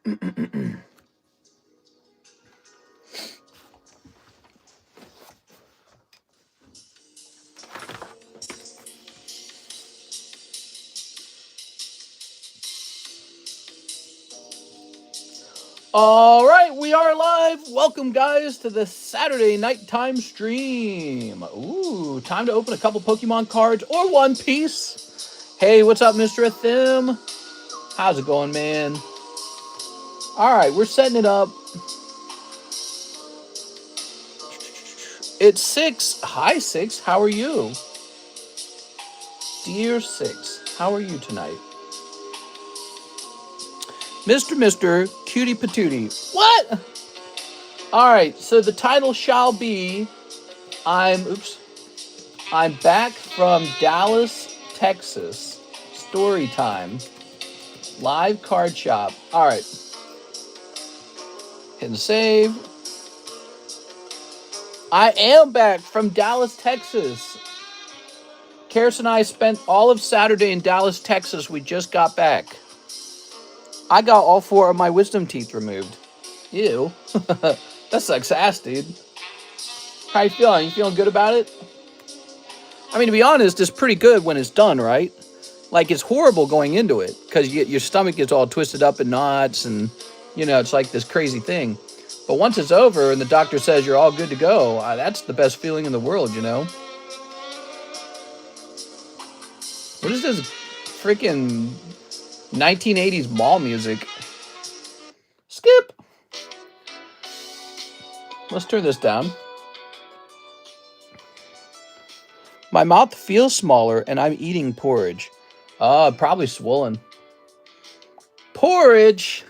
All right, we are live. Welcome, guys, to the Saturday nighttime stream. Ooh, time to open a couple Pokemon cards or One Piece. Hey, what's up, Mr. Athim? How's it going, man? All right, we're setting it up. It's 6. Hi, 6. How are you? Dear 6, how are you tonight? Mr. Cutie Patootie. What? All right, so the title shall be, I'm back from Dallas, Texas. Story time. Live card shop. All right. Hitting save. I am back from Dallas, Texas. Karis and I spent all of Saturday in Dallas, Texas. We just got back. I got all 4 of my wisdom teeth removed. Ew. That sucks ass, dude. How you feeling? You feeling good about it? I mean, to be honest, it's pretty good when it's done, right? Like, it's horrible going into it because your stomach gets all twisted up in knots and, you know, it's like this crazy thing. But once it's over and the doctor says you're all good to go, that's the best feeling in the world, you know? What is this freaking 1980s mall music? Skip! Let's turn this down. My mouth feels smaller and I'm eating porridge. Probably swollen. Porridge!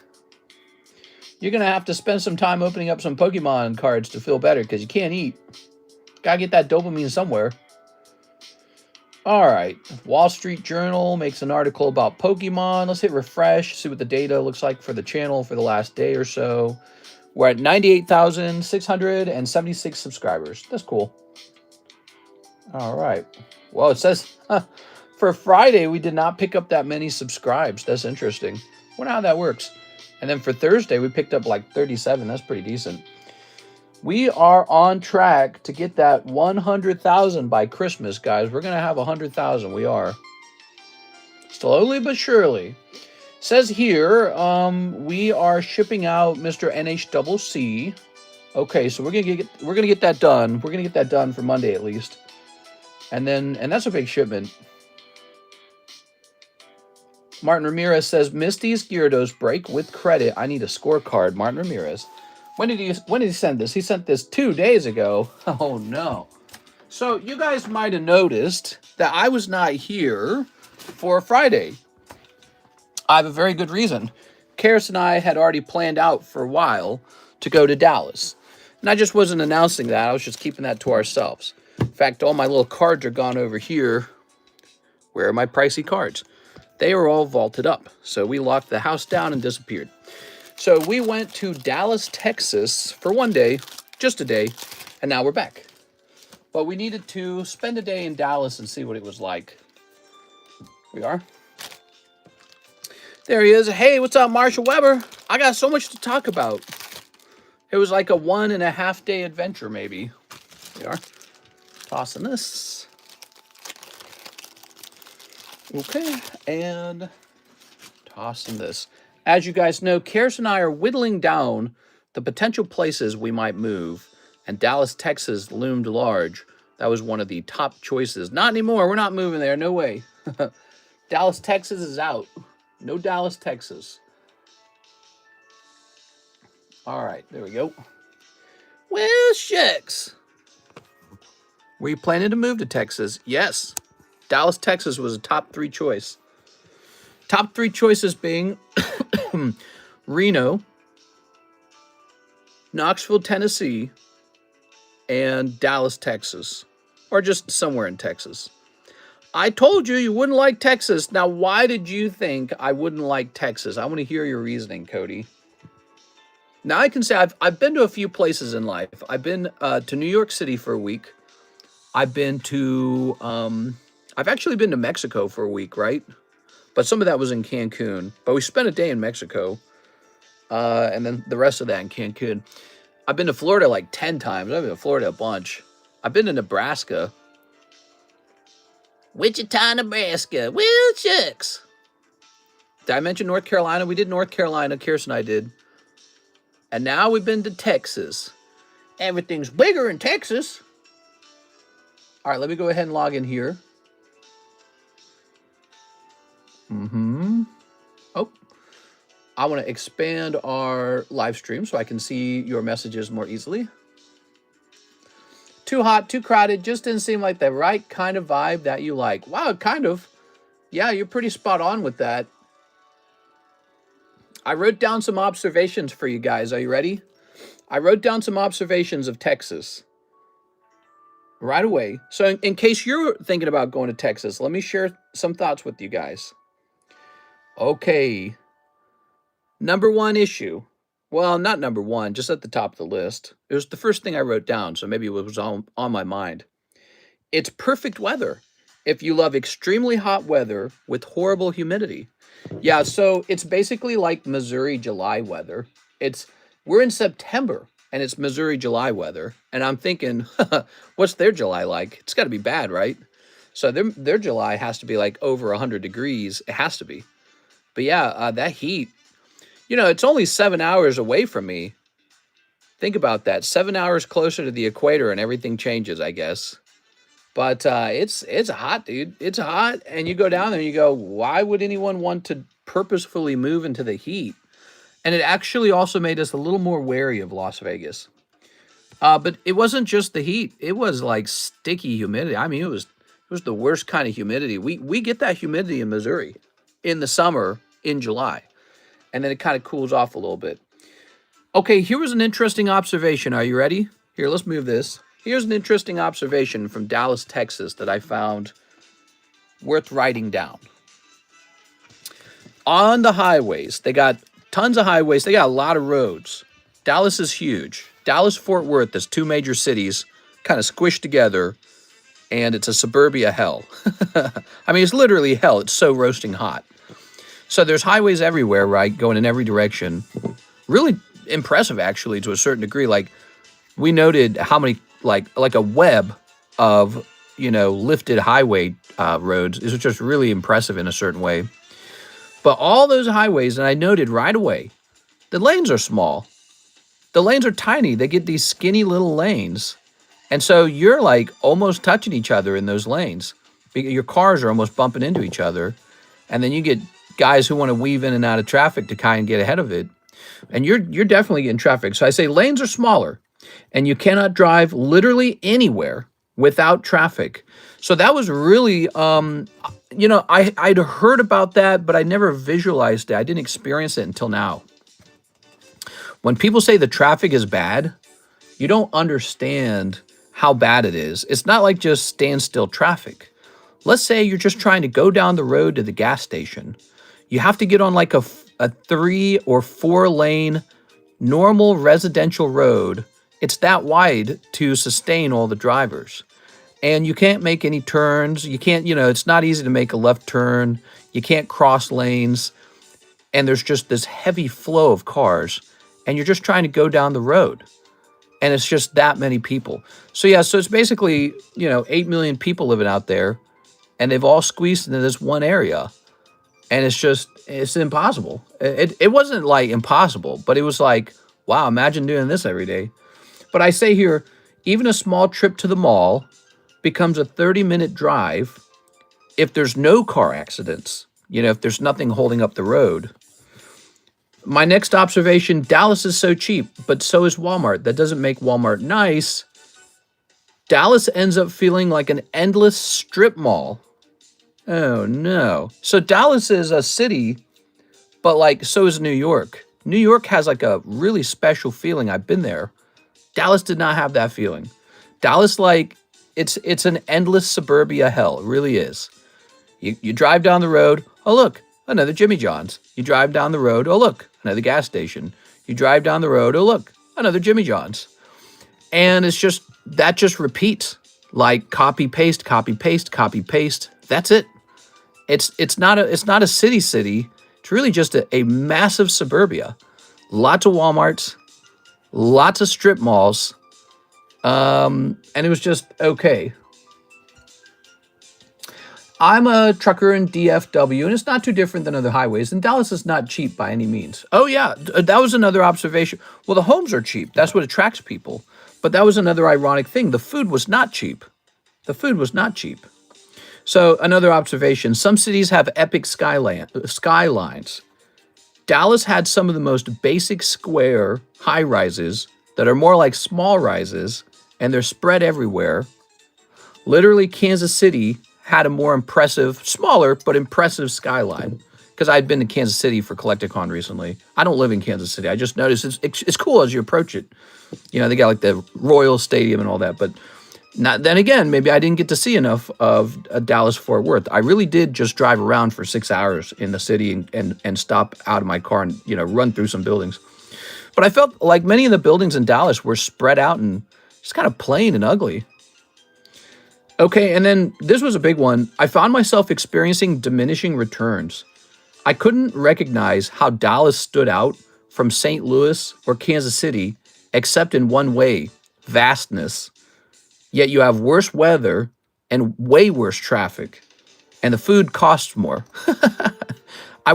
You're going to have to spend some time opening up some Pokemon cards to feel better because you can't eat. Gotta get that dopamine somewhere. All right. Wall Street Journal makes an article about Pokemon. Let's hit refresh, see what the data looks like for the channel for the last day or so. We're at 98,676 subscribers. That's cool. All right. Well, it says for Friday, we did not pick up that many subscribes. That's interesting. Wonder how that works. And then for Thursday, we picked up like 37. That's pretty decent. We are on track to get that 100,000 by Christmas, guys. We're going to have 100,000. We are. Slowly but surely. Says here, we are shipping out Mr. NHCC. Okay, so we're gonna get that done. We're gonna get that done for Monday at least. And that's a big shipment. Martin Ramirez says, Misty's Gyarados break with credit. I need a scorecard. Martin Ramirez. When did he send this? He sent this 2 days ago. Oh no. So you guys might have noticed that I was not here for Friday. I have a very good reason. Karis and I had already planned out for a while to go to Dallas. And I just wasn't announcing that. I was just keeping that to ourselves. In fact, all my little cards are gone over here. Where are my pricey cards? They are all vaulted up. So we locked the house down and disappeared. So we went to Dallas, Texas for 1 day, just a day, and now we're back. But we needed to spend a day in Dallas and see what it was like. We are. There he is. Hey, what's up, Marshall Weber? I got so much to talk about. It was like a 1.5 day adventure, maybe. We are. Tossing this. Okay, and tossing this. As you guys know, Karis and I are whittling down the potential places we might move, and Dallas, Texas loomed large. That was one of the top choices. Not anymore. We're not moving there. No way. Dallas, Texas is out. No Dallas, Texas. All right, there we go. Well, shucks. Were you planning to move to Texas? Yes. Dallas, Texas was a top 3 choice. Top 3 choices being Reno, Knoxville, Tennessee, and Dallas, Texas. Or just somewhere in Texas. I told you wouldn't like Texas. Now, why did you think I wouldn't like Texas? I want to hear your reasoning, Cody. Now, I can say I've been to a few places in life. I've been to New York City for a week. I've been to, I've actually been to Mexico for a week, right? But some of that was in Cancun. But we spent a day in Mexico. and then the rest of that in Cancun. I've been to Florida like 10 times. I've been to Florida a bunch. I've been to Nebraska. Wichita, Nebraska. Well, shucks. Did I mention North Carolina? We did North Carolina. Kirsten and I did. And now we've been to Texas. Everything's bigger in Texas. All right, let me go ahead and log in here. Oh, I want to expand our live stream so I can see your messages more easily. Too hot, too crowded, just didn't seem like the right kind of vibe that you like. Wow, kind of. Yeah, you're pretty spot on with that. I wrote down some observations for you guys. Are you ready? I wrote down some observations of Texas right away. So in case you're thinking about going to Texas, let me share some thoughts with you guys. Okay. Number one issue. Well, not number one, just at the top of the list. It was the first thing I wrote down, so maybe it was on my mind. It's perfect weather if you love extremely hot weather with horrible humidity. Yeah, so it's basically like Missouri July weather. We're in September and it's Missouri July weather, and I'm thinking, what's their July like? It's got to be bad, right? So their July has to be like over 100 degrees. It has to be. But yeah, that heat, it's only 7 hours away from me. Think about that. 7 hours closer to the equator and everything changes, I guess. But it's hot, dude. It's hot. And you go down there and you go, why would anyone want to purposefully move into the heat? And it actually also made us a little more wary of Las Vegas. But it wasn't just the heat. It was like sticky humidity. I mean, it was the worst kind of humidity. We get that humidity in Missouri in the summer in July. And then it kind of cools off a little bit. Okay, here was an interesting observation. Are you ready? Here, let's move this. Here's an interesting observation from Dallas, Texas that I found worth writing down. On the highways, they got tons of highways. They got a lot of roads. Dallas is huge. Dallas-Fort Worth is two major cities kind of squished together, and it's a suburbia hell. I mean, it's literally hell. It's so roasting hot. So there's highways everywhere, right, going in every direction. Really impressive, actually, to a certain degree. Like, we noted how many, like a web of, lifted highway roads is just really impressive in a certain way. But all those highways, and I noted right away, the lanes are small. The lanes are tiny. They get these skinny little lanes. And so you're like almost touching each other in those lanes. Your cars are almost bumping into each other. And then you get guys who want to weave in and out of traffic to kind of get ahead of it. And you're definitely getting traffic. So I say lanes are smaller and you cannot drive literally anywhere without traffic. So that was really, I'd heard about that, but I never visualized it. I didn't experience it until now. When people say the traffic is bad, you don't understand how bad it is. It's not like just standstill traffic. Let's say you're just trying to go down the road to the gas station. You have to get on like a 3 or 4 lane normal residential road. It's that wide to sustain all the drivers. And you can't make any turns. You can't, it's not easy to make a left turn. You can't cross lanes. And there's just this heavy flow of cars. And you're just trying to go down the road. And it's just that many people. So yeah, so it's basically, 8 million people living out there. And they've all squeezed into this one area. And it's impossible. It wasn't like impossible, but it was like, wow, imagine doing this every day. But I say here, even a small trip to the mall becomes a 30-minute drive if there's no car accidents, if there's nothing holding up the road. My next observation, Dallas is so cheap, but so is Walmart. That doesn't make Walmart nice. Dallas ends up feeling like an endless strip mall. Oh, no. So Dallas is a city, but so is New York. New York has like a really special feeling. I've been there. Dallas did not have that feeling. Dallas, it's an endless suburbia hell. It really is. You drive down the road. Oh, look, another Jimmy John's. You drive down the road. Oh, look, another gas station. You drive down the road. Oh, look, another Jimmy John's. And that just repeats like copy, paste, copy, paste, copy, paste. That's it. It's not a city. It's really just a massive suburbia. lots of Walmarts, lots of strip malls, and it was just okay. I'm a trucker in DFW, and it's not too different than other highways. And Dallas is not cheap by any means. Oh, yeah, that was another observation. Well, the homes are cheap. That's what attracts people. But that was another ironic thing. The food was not cheap. The food was not cheap. So another observation. Some cities have epic skylines. Dallas had some of the most basic square high-rises that are more like small rises, and they're spread everywhere. Literally, Kansas City had a more impressive, smaller, but impressive skyline. Because I'd been to Kansas City for Collecticon recently. I don't live in Kansas City. I just noticed it's cool as you approach it. You know, they got like the Royal Stadium and all that. But not, then again, maybe I didn't get to see enough of Dallas-Fort Worth. I really did just drive around for 6 hours in the city and stop out of my car and, you know, run through some buildings. But I felt like many of the buildings in Dallas were spread out and just kind of plain and ugly. Okay, and then this was a big one. I found myself experiencing diminishing returns. I couldn't recognize how Dallas stood out from St. Louis or Kansas City, except in one way, vastness. Yet you have worse weather and way worse traffic, and the food costs more.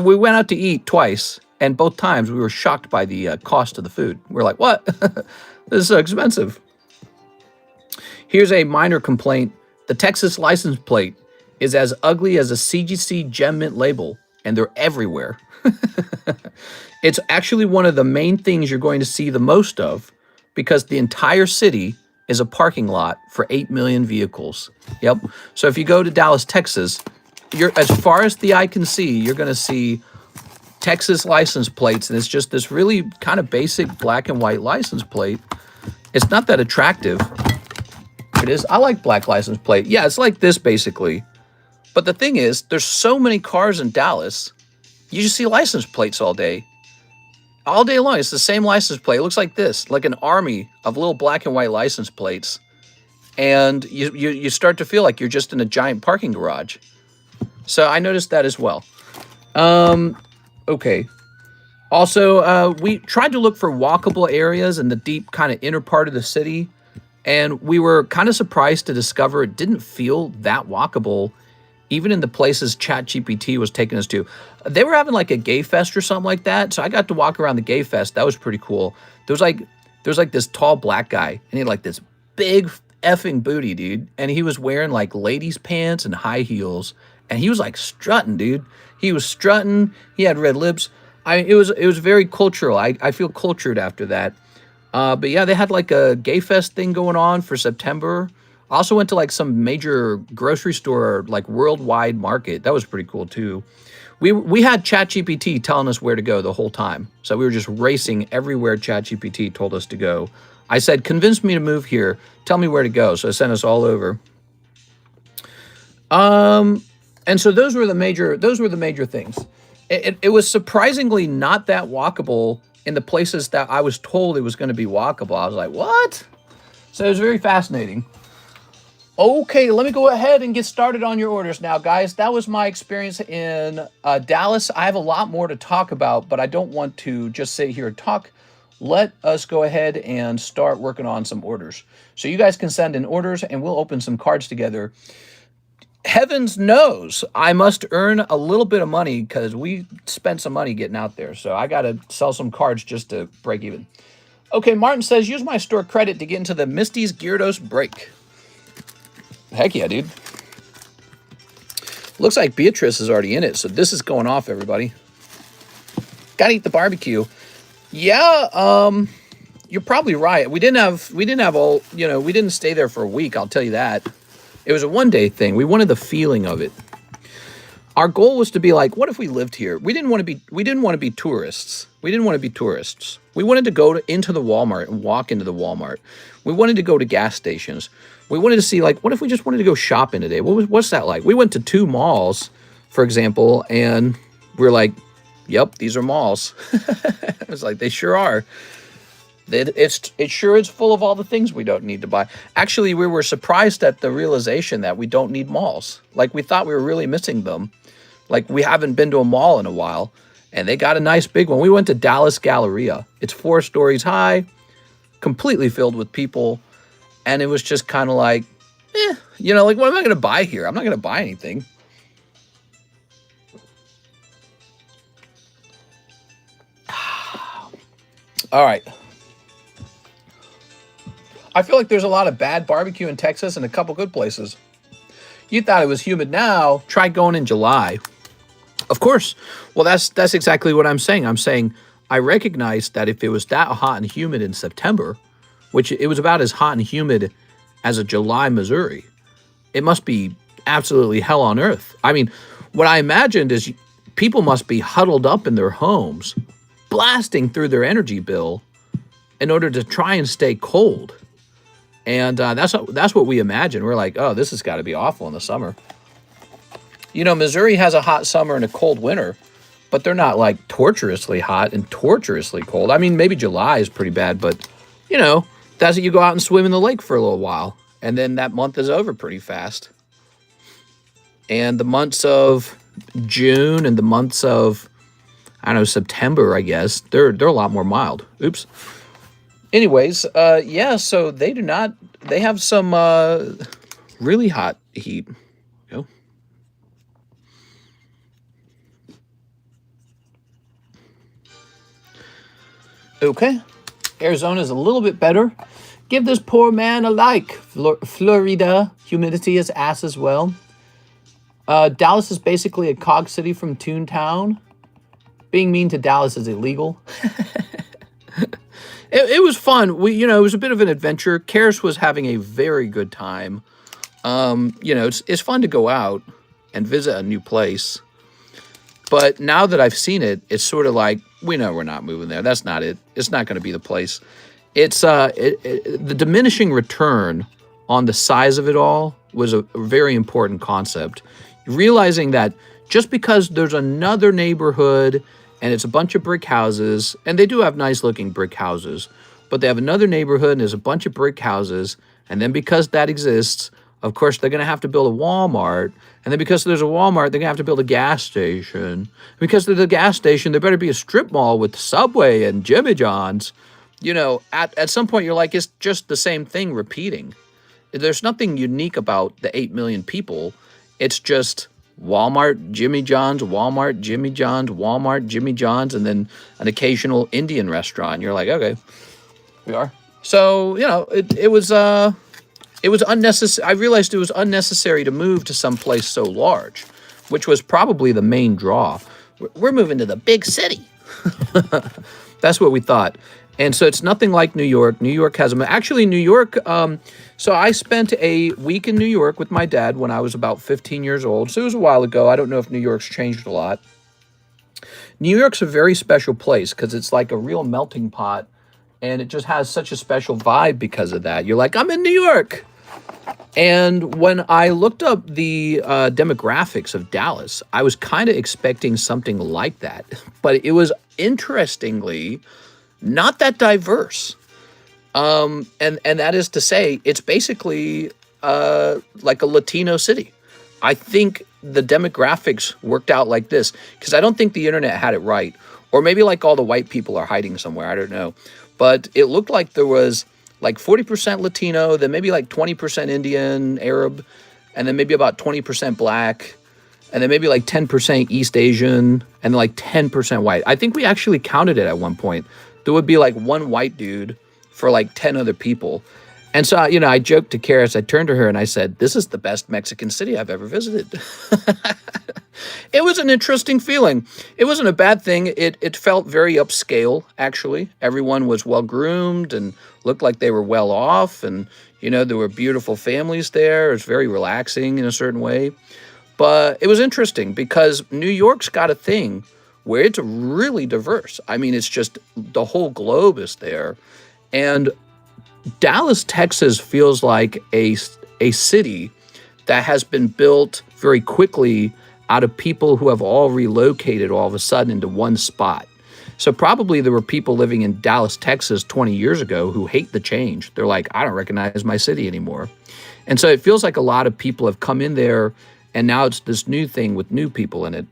We went out to eat twice, and both times we were shocked by the cost of the food. We're like, what? This is so expensive. Here's a minor complaint. The Texas license plate is as ugly as a CGC Gem Mint label, and they're everywhere. It's actually one of the main things you're going to see the most of, because the entire city is a parking lot for 8 million vehicles. Yep. So if you go to Dallas, Texas, you're, as far as the eye can see, you're going to see Texas license plates, and it's just this really kind of basic black and white license plate. It's not that attractive. It is. I like black license plate. Yeah, it's like this basically. But the thing is, there's so many cars in Dallas, you just see license plates all day. All day long, it's the same license plate. It looks like this, like an army of little black and white license plates. And you start to feel like you're just in a giant parking garage. So I noticed that as well. Okay. Also, we tried to look for walkable areas in the deep kind of inner part of the city. And we were kind of surprised to discover it didn't feel that walkable, even in the places ChatGPT was taking us to. They were having like a gay fest or something like that. So I got to walk around the gay fest. That was pretty cool. There was like this tall black guy, and he had like this big effing booty, dude. And he was wearing like ladies' pants and high heels. And he was like strutting, dude. He was strutting. He had red lips. It was very cultural. I feel cultured after that. But yeah, they had like a gay fest thing going on for September. I also went to like some major grocery store, like worldwide market. That was pretty cool too. We had ChatGPT telling us where to go the whole time. So we were just racing everywhere ChatGPT told us to go. I said, convince me to move here. Tell me where to go. So it sent us all over. And so those were the major things. It was surprisingly not that walkable in the places that I was told it was going to be walkable. I was like, what? So it was very fascinating. Okay, let me go ahead and get started on your orders now, guys. That was my experience in Dallas. I have a lot more to talk about, but I don't want to just sit here and talk. Let us go ahead and start working on some orders. So you guys can send in orders, and we'll open some cards together. Heavens knows I must earn a little bit of money because we spent some money getting out there. So I got to sell some cards just to break even. Okay, Martin says, use my store credit to get into the Misty's Gyarados break. Heck yeah, dude. Looks like Beatrice is already in it, so this is going off, everybody. Gotta eat the barbecue. Yeah, you're probably right. We didn't have all, you know, we didn't stay there for a week, I'll tell you that. It was a one-day thing. We wanted the feeling of it. Our goal was to be like, what if we lived here? We didn't want to be tourists. We didn't want to be tourists. We wanted to go into the Walmart and walk into the Walmart. We wanted to go to gas stations. We wanted to see, like, what if we just wanted to go shopping today? What's that like? We went to 2 malls, for example, and we're like, yep, these are malls. It was like, they sure are. It sure is full of all the things we don't need to buy. Actually, we were surprised at the realization that we don't need malls. Like, we thought we were really missing them. Like, we haven't been to a mall in a while. And they got a nice big one. We went to Dallas Galleria. It's 4 stories high, completely filled with people. And it was just kind of like, you know, like, what am I going to buy here? I'm not going to buy anything. All right. I feel like there's a lot of bad barbecue in Texas and a couple good places. You thought it was humid now. Try going in July. Of course. Well, that's exactly what I'm saying. I'm saying I recognize that if it was that hot and humid in September, which it was about as hot and humid as a July, Missouri, it must be absolutely hell on earth. I mean, what I imagined is people must be huddled up in their homes, blasting through their energy bill in order to try and stay cold. And that's what we imagine. We're like, oh, this has got to be awful in the summer. You know, Missouri has a hot summer and a cold winter, but they're not like torturously hot and torturously cold. I mean, maybe July is pretty bad, but, you know, that's it. You go out and swim in the lake for a little while, and then that month is over pretty fast. And the months of June and the months of, I don't know, September, I guess, they're a lot more mild. Oops. Anyways, yeah, so they have some really hot heat. Go. Okay, Arizona's a little bit better. Give this poor man a like. Florida, humidity is ass as well. Dallas is basically a cog city from Toontown. Being mean to Dallas is illegal. It was fun. It was a bit of an adventure. Karis was having a very good time. It's fun to go out and visit a new place. But now that I've seen it, it's sort of like, we know we're not moving there. That's not it. It's not going to be the place. It's the diminishing return on the size of it all was a very important concept. Realizing that just because there's another neighborhood and it's a bunch of brick houses, and they do have nice looking brick houses, but they have another neighborhood and there's a bunch of brick houses, and then because that exists, of course, they're going to have to build a Walmart. And then because there's a Walmart, they're going to have to build a gas station. Because there's a gas station, there better be a strip mall with Subway and Jimmy John's. You know, at some point, you're like, it's just the same thing repeating. There's nothing unique about the 8 million people. It's just Walmart, Jimmy John's, Walmart, Jimmy John's, Walmart, Jimmy John's, and then an occasional Indian restaurant. You're like, okay, we are. So, it was unnecessary. I realized it was unnecessary to move to some place so large, which was probably the main draw. We're moving to the big city. That's what we thought. And so it's nothing like New York. New York has actually New York. So I spent a week in New York with my dad when I was about 15 years old. So it was a while ago. I don't know if New York's changed a lot. New York's a very special place because it's like a real melting pot. And it just has such a special vibe because of that. You're like, I'm in New York. And when I looked up the demographics of Dallas, I was kind of expecting something like that. But it was interestingly not that diverse. And that is to say, it's basically like a Latino city. I think the demographics worked out like this because I don't think the internet had it right. Or maybe like all the white people are hiding somewhere. I don't know. But it looked like there was like 40% Latino, then maybe like 20% Indian, Arab, and then maybe about 20% black, and then maybe like 10% East Asian, and like 10% white. I think we actually counted it at one point. There would be like one white dude for like 10 other people. And so, I joked to Karis, I turned to her and I said, this is the best Mexican city I've ever visited. It was an interesting feeling. It wasn't a bad thing. It felt very upscale, actually. Everyone was well-groomed and looked like they were well off. And, there were beautiful families there. It was very relaxing in a certain way. But it was interesting because New York's got a thing where it's really diverse. I mean, it's just the whole globe is there. And Dallas, Texas feels like a city that has been built very quickly out of people who have all relocated all of a sudden into one spot. So probably there were people living in Dallas, Texas 20 years ago who hate the change. They're like, I don't recognize my city anymore. And so it feels like a lot of people have come in there and now it's this new thing with new people in it.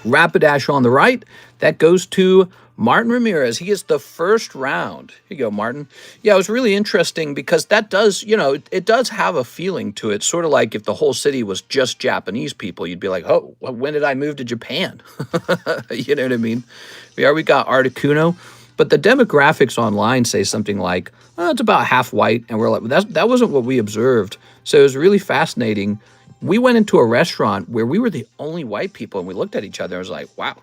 Rapidash on the right. That goes to Martin Ramirez. He gets the first round. Here you go, Martin. Yeah, it was really interesting because that does, it does have a feeling to it. Sort of like if the whole city was just Japanese people, you'd be like, oh, when did I move to Japan? You know what I mean? We got Articuno. But the demographics online say something like, oh, it's about half white. And we're like, that wasn't what we observed. So it was really fascinating. We went into a restaurant where we were the only white people, and we looked at each other and was like, wow.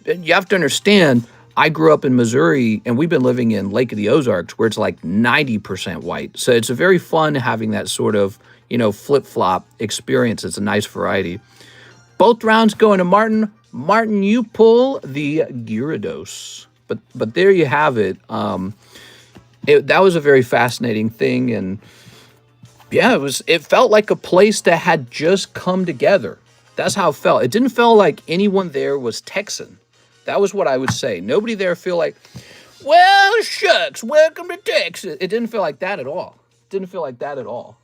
You have to understand, I grew up in Missouri, and we've been living in Lake of the Ozarks, where it's like 90% white. So it's very fun having that sort of, flip-flop experience. It's a nice variety. Both rounds going to Martin. Martin, you pull the Gyarados. But there you have it. That was a very fascinating thing, and yeah, it felt like a place that had just come together. That's how it felt. It didn't feel like anyone there was Texan. That was what I would say. Nobody there feel like, well, shucks, welcome to Texas. It didn't feel like that at all. Didn't feel like that at all.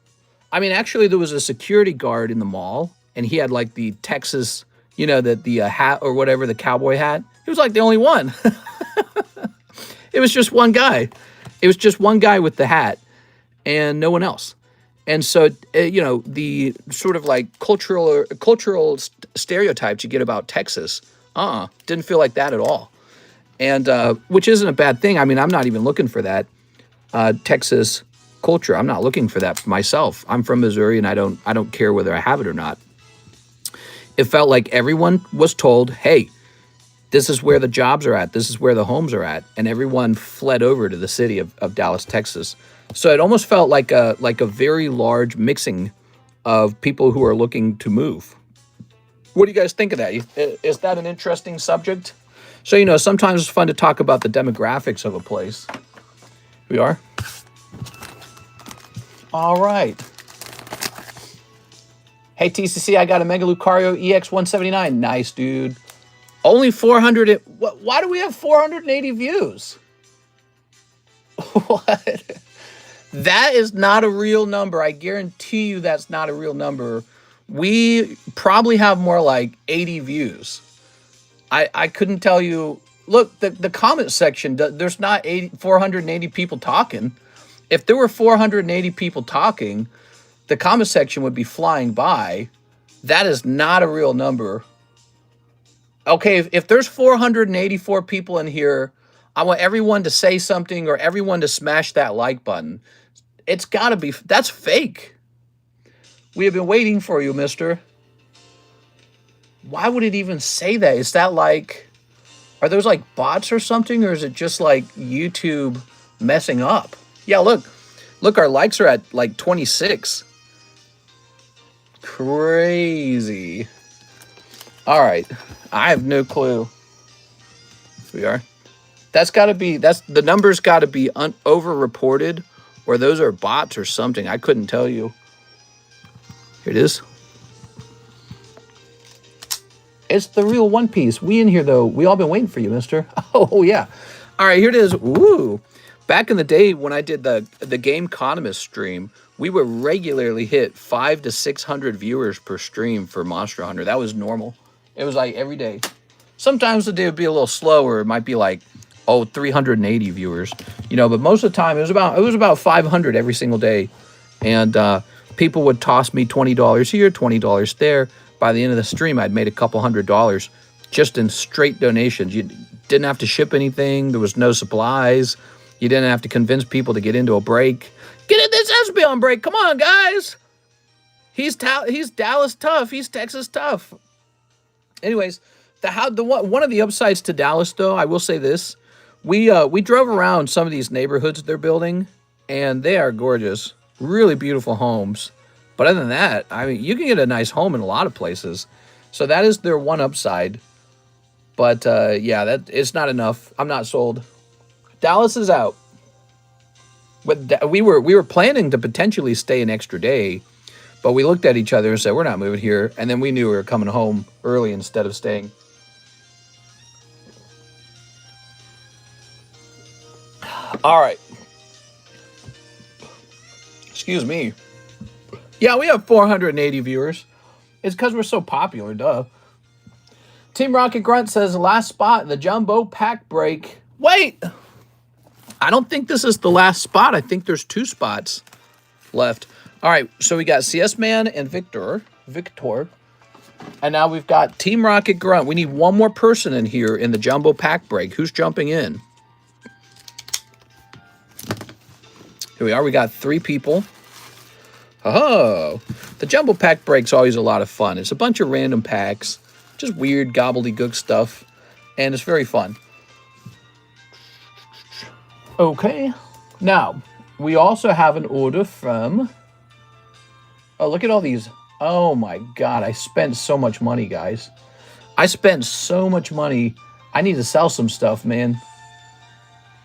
I mean, actually, there was a security guard in the mall, and he had like the Texas, the hat or whatever, the cowboy hat. He was like the only one. It was just one guy. It was just one guy with the hat and no one else. And so, the sort of like cultural stereotypes you get about Texas, didn't feel like that at all. And which isn't a bad thing. I mean, I'm not even looking for that Texas culture. I'm not looking for that for myself. I'm from Missouri, and I don't care whether I have it or not. It felt like everyone was told, hey, this is where the jobs are at. This is where the homes are at. And everyone fled over to the city of Dallas, Texas. So it almost felt like a very large mixing of people who are looking to move. What do you guys think of that? Is that an interesting subject? So, sometimes it's fun to talk about the demographics of a place. We are? All right. Hey, TCC, I got a Mega Lucario EX179. Nice, dude. Only 400. Why do we have 480 views? What? That is not a real number. I guarantee you that's not a real number. We probably have more like 80 views. I couldn't tell you. Look, the comment section, there's not 480 people talking. If there were 480 people talking, the comment section would be flying by. That is not a real number. Okay, if there's 484 people in here, I want everyone to say something or everyone to smash that like button. It's got to be, that's fake. We have been waiting for you, mister. Why would it even say that? Is that like, are those like bots or something? Or is it just like YouTube messing up? Yeah, look, our likes are at like 26. Crazy. All right. I have no clue. We are. The numbers got to be over-reported, or those are bots or something. I couldn't tell you. Here it is. It's the real One Piece. We in here, though, we all been waiting for you, mister. Oh, yeah. All right, here it is. Ooh. Back in the day when I did the TheCardconomist stream, we would regularly hit 500 to 600 viewers per stream for Monster Hunter. That was normal. It was like every day. Sometimes the day would be a little slower. It might be like, 380 viewers. But most of the time it was about 500 every single day. And people would toss me $20 here, $20 there. By the end of the stream, I'd made a couple $100 just in straight donations. You didn't have to ship anything. There was no supplies. You didn't have to convince people to get into a break. Get in this Espeon break. Come on, guys. He's Dallas tough. He's Texas tough. Anyways, one of the upsides to Dallas, though, I will say this. We drove around some of these neighborhoods they're building, and they are gorgeous. Really beautiful homes. But other than that, I mean, you can get a nice home in a lot of places. So that is their one upside. But, yeah, it's not enough. I'm not sold. Dallas is out. But we were planning to potentially stay an extra day, but we looked at each other and said, we're not moving here. And then we knew we were coming home early instead of staying. All right. Excuse me. Yeah, we have 480 viewers. It's because we're so popular, duh. Team Rocket Grunt says, last spot in the jumbo pack break. Wait! I don't think this is the last spot. I think there's 2 spots left. All right, so we got CS Man and Victor. And now we've got Team Rocket Grunt. We need one more person in here in the jumbo pack break. Who's jumping in? Here we are. We got 3 people. Oh, the jumbo pack break's always a lot of fun. It's a bunch of random packs, just weird gobbledygook stuff, and it's very fun. Okay, now we also have an order from. Oh, look at all these. Oh my God, I spent so much money, guys. I spent so much money. I need to sell some stuff, man.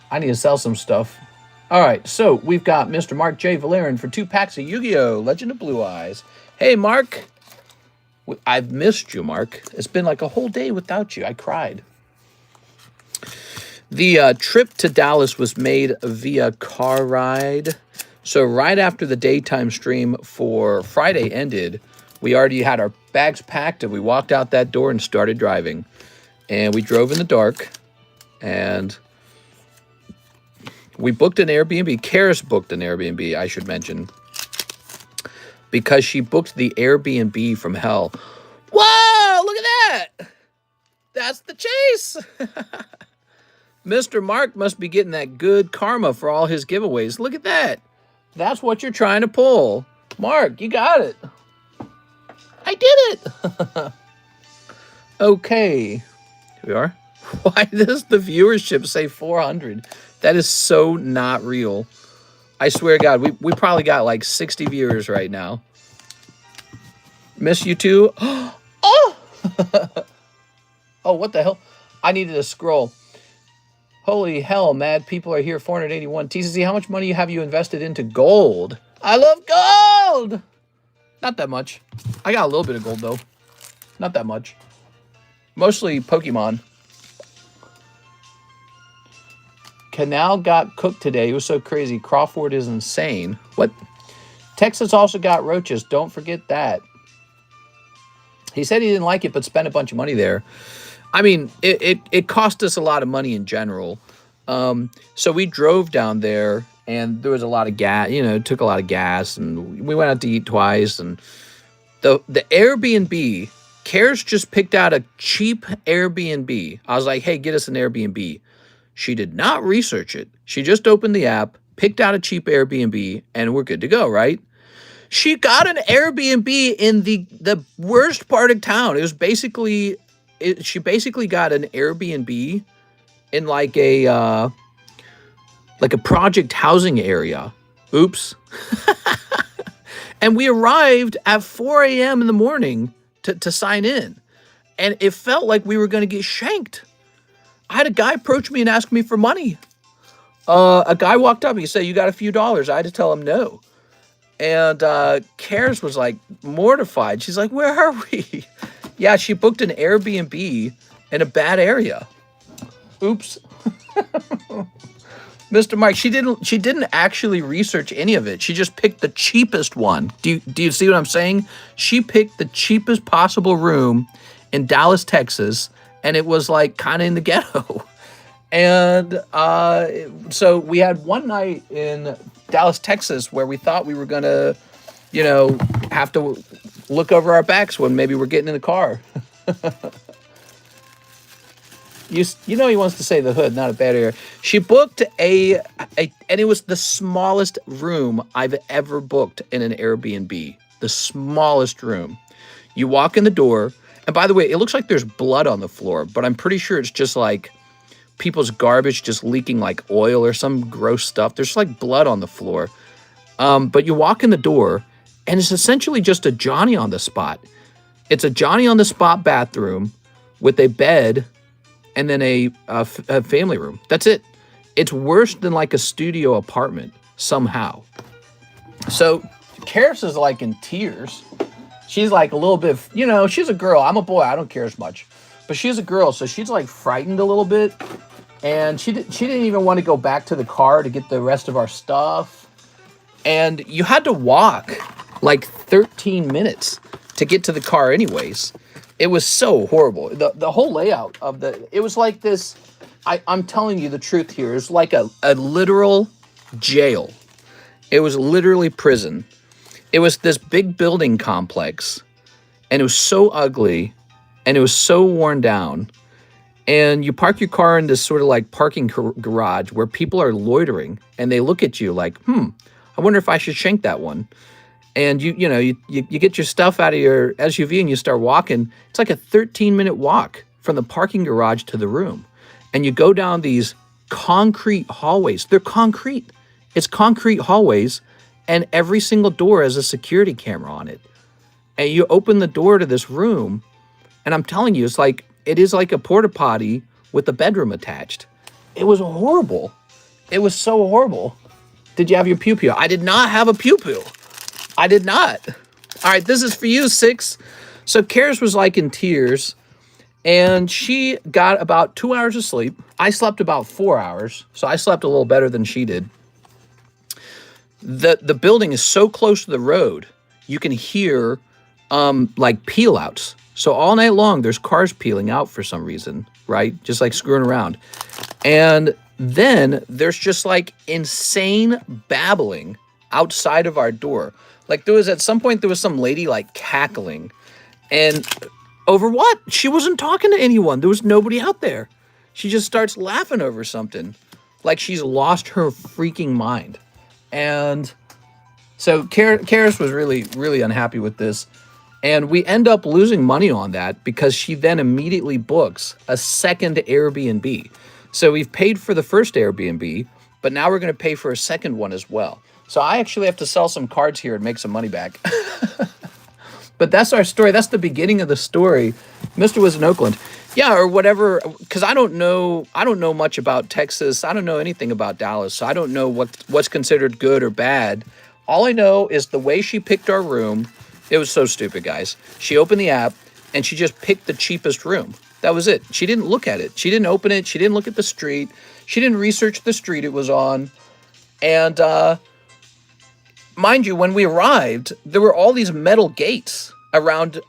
I need to sell some stuff. All right, so we've got Mr. Mark J. Valerian for 2 packs of Yu-Gi-Oh! Legend of Blue Eyes. Hey, Mark. I've missed you, Mark. It's been like a whole day without you. I cried. The trip to Dallas was made via car ride. So right after the daytime stream for Friday ended, we already had our bags packed and we walked out that door and started driving. And we drove in the dark and we booked an Airbnb. Karis booked an Airbnb, I should mention, because she booked the Airbnb from hell. Whoa, look at that. That's the chase. Mr. Mark must be getting that good karma for all his giveaways. Look at that. That's what you're trying to pull. Mark, you got it. I did it. Okay. Here we are. Why does the viewership say 400? That is so not real. I swear to God, we probably got like 60 viewers right now. Miss you too. Oh! Oh, what the hell? I needed to scroll. Holy hell, mad people are here. 481. TCC, how much money have you invested into gold? I love gold! Not that much. I got a little bit of gold, though. Not that much. Mostly Pokemon. Canal got cooked today. It was so crazy. Crawford is insane. What? Texas also got roaches. Don't forget that. He said he didn't like it, but spent a bunch of money there. I mean, it cost us a lot of money in general. So we drove down there, and there was a lot of gas. You know, it took a lot of gas, and we went out to eat twice. And the Airbnb, Karis just picked out a cheap Airbnb. I was like, hey, get us an Airbnb. She did not research it. She just opened the app, picked out a cheap Airbnb, and we're good to go, right? She got an Airbnb in the worst part of town. It was basically... she basically got an Airbnb in like a project housing area. Oops. And we arrived at 4 a.m. in the morning to sign in. And it felt like we were going to get shanked. I had a guy approach me and ask me for money. A guy walked up. He said, you got a few dollars. I had to tell him no. And Karis was like mortified. She's like, where are we? Yeah, she booked an Airbnb in a bad area. Oops. Mr. Mike, she didn't actually research any of it. She just picked the cheapest one. Do you see what I'm saying? She picked the cheapest possible room in Dallas, Texas, and it was like kind of in the ghetto. And so we had one night in Dallas, Texas, where we thought we were going to, you know, have to look over our backs when maybe we're getting in the car. You know he wants to say the hood, not a bad area. She booked and it was the smallest room I've ever booked in an Airbnb. The smallest room. You walk in the door, and by the way, it looks like there's blood on the floor, but I'm pretty sure it's just like people's garbage just leaking like oil or some gross stuff. There's like blood on the floor. But you walk in the door, and it's essentially just a Johnny on the spot. It's a Johnny on the spot bathroom with a bed and then a family room. That's it. It's worse than like a studio apartment somehow. So Karis is like in tears. She's like a little bit, you know, she's a girl. I'm a boy. I don't care as much. But she's a girl, so she's like frightened a little bit. And she didn't even want to go back to the car to get the rest of our stuff. And you had to walk like 13 minutes to get to the car anyways. It was so horrible. The whole layout of it was like this. I'm telling you the truth here. It was like a literal jail. It was literally prison. It was this big building complex, and it was so ugly, and it was so worn down. And you park your car in this sort of like parking garage where people are loitering, and they look at you like, I wonder if I should shank that one. And you get your stuff out of your SUV and you start walking. It's like a 13-minute walk from the parking garage to the room. And you go down these concrete hallways. They're concrete. It's concrete hallways, and every single door has a security camera on it. And you open the door to this room, and I'm telling you, it is like a porta potty with a bedroom attached. It was horrible. It was so horrible. Did you have your pew-pew? I did not have a pew-pew. I did not. All right, this is for you, 6. So Karis was like in tears, and she got about 2 hours of sleep. I slept about 4 hours, so I slept a little better than she did. The building is so close to the road, you can hear like peel outs. So all night long, there's cars peeling out for some reason, right? Just like screwing around. And then there's just like insane babbling outside of our door. Like at some point there was some lady like cackling, and over what? She wasn't talking to anyone. There was nobody out there. She just starts laughing over something, like she's lost her freaking mind. And so Karis was really, really unhappy with this. And we end up losing money on that because she then immediately books a second Airbnb. So we've paid for the first Airbnb, but now we're going to pay for a second one as well. So I actually have to sell some cards here and make some money back. But that's our story. That's the beginning of the story. Mr. was in Oakland. Yeah, or whatever, because I don't know much about Texas. I don't know anything about Dallas, so I don't know what's considered good or bad. All I know is the way she picked our room. It was so stupid, guys. She opened the app, and she just picked the cheapest room. That was it. She didn't look at it. She didn't open it. She didn't look at the street. She didn't research the street it was on. And mind you, when we arrived, there were all these metal gates around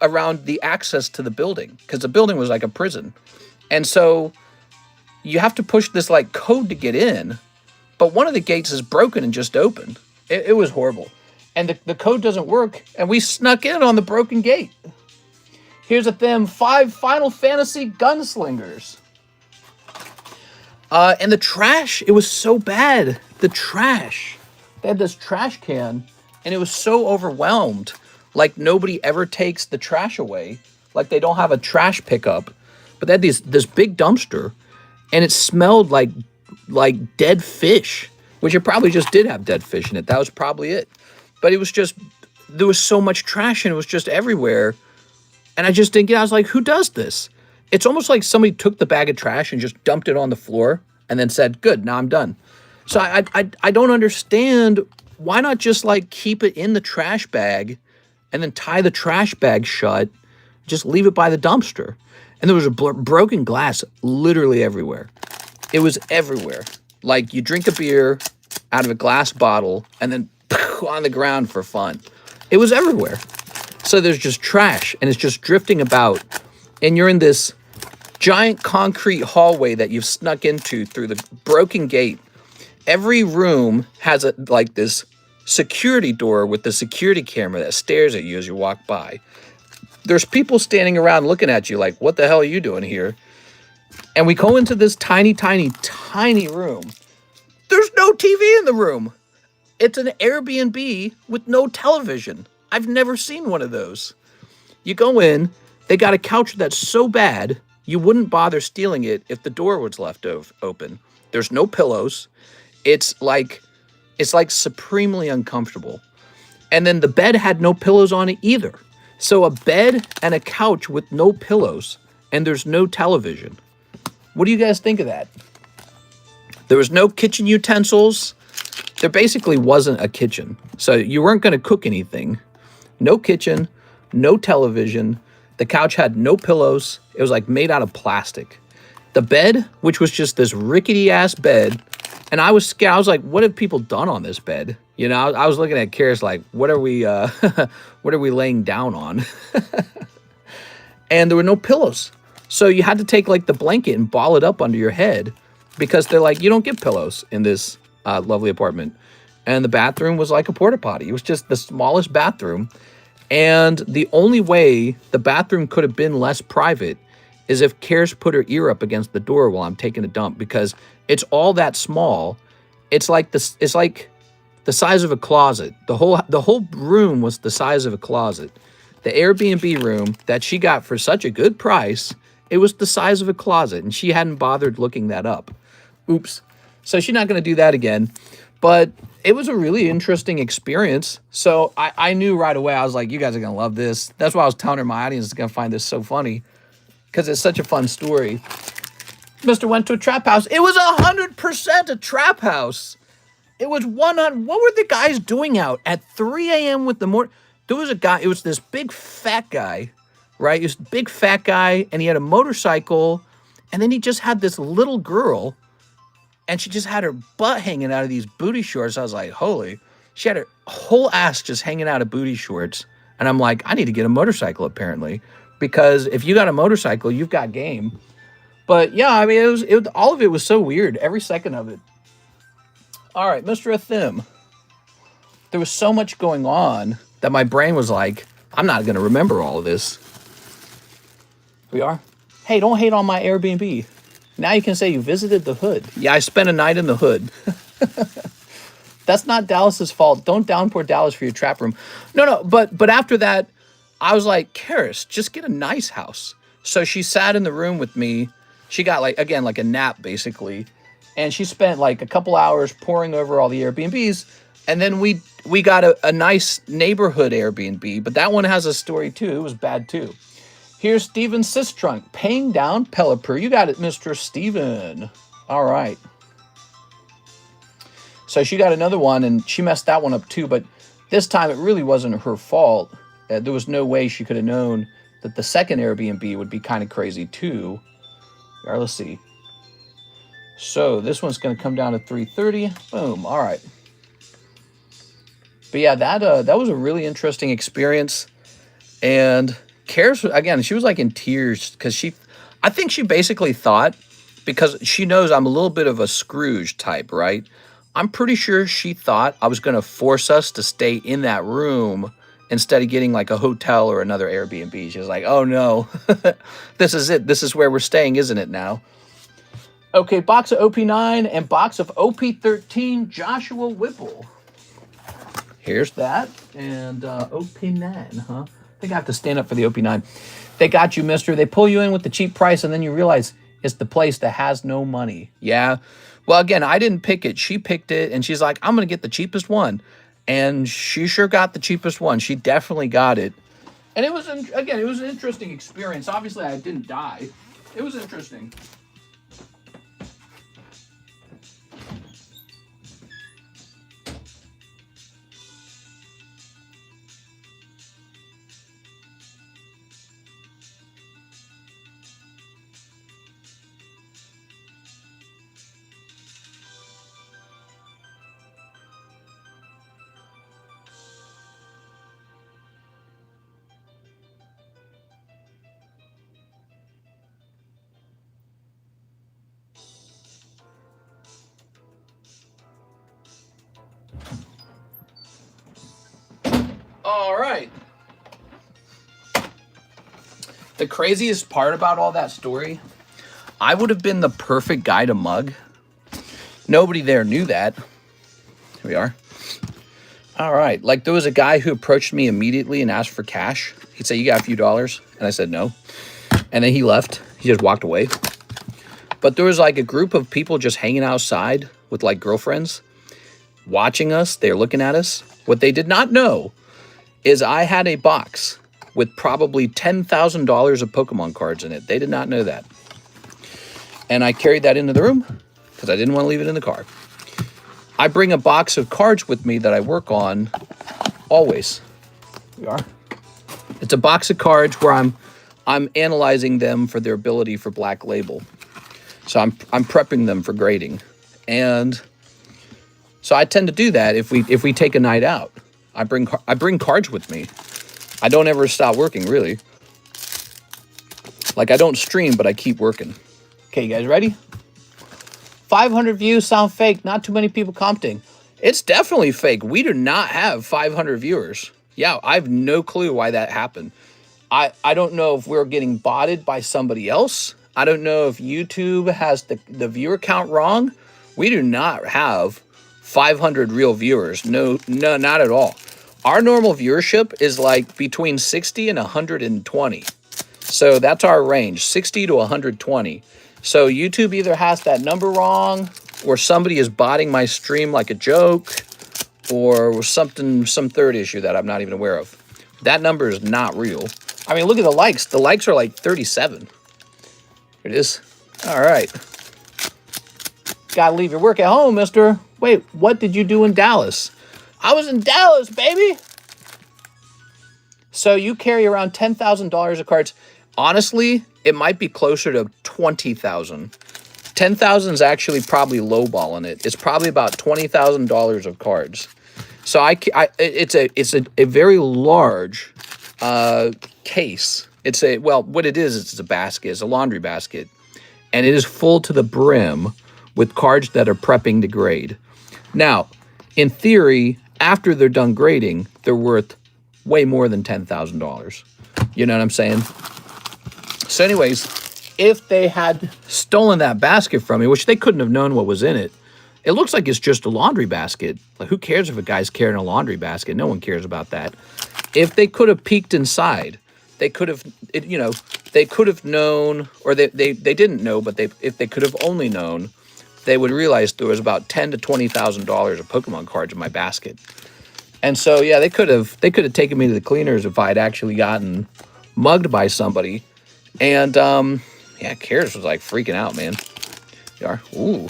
the access to the building, because the building was like a prison. And so you have to push this like code to get in, but one of the gates is broken and just open. It was horrible. And the code doesn't work, and we snuck in on the broken gate. Here's a them 5 Final Fantasy gunslingers. And the trash, it was so bad. The trash. They had this trash can, and it was so overwhelmed. Like nobody ever takes the trash away. Like they don't have a trash pickup. But they had this big dumpster, and it smelled like dead fish, which it probably just did have dead fish in it. That was probably it. But it was just, there was so much trash, and it was just everywhere. And I just didn't get it. I was like, who does this? It's almost like somebody took the bag of trash and just dumped it on the floor and then said, good, now I'm done. So I don't understand, why not just like keep it in the trash bag and then tie the trash bag shut, just leave it by the dumpster. And there was a broken glass literally everywhere. It was everywhere. Like you drink a beer out of a glass bottle and then on the ground for fun. It was everywhere. So there's just trash, and it's just drifting about. And you're in this giant concrete hallway that you've snuck into through the broken gate. Every room has like this security door with the security camera that stares at you as you walk by. There's people standing around looking at you like, what the hell are you doing here? And we go into this tiny, tiny, tiny room. There's no TV in the room. It's an Airbnb with no television. I've never seen one of those. You go in, they got a couch that's so bad, you wouldn't bother stealing it if the door was left open. There's no pillows. It's like supremely uncomfortable. And then the bed had no pillows on it either. So a bed and a couch with no pillows, and there's no television. What do you guys think of that? There was no kitchen utensils. There basically wasn't a kitchen. So you weren't going to cook anything. No kitchen, no television. The couch had no pillows. It was like made out of plastic. The bed, which was just this rickety ass bed, and I was scared. I was like, what have people done on this bed? You know, I was looking at Karis like, what are we laying down on? and there were no pillows. So you had to take like the blanket and ball it up under your head because they're like, you don't get pillows in this lovely apartment. And the bathroom was like a porta potty. It was just the smallest bathroom. And the only way the bathroom could have been less private is if Karis put her ear up against the door while I'm taking a dump, because it's all that small. It's like this. It's like the size of a closet. The whole room was the size of a closet. The Airbnb room that she got for such a good price, it was the size of a closet, and she hadn't bothered looking that up. Oops. So she's not going to do that again. But it was a really interesting experience. So I knew right away, I was like, you guys are going to love this. That's why I was telling her my audience is going to find this so funny, because it's such a fun story. Mr. went to a trap house. It was 100% a trap house. It was 100. What were the guys doing out at 3 a.m. with the morning? There was a guy. It was this big fat guy, right? He was a big fat guy, and he had a motorcycle, and then he just had this little girl, and she just had her butt hanging out of these booty shorts. I was like, holy. She had her whole ass just hanging out of booty shorts. And I'm like, I need to get a motorcycle, apparently. Because if you got a motorcycle, you've got game. But yeah, I mean, it was all of it was so weird. Every second of it. All right, Mr. Athim. There was so much going on that my brain was like, I'm not going to remember all of this. We are? Hey, don't hate on my Airbnb. Now you can say you visited the hood. Yeah, I spent a night in the hood. That's not Dallas's fault. Don't downpour Dallas for your trap room. No, but after that, I was like, Karis, just get a nice house. So she sat in the room with me. She got like a nap basically. And she spent like a couple hours poring over all the Airbnbs. And then we got a nice neighborhood Airbnb, but that one has a story too. It was bad too. Here's Steven Sistrunk, paying down Pelipper. You got it, Mr. Steven. All right. So she got another one, and she messed that one up too, but this time it really wasn't her fault. There was no way she could have known that the second Airbnb would be kind of crazy too. All right, let's see. So this one's going to come down to 330. Boom. All right. But yeah, that was a really interesting experience. And Karis, again, she was like in tears because I think she basically thought, because she knows I'm a little bit of a Scrooge type, right? I'm pretty sure she thought I was going to force us to stay in that room instead of getting like a hotel or another Airbnb. She was like, oh no, this is it. This is where we're staying, isn't it now? Okay, box of OP9 and box of OP13, Joshua Whipple. Here's that. And OP9, huh? I think I have to stand up for the OP9. They got you, mister. They pull you in with the cheap price, and then you realize it's the place that has no money. Yeah. Well, again, I didn't pick it. She picked it, and she's like, I'm going to get the cheapest one. And she sure got the cheapest one. She definitely got it. And it was, again, it was an interesting experience. Obviously, I didn't die. It was interesting. All right. The craziest part about all that story, I would have been the perfect guy to mug. Nobody there knew that. Here we are. All right. Like, there was a guy who approached me immediately and asked for cash. He'd say, you got a few dollars? And I said, no. And then he left. He just walked away. But there was like a group of people just hanging outside with like girlfriends watching us. They're looking at us. What they did not know is I had a box with probably $10,000 of Pokemon cards in it. They did not know that. And I carried that into the room because I didn't want to leave it in the car. I bring a box of cards with me that I work on always. Here we are. It's a box of cards where I'm analyzing them for their ability for Black Label. So I'm prepping them for grading. And so I tend to do that if we take a night out. I bring cards with me. I don't ever stop working, really. Like I don't stream, but I keep working. Okay, you guys ready? 500 views sound fake. Not too many people commenting. It's definitely fake. We do not have 500 viewers. Yeah, I have no clue why that happened. I don't know if we're getting botted by somebody else. I don't know if YouTube has the viewer count wrong. We do not have 500 real viewers. No, not at all. Our normal viewership is like between 60 and 120. So that's our range, 60 to 120. So YouTube either has that number wrong, or somebody is botting my stream like a joke, or something, some third issue that I'm not even aware of. That number is not real. I mean, look at the likes. The likes are like 37. Here it is. All right. Gotta leave your work at home, mister. Wait, what did you do in Dallas? I was in Dallas, baby. So you carry around $10,000 of cards. Honestly, it might be closer to 20,000. 10,000 is actually probably lowballing it. It's probably about $20,000 of cards. So it's a very large case. It's a, well, what it is, it's a basket. It's a laundry basket. And it is full to the brim with cards that are prepping to grade. Now, in theory, after they're done grading, they're worth way more than $10,000. You know what I'm saying? So anyways, if they had stolen that basket from me, which they couldn't have known what was in it, it looks like it's just a laundry basket. Like, who cares if a guy's carrying a laundry basket? No one cares about that. If they could have peeked inside, they could have, you know, they could have known, or they didn't know, but if they could have only known, they would realize there was about $10,000 to $20,000 of Pokemon cards in my basket. And so, yeah, they could have taken me to the cleaners if I had actually gotten mugged by somebody. And, yeah, Karis was like freaking out, man. You are? Ooh.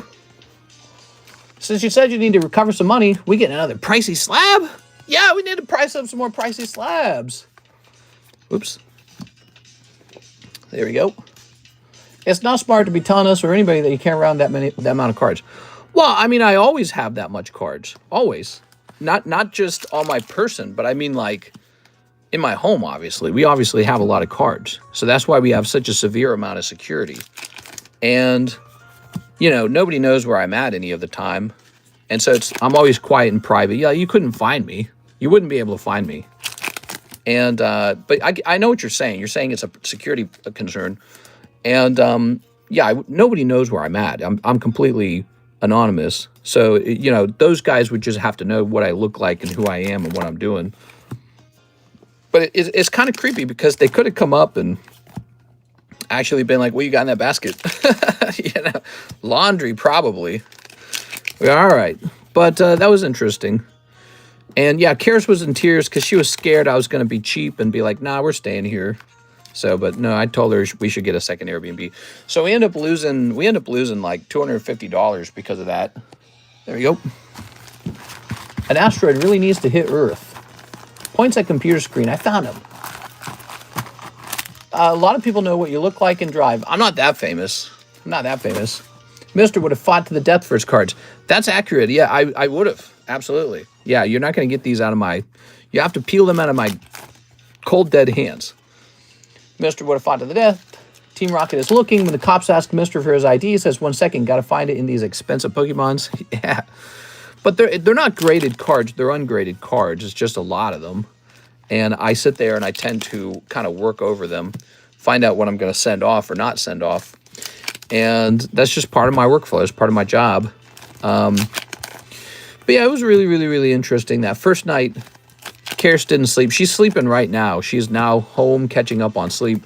Since you said you need to recover some money, we get another pricey slab? Yeah, we need to price up some more pricey slabs. Oops. There we go. It's not smart to be telling us or anybody that you carry around that amount of cards. Well, I mean, I always have that much cards. Always. Not just on my person, but I mean, like, in my home, obviously. We obviously have a lot of cards. So that's why we have such a severe amount of security. And, you know, nobody knows where I'm at any of the time. And so I'm always quiet and private. Yeah, you couldn't find me. You wouldn't be able to find me. And, but I know what you're saying. You're saying it's a security concern. And, yeah, nobody knows where I'm at. I'm completely anonymous. So, you know, those guys would just have to know what I look like and who I am and what I'm doing. But it's kind of creepy because they could have come up and actually been like, what you got in that basket? You know, laundry, probably. All right. But that was interesting. And, yeah, Karis was in tears because she was scared I was going to be cheap and be like, nah, we're staying here. So, but no, I told her we should get a second Airbnb. So we end up losing like $250 because of that. There we go. An asteroid really needs to hit Earth. Points at computer screen. I found him. A lot of people know what you look like and drive. I'm not that famous. I'm not that famous. Mister would have fought to the death for his cards. That's accurate. Yeah, I would have. Absolutely. Yeah, you're not going to get these out of my... You have to peel them out of my cold, dead hands. Mister would have fought to the death. Team Rocket is looking. When the cops ask Mister for his ID, he says, 1 second, got to find it in these expensive Pokemons. Yeah. But they're not graded cards. They're ungraded cards. It's just a lot of them. And I sit there and I tend to kind of work over them, find out what I'm going to send off or not send off. And that's just part of my workflow. It's part of my job. But yeah, it was really, really, really interesting. That first night, Karis didn't sleep. She's sleeping right now. She's now home catching up on sleep.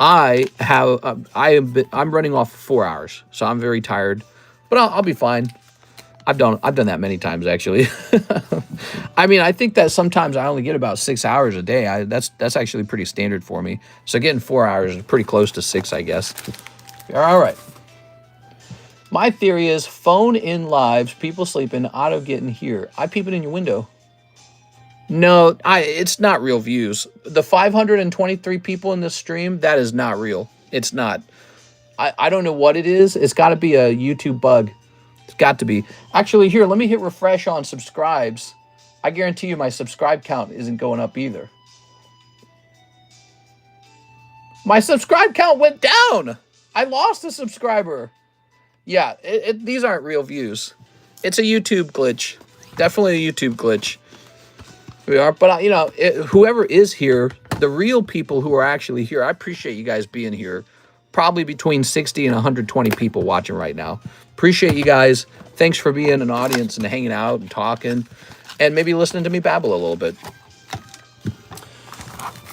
I'm running off 4 hours, so I'm very tired. But I'll be fine. I've done that many times, actually. I mean, I think that sometimes I only get about 6 hours a day. That's actually pretty standard for me. So getting 4 hours is pretty close to 6, I guess. All right. My theory is phone in lives, people sleeping, auto getting here. I peep it in your window. No, it's not real views. The 523 people in this stream, that is not real. It's not. I don't know what it is. It's got to be a YouTube bug. It's got to be. Actually, here, let me hit refresh on subscribes. I guarantee you my subscribe count isn't going up either. My subscribe count went down. I lost a subscriber. Yeah, these aren't real views. It's a YouTube glitch. Definitely a YouTube glitch. We are, but you know, whoever is here, the real people who are actually here, I appreciate you guys being here. Probably between 60 and 120 people watching right now. Appreciate you guys. Thanks for being an audience and hanging out and talking and maybe listening to me babble a little bit.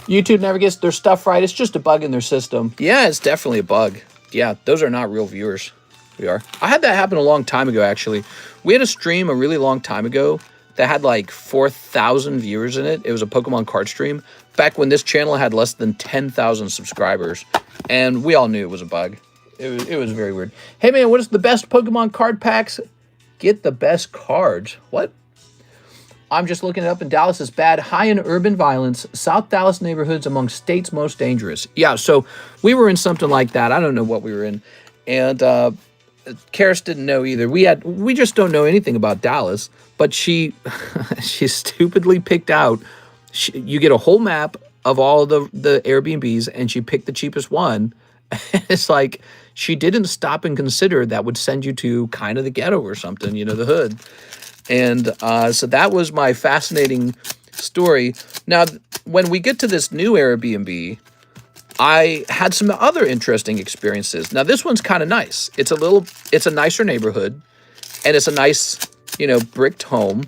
YouTube never gets their stuff right. It's just a bug in their system. Yeah, it's definitely a bug. Yeah, those are not real viewers. We are. I had that happen a long time ago, actually. We had a stream a really long time ago that had like 4,000 viewers in it. It was a Pokemon card stream back when this channel had less than 10,000 subscribers. And we all knew it was a bug. It was very weird. Hey, man, what is the best Pokemon card packs? Get the best cards. What? I'm just looking it up, and Dallas is bad. High in urban violence. South Dallas neighborhoods among states most dangerous. Yeah, so we were in something like that. I don't know what we were in. And Karis didn't know either. We just don't know anything about Dallas. But she stupidly picked out. You get a whole map of all the Airbnbs, and she picked the cheapest one. It's like she didn't stop and consider that would send you to kind of the ghetto or something, you know, the hood. And so that was my fascinating story. Now, when we get to this new Airbnb, I had some other interesting experiences. Now, this one's kind of nice. It's a nicer neighborhood, and it's a nice, you know, bricked home.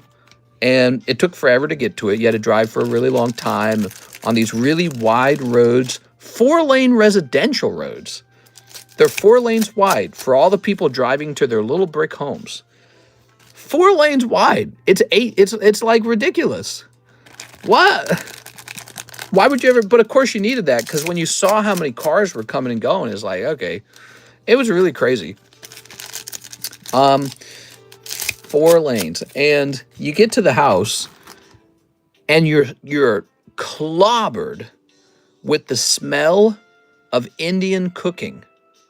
And it took forever to get to it. You had to drive for a really long time on these really wide roads, 4-lane residential roads. They're 4 lanes wide for all the people driving to their little brick homes. 4 lanes wide. It's 8. It's like ridiculous. What? Why would you ever? But of course you needed that, because when you saw how many cars were coming and going, it's like, okay, it was really crazy. 4 lanes, and you get to the house, and you're clobbered with the smell of Indian cooking.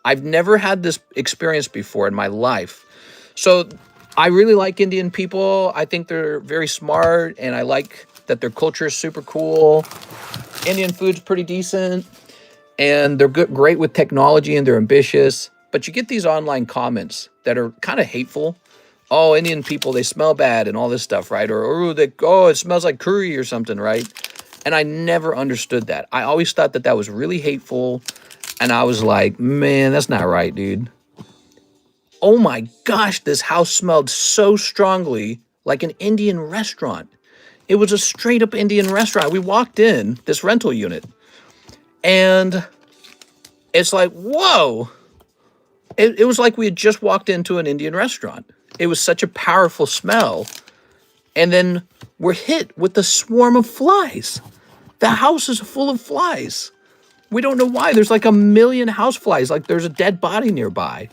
I've never had this experience before in my life. So I really like Indian people. I think they're very smart, and I like that their culture is super cool. Indian food's pretty decent, and they're great with technology, and they're ambitious. But you get these online comments that are kind of hateful. Oh, Indian people, they smell bad and all this stuff, right? Or it smells like curry or something, right? And I never understood that. I always thought that was really hateful, and I was like, man, that's not right, dude. Oh my gosh, this house smelled so strongly like an Indian restaurant. It was a straight up Indian restaurant. We walked in this rental unit, and it's like, whoa. It was like we had just walked into an Indian restaurant. It was such a powerful smell. And then we're hit with the swarm of flies. The house is full of flies. We don't know why. There's like 1 million house flies. Like there's a dead body nearby.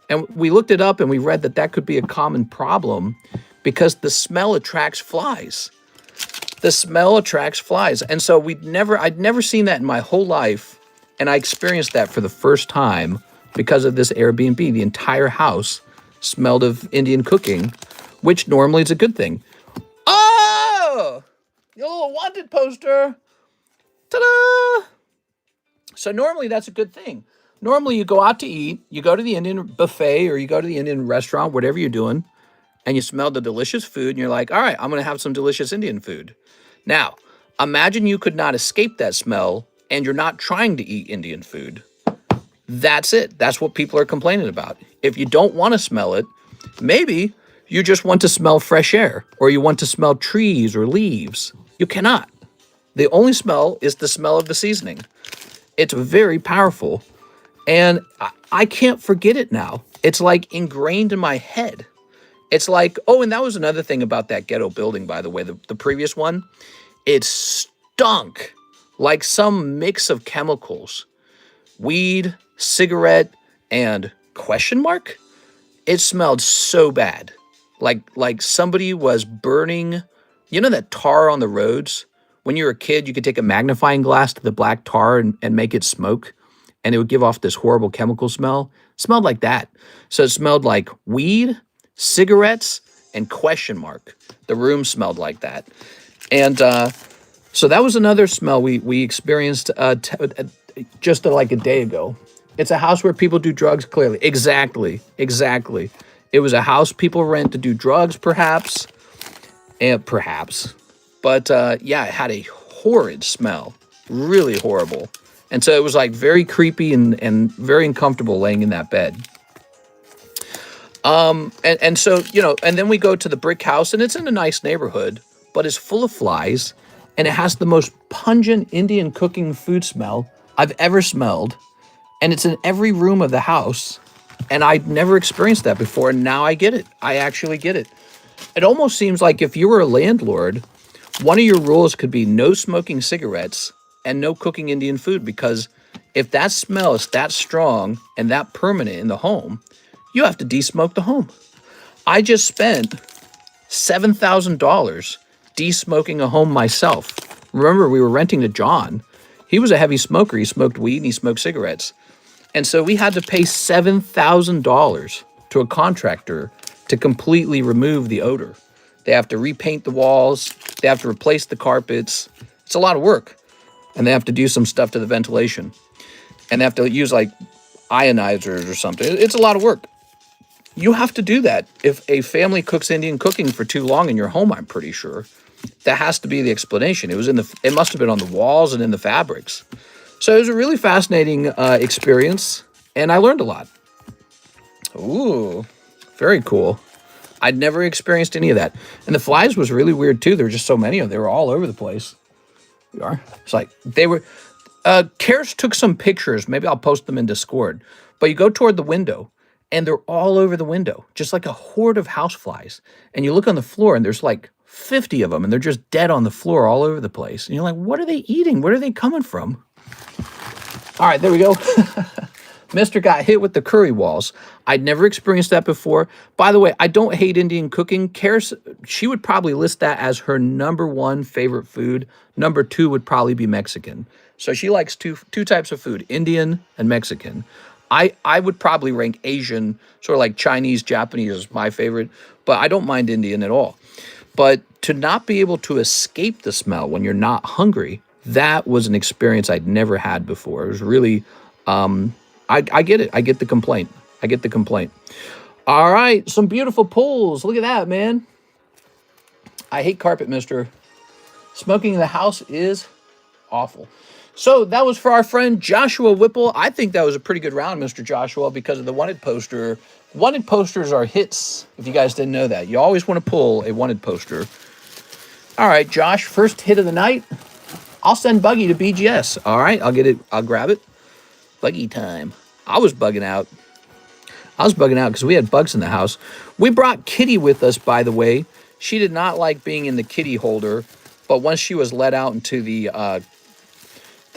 And we looked it up, and we read that could be a common problem because the smell attracts flies. The smell attracts flies. And so I'd never seen that in my whole life. And I experienced that for the first time because of this Airbnb. The entire house smelled of Indian cooking, which normally is a good thing. Oh! Your little wanted poster. Ta-da! So normally that's a good thing. Normally you go out to eat, you go to the Indian buffet or you go to the Indian restaurant, whatever you're doing, and you smell the delicious food, and you're like, all right, I'm going to have some delicious Indian food. Now, imagine you could not escape that smell, and you're not trying to eat Indian food. That's it. That's what people are complaining about. If you don't want to smell it, maybe you just want to smell fresh air, or you want to smell trees or leaves. You cannot. The only smell is the smell of the seasoning. It's very powerful, and I can't forget it now. It's like ingrained in my head. It's like, oh, and that was another thing about that ghetto building, by the way, the previous one. It stunk like some mix of chemicals. Weed, cigarette, and question mark? It smelled so bad. Like somebody was burning, you know that tar on the roads? When you were a kid, you could take a magnifying glass to the black tar and make it smoke, and it would give off this horrible chemical smell. It smelled like that. So it smelled like weed, cigarettes, and question mark. The room smelled like that. And so that was another smell we experienced. just like a day ago. It's a house where people do drugs, clearly. Exactly. It was a house people rent to do drugs, perhaps. But yeah, it had a horrid smell. Really horrible. And so it was like very creepy and very uncomfortable laying in that bed. And so, and then we go to the brick house, and it's in a nice neighborhood, but it's full of flies, and it has the most pungent Indian cooking food smell I've ever smelled. And it's in every room of the house. And I'd never experienced that before. And now I get it. I actually get it. It almost seems like if you were a landlord, one of your rules could be no smoking cigarettes and no cooking Indian food, because if that smell is that strong and that permanent in the home, you have to de-smoke the home. I just spent $7,000 de-smoking a home myself. Remember, we were renting to John. He was a heavy smoker. He smoked weed and he smoked cigarettes. And so we had to pay $7,000 to a contractor to completely remove the odor. They have to repaint the walls. They have to replace the carpets. It's a lot of work. And they have to do some stuff to the ventilation. And they have to use like ionizers or something. It's a lot of work. You have to do that. If a family cooks Indian cooking for too long in your home, I'm pretty sure, that has to be the explanation. It must have been on the walls and in the fabrics. So it was a really fascinating experience, and I learned a lot. Ooh, very cool. I'd never experienced any of that. And the flies was really weird too. There were just so many of them. They were all over the place. You are. It's like they were. Karis took some pictures. Maybe I'll post them in Discord. But you go toward the window, and they're all over the window, just like a horde of houseflies. And you look on the floor, and there's like 50 of them, and they're just dead on the floor all over the place. And you're like, what are they eating? Where are they coming from? All right, there we go. Mr. got hit with the curry walls. I'd never experienced that before. By the way, I don't hate Indian cooking. Karis, she would probably list that as her #1 favorite food. #2 would probably be Mexican. So she likes two types of food, Indian and Mexican. I would probably rank Asian, sort of like Chinese, Japanese is my favorite, but I don't mind Indian at all. But to not be able to escape the smell when you're not hungry, that was an experience I'd never had before. It was really, I get it. I get the complaint. All right, some beautiful pulls. Look at that, man. I hate carpet, mister. Smoking in the house is awful. So that was for our friend Joshua Whipple. I think that was a pretty good round, Mr. Joshua, because of the wanted poster. Wanted posters are hits, if you guys didn't know that. You always want to pull a wanted poster. All right, Josh, first hit of the night. I'll send Buggy to BGS. All right, I'll get it. I'll grab it. Buggy time. I was bugging out because we had bugs in the house. We brought Kitty with us, by the way. She did not like being in the kitty holder, but once she was let out into the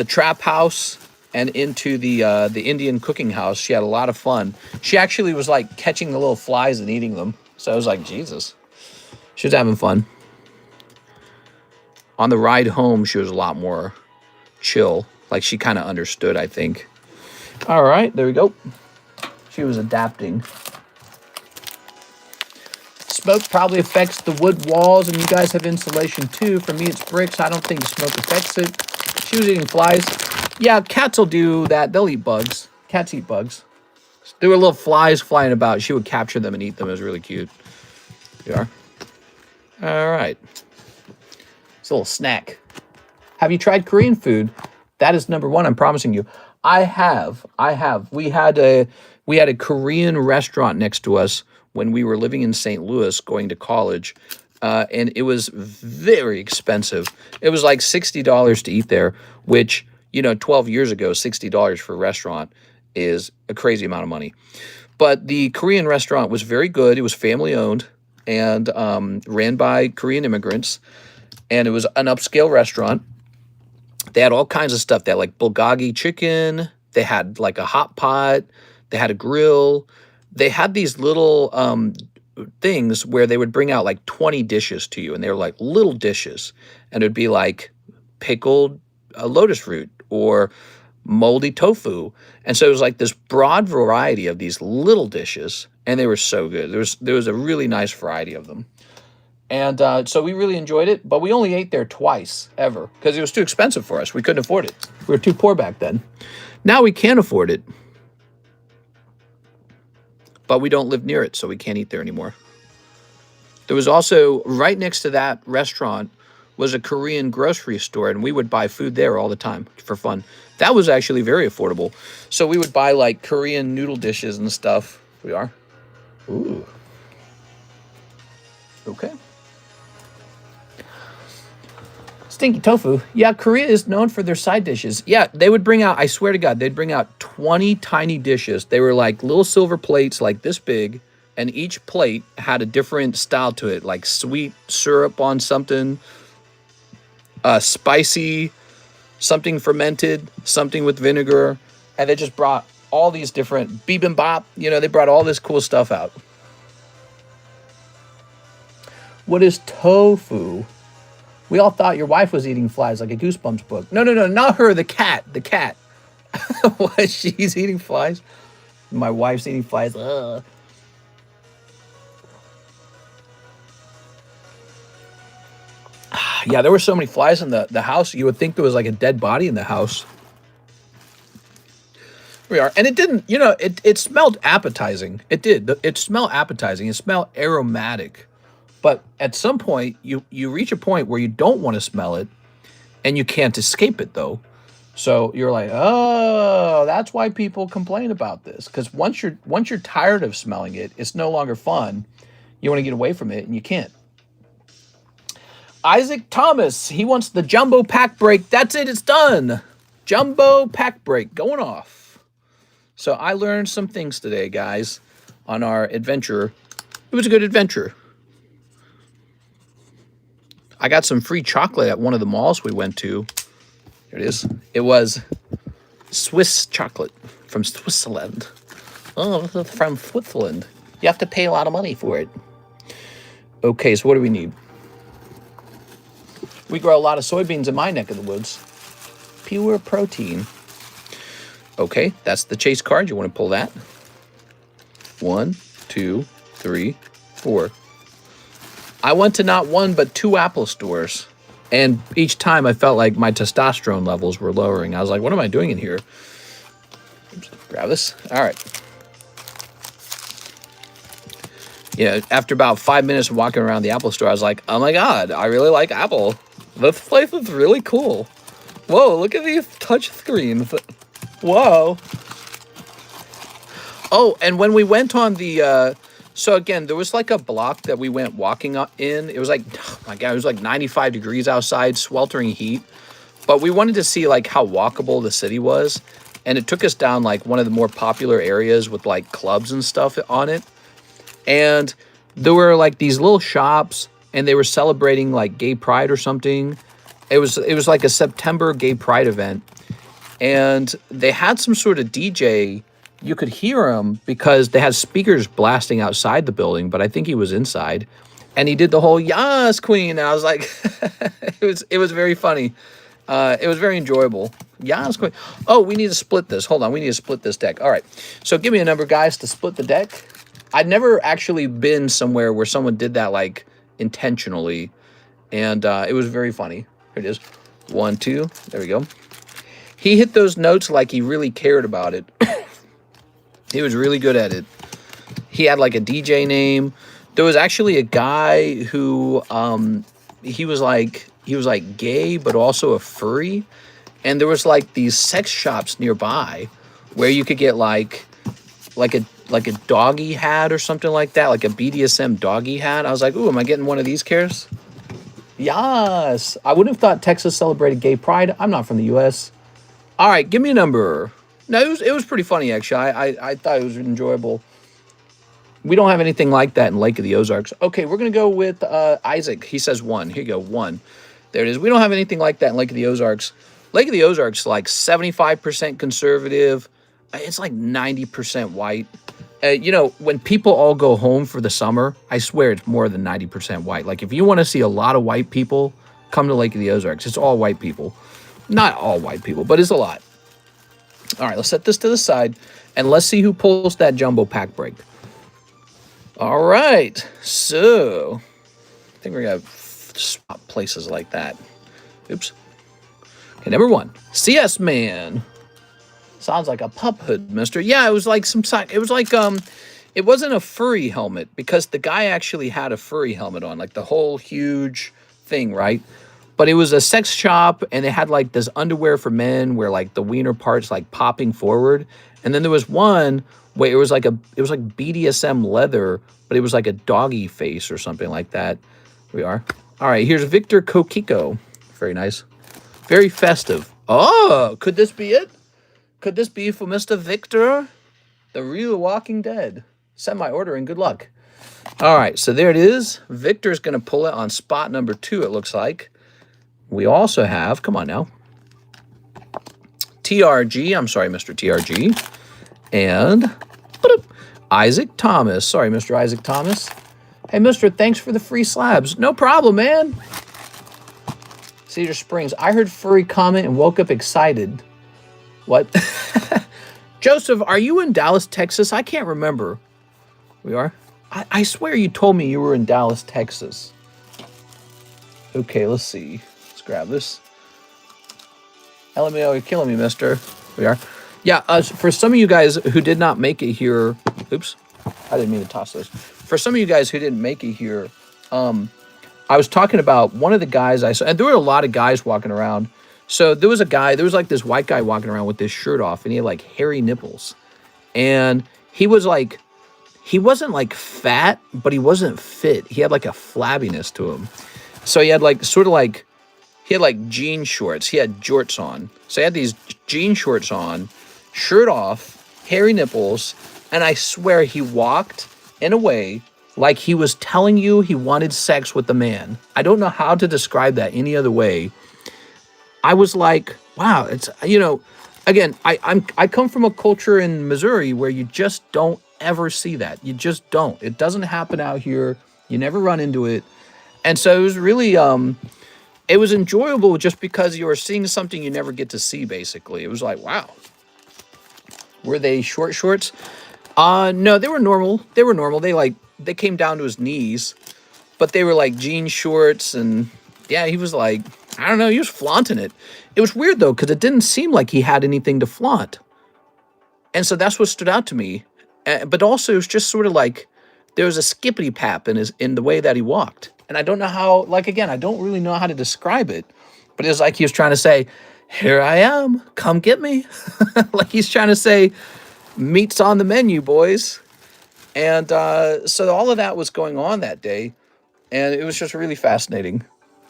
trap house and into the Indian cooking house, she had a lot of fun. She actually was like catching the little flies and eating them. So I was like, Jesus. She was having fun. On the ride home, she was a lot more chill. Like she kind of understood, I think. All right, there we go. She was adapting. Smoke probably affects the wood walls, and you guys have insulation too. For me, it's bricks. I don't think smoke affects it. She was eating flies. Yeah, cats will do that. They'll eat bugs. Cats eat bugs. There were little flies flying about. She would capture them and eat them. It was really cute. There you are. All right. It's a little snack. Have you tried Korean food? That is #1, I'm promising you. I have. We had a Korean restaurant next to us when we were living in St. Louis going to college. And it was very expensive. It was like $60 to eat there, which, 12 years ago, $60 for a restaurant is a crazy amount of money. But the Korean restaurant was very good. It was family owned and ran by Korean immigrants. And it was an upscale restaurant. They had all kinds of stuff. They had like bulgogi chicken. They had like a hot pot. They had a grill. They had these little things where they would bring out like 20 dishes to you, and they were like little dishes, and it'd be like pickled lotus root or moldy tofu. And so it was like this broad variety of these little dishes, and they were so good. There was a really nice variety of them. And so we really enjoyed it, but we only ate there twice ever because it was too expensive for us. We couldn't afford it. We were too poor back then. Now we can afford it, but we don't live near it, so we can't eat there anymore. There was also, right next to that restaurant was a Korean grocery store, and we would buy food there all the time for fun. That was actually very affordable. So we would buy like Korean noodle dishes and stuff. We are. Ooh. Okay. Stinky tofu. Yeah, Korea is known for their side dishes. Yeah, they would bring out, I swear to God, they'd bring out 20 tiny dishes. They were like little silver plates like this big, and each plate had a different style to it, like sweet syrup on something, spicy, something fermented, something with vinegar, and they just brought all these different bibimbap. You know, they brought all this cool stuff out. What is tofu? We all thought your wife was eating flies like a Goosebumps book. No, not her, the cat. The cat. What? She's eating flies? My wife's eating flies. Ugh. Yeah, there were so many flies in the house. You would think there was like a dead body in the house. Here we are. And it didn't, you know, it smelled appetizing. It did. It smelled appetizing. It smelled aromatic. But at some point, you reach a point where you don't want to smell it, and you can't escape it, though. So you're like, oh, that's why people complain about this. Because once you're tired of smelling it, it's no longer fun. You want to get away from it, and you can't. Isaac Thomas, he wants the jumbo pack break. That's it, it's done. Jumbo pack break going off. So I learned some things today, guys, on our adventure. It was a good adventure. I got some free chocolate at one of the malls we went to. Here it is. It was Swiss chocolate from Switzerland. Oh, from Switzerland. You have to pay a lot of money for it. Okay, so what do we need? We grow a lot of soybeans in my neck of the woods. Pure protein. Okay, that's the chase card. You want to pull that. 1, 2, 3, 4. I went to not one, but 2 Apple stores. And each time I felt like my testosterone levels were lowering. I was like, what am I doing in here? Oops, grab this. All right. Yeah, after about 5 minutes of walking around the Apple store, I was like, oh my God, I really like Apple. This place is really cool. Whoa, look at these touch screens. Whoa. Oh, and when we went on the... So again, there was like a block that we went walking in. It was like, oh my God, it was like 95 degrees outside, sweltering heat. But we wanted to see like how walkable the city was. And it took us down like one of the more popular areas with like clubs and stuff on it. And there were like these little shops, and they were celebrating like gay pride or something. It was like a September gay pride event. And they had some sort of DJ. You could hear him because they had speakers blasting outside the building, but I think he was inside. And he did the whole "Yas, Queen." And I was like, it was very funny. It was very enjoyable. Yas, Queen. Oh, we need to split this. Hold on, we need to split this deck. All right, so give me a number, guys, to split the deck. I'd never actually been somewhere where someone did that like intentionally, and it was very funny. Here it is. 1, 2. There we go. He hit those notes like he really cared about it. He was really good at it. He had like a DJ name. There was actually a guy who he was like gay but also a furry, and there was like these sex shops nearby where you could get like a doggy hat or something like that, like a BDSM doggy hat. I was like, ooh, am I getting one of these cares? Yes. I wouldn't have thought Texas celebrated gay pride. I'm not from the U.S. All right, give me a number. No, it was pretty funny, actually. I thought it was enjoyable. We don't have anything like that in Lake of the Ozarks. Okay, we're going to go with Isaac. He says 1. Here you go, 1. There it is. We don't have anything like that in Lake of the Ozarks. Lake of the Ozarks, like 75% conservative. It's like 90% white. You know, when people all go home for the summer, I swear it's more than 90% white. Like, if you want to see a lot of white people, come to Lake of the Ozarks. It's all white people. Not all white people, but it's a lot. All right, let's set this to the side, and let's see who pulls that jumbo pack break. All right, so think we're going to spot places like that. Oops. Okay, number 1. CS Man. Sounds like a pup hood, mister. Yeah, it was like it was like, it wasn't a furry helmet because the guy actually had a furry helmet on, like the whole huge thing, right? But it was a sex shop, and they had like this underwear for men where like the wiener parts like popping forward. And then there was one where it was like BDSM leather, but it was like a doggy face or something like that. Here we are. All right, here's Victor Kokiko. Very nice. Very festive. Oh, could this be it? Could this be for Mr. Victor? The real Walking Dead. Send my order and good luck. All right, so there it is. Victor's going to pull it on spot number 2, it looks like. We also have, come on now, TRG. I'm sorry, Mr. TRG. And Isaac Thomas. Sorry, Mr. Isaac Thomas. Hey, mister, thanks for the free slabs. No problem, man. Cedar Springs. I heard furry comment and woke up excited. What? Joseph, are you in Dallas, Texas? I can't remember. We are? I swear you told me you were in Dallas, Texas. Okay, let's see. Let's grab this. LMAO, you're killing me, mister. We are. Yeah, for some of you guys who did not make it here... Oops. I didn't mean to toss those. For some of you guys who didn't make it here, I was talking about one of the guys I saw, and there were a lot of guys walking around. So there was like this white guy walking around with his shirt off, and he had like hairy nipples. And he was like, he wasn't like fat, but he wasn't fit. He had like a flabbiness to him. So he had like, he had like jean shorts. He had jorts on. So he had these jean shorts on, shirt off, hairy nipples. And I swear he walked in a way like he was telling you he wanted sex with the man. I don't know how to describe that any other way. I was like, wow, it's, you know, again, I come from a culture in Missouri where you just don't ever see that. You just don't. It doesn't happen out here. You never run into it. And so it was really, it was enjoyable just because you were seeing something you never get to see, basically. It was like, wow. Were they short shorts? No, they were normal. They were normal. They came down to his knees, but they were like jean shorts, and yeah, he was like, I don't know, he was flaunting it. It was weird though, because it didn't seem like he had anything to flaunt. And so that's what stood out to me. But also it was just sort of like, there was a skippity pap in the way that he walked. And I don't know how, like, again, I don't really know how to describe it, but it was like he was trying to say, here I am, come get me. Like he's trying to say, meat's on the menu, boys. And so all of that was going on that day, and it was just really fascinating.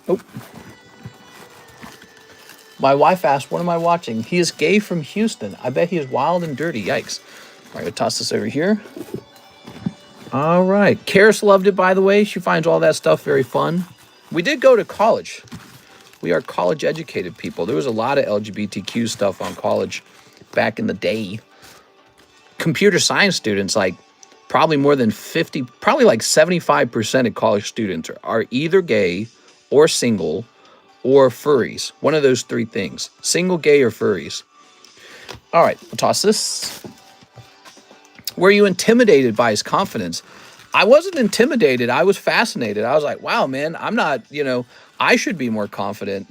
Oh. My wife asked, what am I watching? He is gay from Houston. I bet he is wild and dirty. Yikes. All right, I'll toss this over here. All right. Karis loved it, by the way. She finds all that stuff very fun. We did go to college. We are college-educated people. There was a lot of LGBTQ stuff on college back in the day. Computer science students, like, probably more than 50, probably like 75% of college students are either gay or single or furries. One of those three things. Single, gay, or furries. All right, we'll toss this. Were you intimidated by his confidence? I wasn't intimidated. I was fascinated. I was like, wow, man, I'm not, you know, I should be more confident.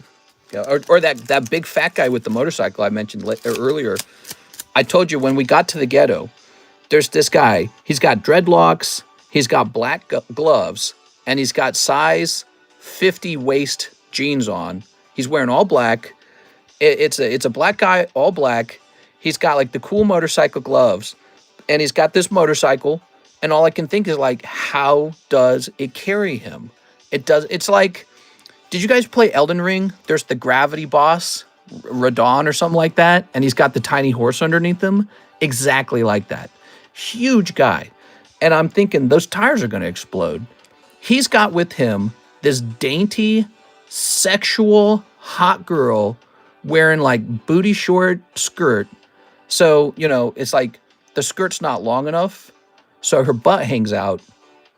You know, or that big fat guy with the motorcycle I mentioned earlier. I told you when we got to the ghetto, there's this guy. He's got dreadlocks. He's got black gloves. And he's got size 50 waist jeans on. He's wearing all black. It's a black guy, all black. He's got like the cool motorcycle gloves. And he's got this motorcycle. And all I can think is like, how does it carry him? It's like, did you guys play Elden Ring? There's the gravity boss, Radon or something like that. And he's got the tiny horse underneath him. Exactly like that. Huge guy. And I'm thinking those tires are going to explode. He's got with him this dainty, sexual, hot girl wearing like booty short skirt. So, you know, it's like the skirt's not long enough. So her butt hangs out,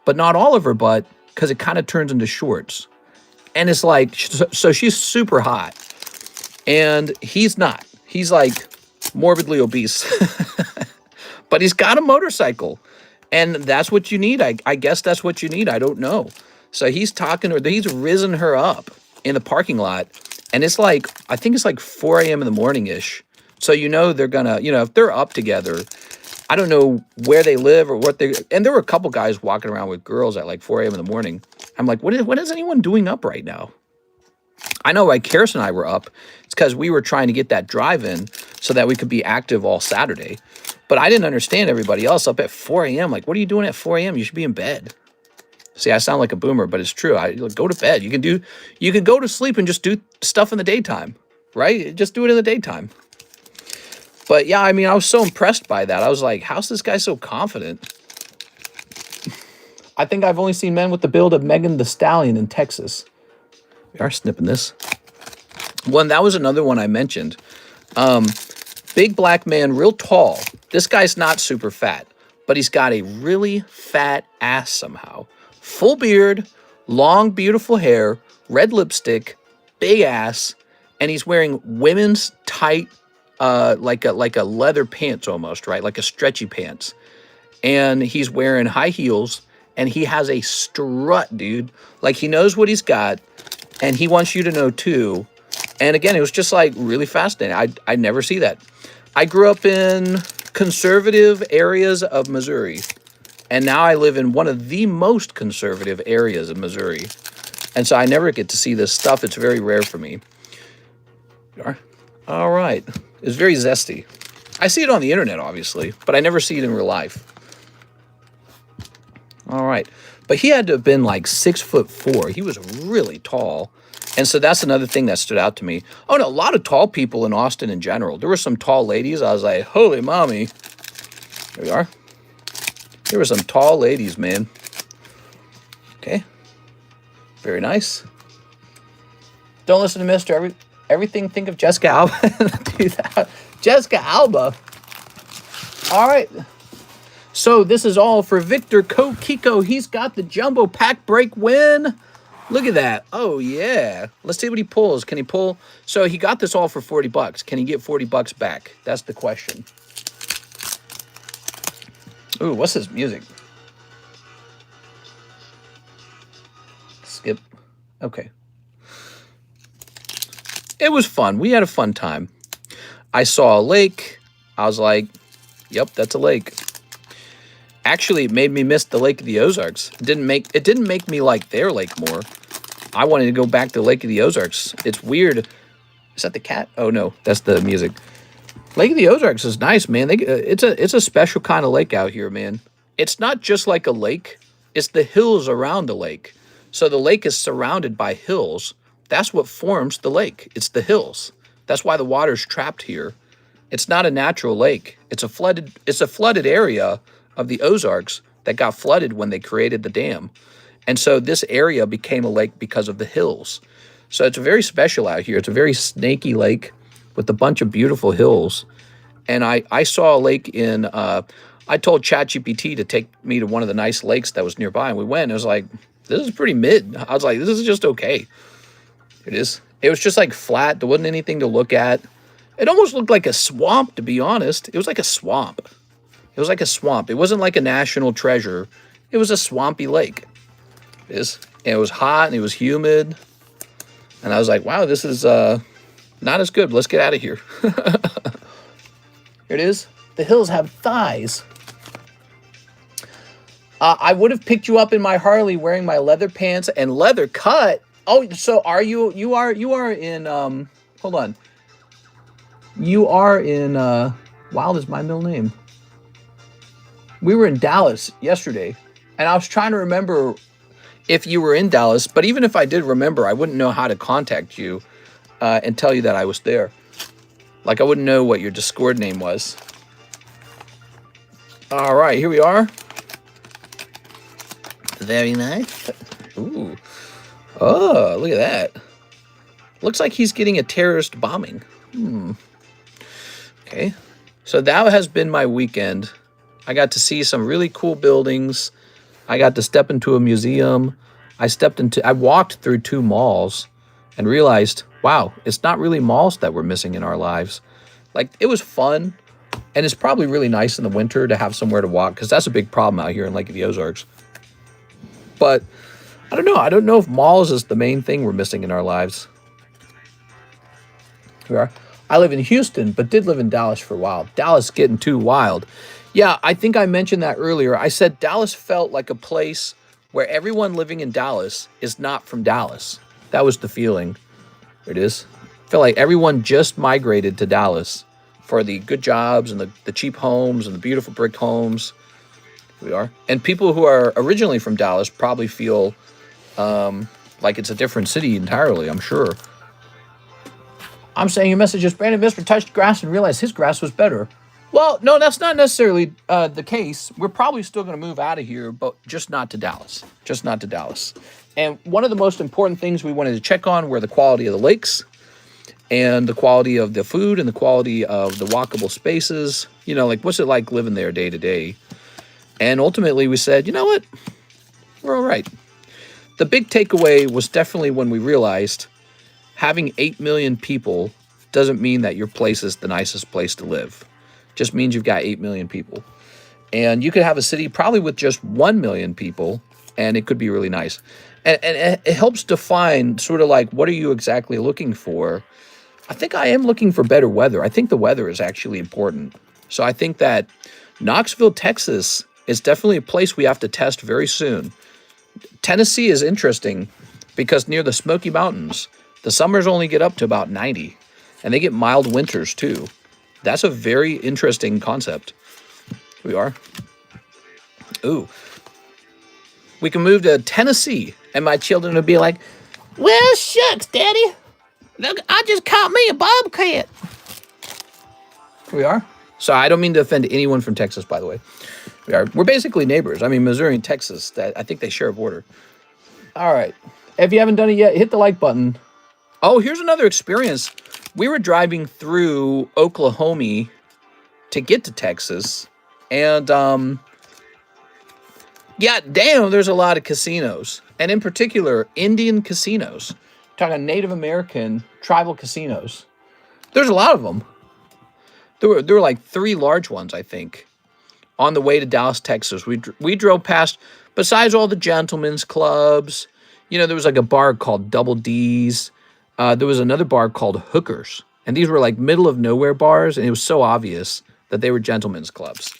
but not all of her butt because it kind of turns into shorts. And it's like, so she's super hot. And he's not. He's like morbidly obese. But he's got a motorcycle. And that's what you need. I guess that's what you need. I don't know. So he's talking, or he's risen her up in the parking lot. And it's like, I think it's like 4 a.m. in the morning-ish. So you know they're gonna, you know, if they're up together, I don't know where they live or what they, and there were a couple guys walking around with girls at like 4 a.m. in the morning. I'm like, what is anyone doing up right now? I know why Karis and I were up. It's because we were trying to get that drive in so that we could be active all Saturday. But I didn't understand everybody else up at 4 a.m. Like, what are you doing at 4 a.m.? You should be in bed. See, I sound like a boomer, but it's true. I go to bed. You can go to sleep and just do stuff in the daytime, right? Just do it in the daytime. But yeah, I mean, I was so impressed by that. I was like, how's this guy so confident? I think I've only seen men with the build of Megan Thee Stallion in Texas. We are snipping this. One, that was another one I mentioned. Big black man, real tall. This guy's not super fat, but he's got a really fat ass somehow. Full beard, long, beautiful hair, red lipstick, big ass, and he's wearing women's tight, like a leather pants almost, right? Like a stretchy pants. And he's wearing high heels, and he has a strut, dude. Like, he knows what he's got, and he wants you to know too. And again, it was just like really fascinating. I never see that. I grew up in conservative areas of Missouri, and now I live in one of the most conservative areas of Missouri. And so I never get to see this stuff. It's very rare for me. All right. It's very zesty. I see it on the internet, obviously, but I never see it in real life. All right. But he had to have been like 6'4". He was really tall. And so that's another thing that stood out to me. Oh, no, a lot of tall people in Austin in general. There were some tall ladies. I was like, holy mommy. There we are. There were some tall ladies, man. Okay. Very nice. Don't listen to Mr. Everything. Think of Jessica Alba. Do that. Jessica Alba. All right. So this is all for Victor Kiko. He's got the jumbo pack break win. Look at that. Oh, yeah. Let's see what he pulls. Can he pull? So he got this all for 40 bucks. Can he get 40 bucks back? That's the question. Ooh, what's this music? Skip. Okay. It was fun. We had a fun time. I saw a lake. I was like, yep, that's a lake. Actually, it made me miss the Lake of the Ozarks. It didn't make me like their lake more. I wanted to go back to Lake of the Ozarks. It's weird. Is that the cat? Oh no, that's the music. Lake of the Ozarks is nice, man. It's a special kind of lake out here, man. It's not just like a lake. It's the hills around the lake. So the lake is surrounded by hills. That's what forms the lake. It's the hills. That's why the water's trapped here. It's not a natural lake. It's a flooded area of the Ozarks that got flooded when they created the dam. And so this area became a lake because of the hills. So it's very special out here. It's a very snaky lake with a bunch of beautiful hills. And I saw a lake in, I told ChatGPT to take me to one of the nice lakes that was nearby. And we went, and I was like, this is pretty mid. I was like, this is just okay. It is. It was just like flat. There wasn't anything to look at. It almost looked like a swamp, to be honest. It was like a swamp. It was like a swamp. It wasn't like a national treasure. It was a swampy lake. It is. And it was hot and it was humid. And I was like, wow, this is not as good. Let's get out of here. Here it is. The hills have thighs. I would have picked you up in my Harley wearing my leather pants and leather cut. Oh, so are you are in, hold on. You are in, Wild is my middle name. We were in Dallas yesterday, and I was trying to remember if you were in Dallas, but even if I did remember, I wouldn't know how to contact you and tell you that I was there. Like, I wouldn't know what your Discord name was. All right, here we are. Very nice. Ooh. Oh, look at that. Looks like he's getting a terrorist bombing. Okay. So that has been my weekend. I got to see some really cool buildings. I got to step into a museum. I walked through 2 malls and realized, wow, it's not really malls that we're missing in our lives. Like, it was fun. And it's probably really nice in the winter to have somewhere to walk, because that's a big problem out here in Lake of the Ozarks. But I don't know. I don't know if malls is the main thing we're missing in our lives. We are. I live in Houston, but did live in Dallas for a while. Dallas getting too wild. Yeah, I think I mentioned that earlier. I said Dallas felt like a place where everyone living in Dallas is not from Dallas. That was the feeling. There it is. I felt like everyone just migrated to Dallas for the good jobs and the cheap homes and the beautiful brick homes. Here we are. And people who are originally from Dallas probably feel like it's a different city entirely, I'm sure. I'm saying your message is Brandon Mr. touched grass and realized his grass was better. Well, no, that's not necessarily the case. We're probably still going to move out of here, but just not to Dallas. Just not to Dallas. And one of the most important things we wanted to check on were the quality of the lakes and the quality of the food and the quality of the walkable spaces. You know, like, what's it like living there day to day? And ultimately, we said, you know what? We're all right. The big takeaway was definitely when we realized having 8 million people doesn't mean that your place is the nicest place to live. Just means you've got 8 million people. And you could have a city probably with just 1 million people, and it could be really nice. And it helps define sort of like, what are you exactly looking for? I think I am looking for better weather. I think the weather is actually important. So I think that Knoxville, Texas is definitely a place we have to test very soon. Tennessee is interesting because near the Smoky Mountains, the summers only get up to about 90, and they get mild winters too. That's a very interesting concept. Here we are. Ooh. We can move to Tennessee, and my children will be like, well, shucks, Daddy. Look, I just caught me a bobcat. Here we are. So I don't mean to offend anyone from Texas, by the way. We're basically neighbors. I mean, Missouri and Texas, I think they share a border. All right. If you haven't done it yet, hit the like button. Oh, here's another experience. We were driving through Oklahoma to get to Texas, and yeah, damn, there's a lot of casinos, and in particular, Indian casinos. Talking Native American tribal casinos. There's a lot of them. There were like 3 large ones, I think, on the way to Dallas, Texas. We drove past, besides all the gentlemen's clubs, you know, there was like a bar called Double D's. There was another bar called Hookers. And these were like middle of nowhere bars. And it was so obvious that they were gentlemen's clubs.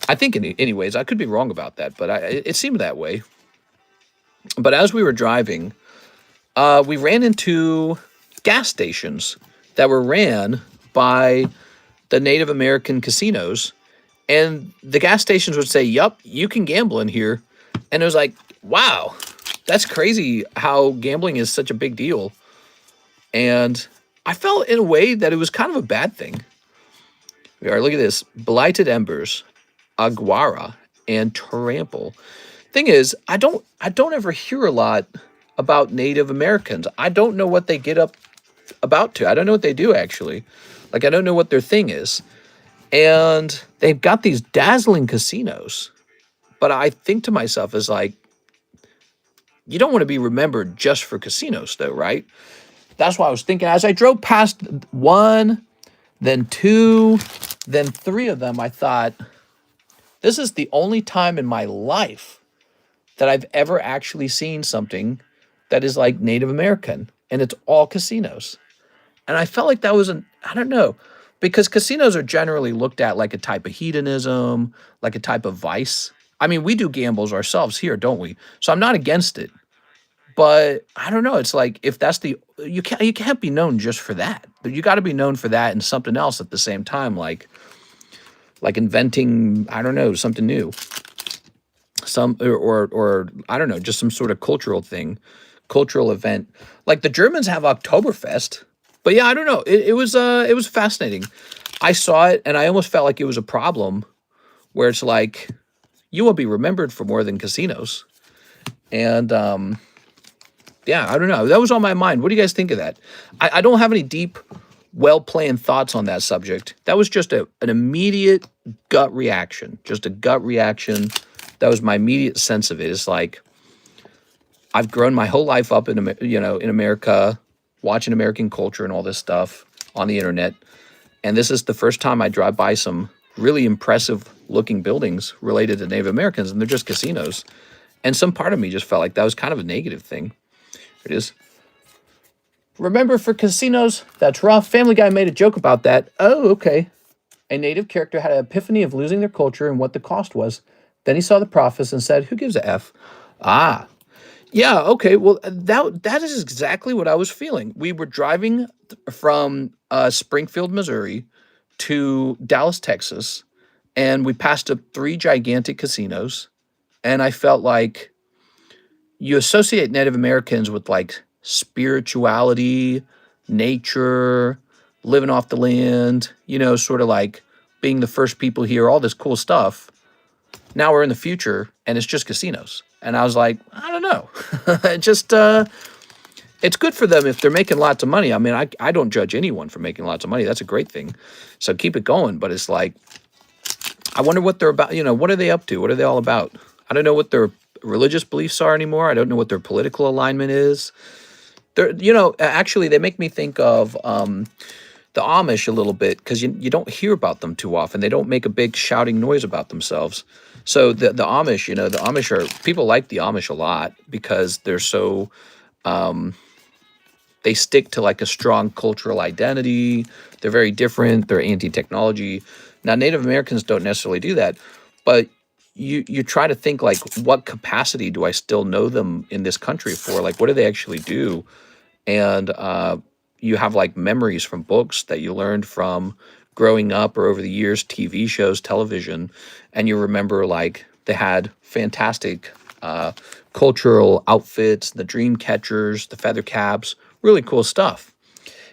I think anyways, I could be wrong about that, but it seemed that way. But as we were driving, we ran into gas stations that were ran by the Native American casinos. And the gas stations would say, yup, you can gamble in here. And it was like, wow, that's crazy how gambling is such a big deal. And I felt in a way that it was kind of a bad thing. Look at this. Blighted Embers, Aguara, and Trample. Thing is, I don't ever hear a lot about Native Americans. I don't know what they get up about to. I don't know what they do, actually. Like, I don't know what their thing is. And they've got these dazzling casinos. But I think to myself is like, you don't want to be remembered just for casinos, though, right? That's why I was thinking. As I drove past 1, then 2, then 3 of them, I thought, this is the only time in my life that I've ever actually seen something that is like Native American. And it's all casinos. And I felt like that was I don't know, because casinos are generally looked at like a type of hedonism, like a type of vice. I mean, we do gambles ourselves here, don't we? So I'm not against it. But I don't know. It's like, if that's you can't be known just for that. You got to be known for that and something else at the same time, like inventing, I don't know, something new. Or I don't know, just some sort of cultural thing, cultural event. Like the Germans have Oktoberfest. But yeah, I don't know. It was fascinating. I saw it and I almost felt like it was a problem where it's like, you will be remembered for more than casinos. And yeah, I don't know. That was on my mind. What do you guys think of that? I don't have any deep, well-planned thoughts on that subject. That was just an immediate gut reaction. Just a gut reaction. That was my immediate sense of it. It's like, I've grown my whole life up in America, watching American culture and all this stuff on the internet. And this is the first time I drive by some really impressive looking buildings related to Native Americans, and they're just casinos. And some part of me just felt like that was kind of a negative thing. It is. Remember, for casinos, that's rough. Family Guy made a joke about that. Oh, okay. A native character had an epiphany of losing their culture and what the cost was. Then he saw the profits and said, who gives a F? Ah, yeah, okay. Well, that is exactly what I was feeling. We were driving from Springfield, Missouri to Dallas, Texas, and we passed up 3 gigantic casinos, and I felt like you associate Native Americans with like spirituality, nature, living off the land, sort of like being the first people here, all this cool stuff. Now we're in the future and it's just casinos. And I was like, I don't know. It's good for them if they're making lots of money. I mean, I don't judge anyone for making lots of money. That's a great thing. So keep it going. But it's like, I wonder what they're about. What are they up to? What are they all about? I don't know what their religious beliefs are anymore. I don't know what their political alignment is. Actually, they make me think of the Amish a little bit, because you don't hear about them too often. They don't make a big shouting noise about themselves. So the Amish, the Amish people like the Amish a lot because they're so, they stick to like a strong cultural identity. They're very different. They're anti-technology. Now, Native Americans don't necessarily do that, but you try to think like, what capacity do I still know them in this country for? Like, what do they actually do? And you have like memories from books that you learned from growing up or over the years, TV shows, television, and you remember like they had fantastic cultural outfits, the dream catchers, the feather caps, really cool stuff.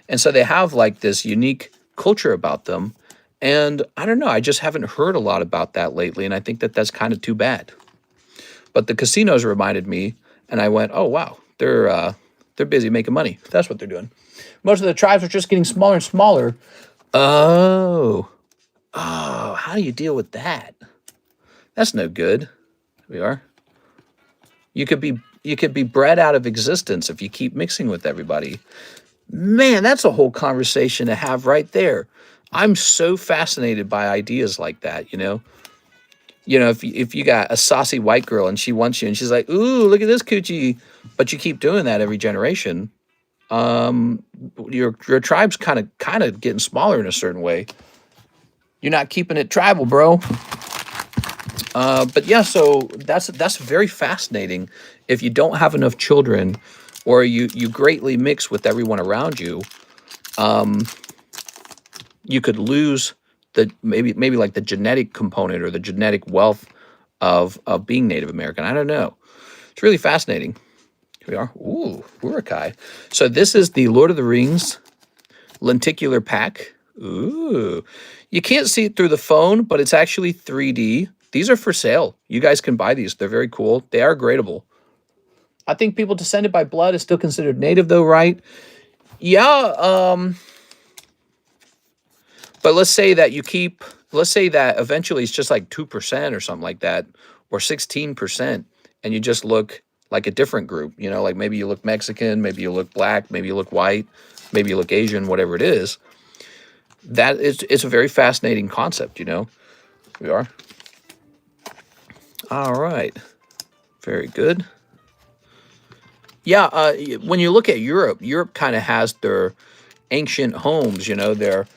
And so they have like this unique culture about them. And I don't know, I just haven't heard a lot about that lately, and I think that that's kind of too bad. But the casinos reminded me, and I went, oh, wow, they're busy making money. That's what they're doing. Most of the tribes are just getting smaller and smaller. Oh, how do you deal with that? That's no good. Here we are. You could be bred out of existence if you keep mixing with everybody. Man, that's a whole conversation to have right there. I'm so fascinated by ideas like that, if you got a saucy white girl and she wants you and she's like, ooh, look at this coochie, but you keep doing that every generation, your tribe's kind of getting smaller in a certain way. You're not keeping it tribal, bro. But yeah, so that's very fascinating. If you don't have enough children, or you greatly mix with everyone around you, you could lose the maybe like the genetic component or the genetic wealth of being Native American. I don't know. It's really fascinating. Here we are. Ooh, Urukai. So this is the Lord of the Rings lenticular pack. Ooh. You can't see it through the phone, but it's actually 3D. These are for sale. You guys can buy these. They're very cool. They are gradable. I think people descended by blood is still considered native, though, right? Yeah. But let's say that eventually it's just like 2% or something like that, or 16%, and you just look like a different group. Like maybe you look Mexican, maybe you look black, maybe you look white, maybe you look Asian, whatever it is. It's a very fascinating concept, We are. All right. Very good. Yeah, when you look at Europe kind of has their ancient homes, they're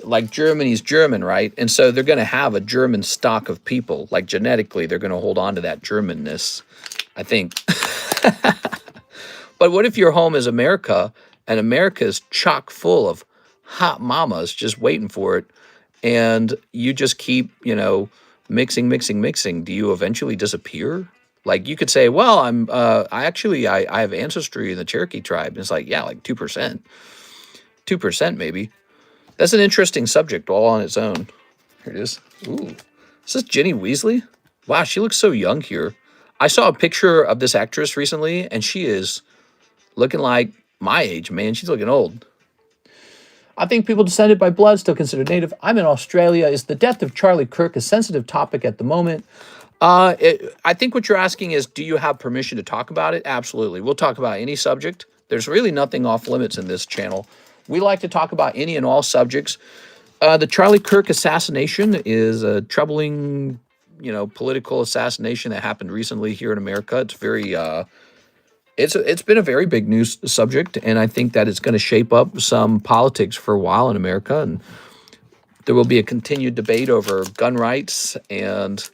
like Germany's German, right? And so they're going to have a German stock of people. Like genetically, they're going to hold on to that Germanness, I think. But what if your home is America, and America is chock full of hot mamas just waiting for it, and you just keep, mixing? Do you eventually disappear? Like you could say, well, I have ancestry in the Cherokee tribe. And it's like, yeah, like 2%. 2% maybe. That's an interesting subject all on its own. Here it is. Ooh. Is this Ginny Weasley? Wow, she looks so young here. I saw a picture of this actress recently, and she is looking like my age, man. She's looking old. I think people descended by blood still considered native. I'm in Australia. Is the death of Charlie Kirk a sensitive topic at the moment? I think what you're asking is, do you have permission to talk about it? Absolutely. We'll talk about any subject. There's really nothing off limits in this channel. We like to talk about any and all subjects. The Charlie Kirk assassination is a troubling political assassination that happened recently here in America. It's very it's been a very big news subject, and I think that it's going to shape up some politics for a while in America, and there will be a continued debate over gun rights, and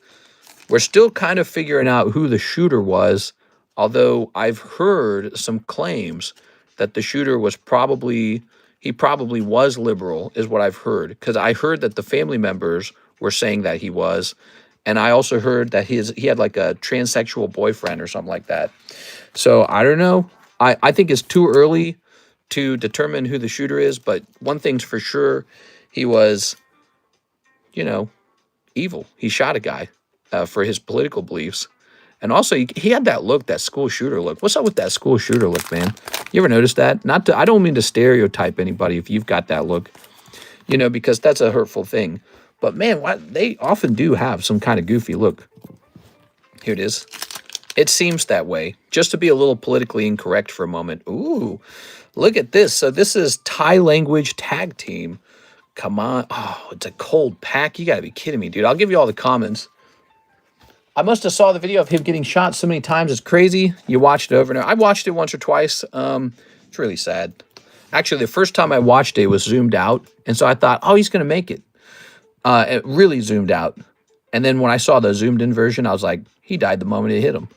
we're still kind of figuring out who the shooter was, although I've heard some claims that the shooter was probably was liberal, is what I've heard, because I heard that the family members were saying that he was, and I also heard that he had like a transsexual boyfriend or something like that. So I don't know. I think it's too early to determine who the shooter is, but one thing's for sure, he was, evil. He shot a guy for his political beliefs. And also, he had that look, that school shooter look. What's up with that school shooter look, man? You ever notice that? I don't mean to stereotype anybody if you've got that look, because that's a hurtful thing. But man, they often do have some kind of goofy look. Here it is. It seems that way. Just to be a little politically incorrect for a moment. Ooh, look at this. So this is Thai language tag team. Come on. Oh, it's a cold pack. You got to be kidding me, dude. I'll give you all the comments. I must have saw the video of him getting shot so many times. It's crazy. You watched it over and over. I watched it once or twice. It's really sad. Actually, the first time I watched it was zoomed out. And so I thought, oh, he's going to make it. It really zoomed out. And then when I saw the zoomed in version, I was like, he died the moment it hit him.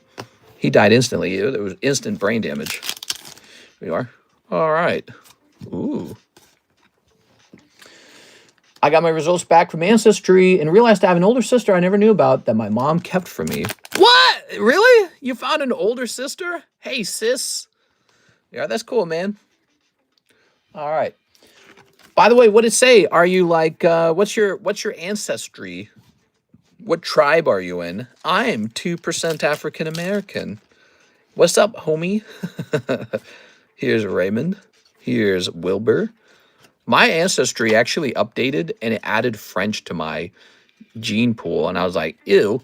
He died instantly. It was instant brain damage. Here we are. All right. Ooh. I got my results back from Ancestry and realized I have an older sister I never knew about that my mom kept from me. What? Really? You found an older sister? Hey, sis. Yeah, that's cool, man. All right. By the way, what did it say? Are you like, what's your ancestry? What tribe are you in? I'm 2% African American. What's up, homie? Here's Raymond. Here's Wilbur. My ancestry actually updated and it added French to my gene pool. And I was like, ew.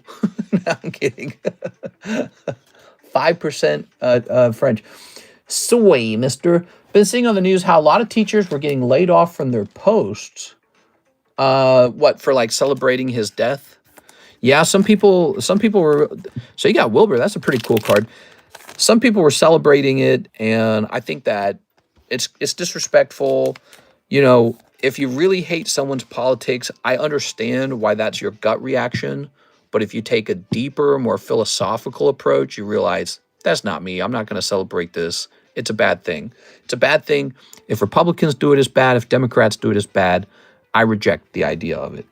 No, I'm kidding. 5% French. Soy, mister. Been seeing on the news how a lot of teachers were getting laid off from their posts. For like celebrating his death? Yeah, some people were. So you got Wilbur. That's a pretty cool card. Some people were celebrating it, and I think that it's disrespectful. If you really hate someone's politics, I understand why that's your gut reaction. But if you take a deeper, more philosophical approach, you realize that's not me. I'm not going to celebrate this. It's a bad thing. It's a bad thing. If Republicans do it, it's bad. If Democrats do it, it's bad. I reject the idea of it.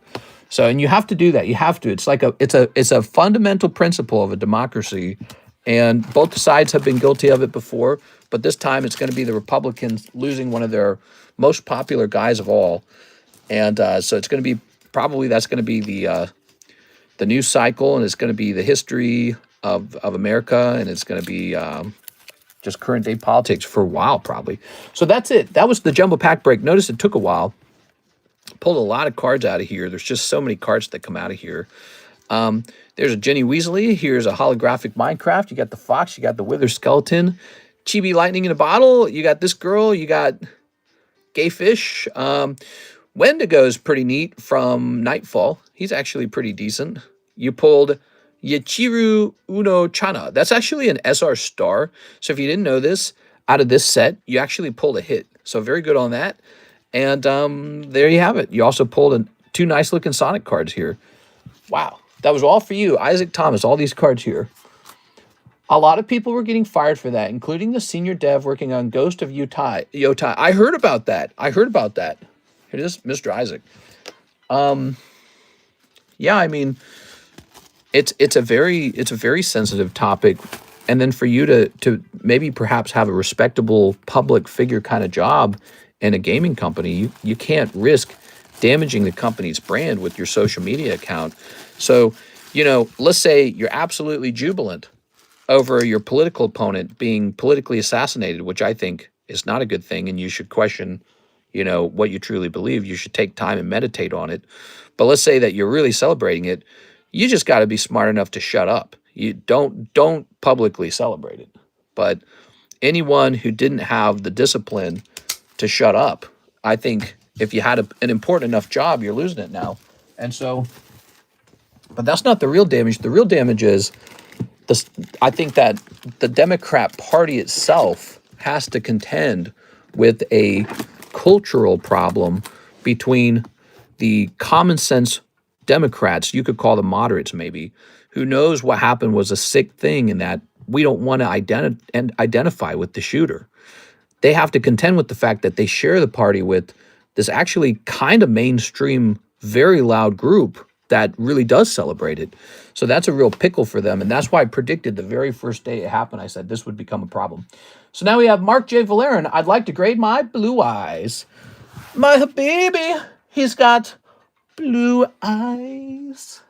So, and you have to do that. You have to. It's like it's a fundamental principle of a democracy, and both sides have been guilty of it before. But this time, it's going to be the Republicans losing one of their most popular guys of all, and so it's going to be that's going to be the news cycle, and it's going to be the history of America, and it's going to be just current day politics for a while, probably. So that's it. That was the jumbo pack break. Notice it took a while. Pulled a lot of cards out of here. There's just so many cards that come out of here. There's a Jenny Weasley. Here's a holographic Minecraft. You got the fox. You got the wither skeleton. Chibi lightning in a bottle. You got this girl. You got gay fish. Wendigo's pretty neat from Nightfall. He's actually pretty decent. You pulled Yachiru Uno Chana. That's actually an SR star. So if you didn't know this, out of this set, you actually pulled a hit. So very good on that. And there you have it. You also pulled two nice looking Sonic cards here. Wow. That was all for you, Isaac Thomas, all these cards here. A lot of people were getting fired for that, including the senior dev working on Ghost of Yotai. I heard about that. Here it is, Mr. Isaac. Yeah, I mean, it's a very sensitive topic. And then for you to maybe perhaps have a respectable public figure kind of job in a gaming company, you can't risk damaging the company's brand with your social media account. So, let's say you're absolutely jubilant over your political opponent being politically assassinated, which I think is not a good thing, and you should question, what you truly believe. You should take time and meditate on it. But let's say that you're really celebrating it. You just got to be smart enough to shut up. You don't publicly celebrate it. But anyone who didn't have the discipline to shut up, I think if you had an important enough job, you're losing it now. And so But that's not the real damage. The real damage is this. I think that the Democrat Party itself has to contend with a cultural problem between the common sense Democrats, you could call them moderates maybe, who knows what happened was a sick thing and that we don't want to identify with the shooter. They have to contend with the fact that they share the party with this actually kind of mainstream, very loud group that really does celebrate it. So that's a real pickle for them. And that's why I predicted the very first day it happened, I said this would become a problem. So now we have Mark J. Valerian. I'd like to grade my blue eyes. My baby, he's got blue eyes.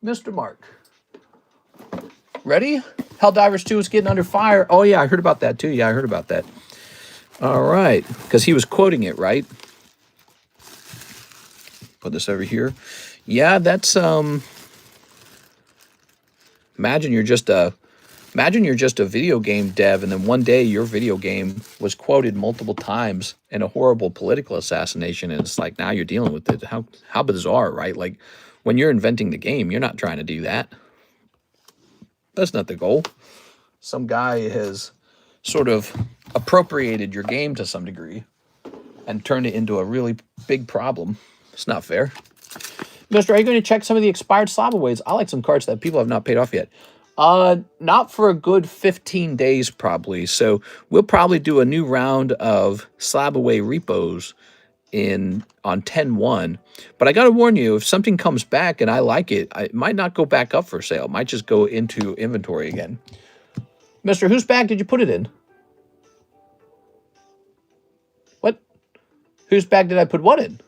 Mr. Mark. Ready? Helldivers 2 is getting under fire. Oh, yeah, I heard about that too. Yeah, I heard about that. All right, because he was quoting it, right? Put this over here. Yeah, that's imagine you're just a video game dev, and then one day your video game was quoted multiple times in a horrible political assassination, and it's like now you're dealing with it. How bizarre, right? Like when you're inventing the game, you're not trying to do that. That's not the goal. Some guy has sort of appropriated your game to some degree and turned it into a really big problem. It's not fair. Mister, are you going to check some of the expired slab aways? I like some cards that people have not paid off yet. Not for a good 15 days probably. So we'll probably do a new round of slab away repos on 10/1. But I got to warn you, if something comes back and I like it, it might not go back up for sale. It might just go into inventory again. Mister, whose bag did you put it in? What? Whose bag did I put what in?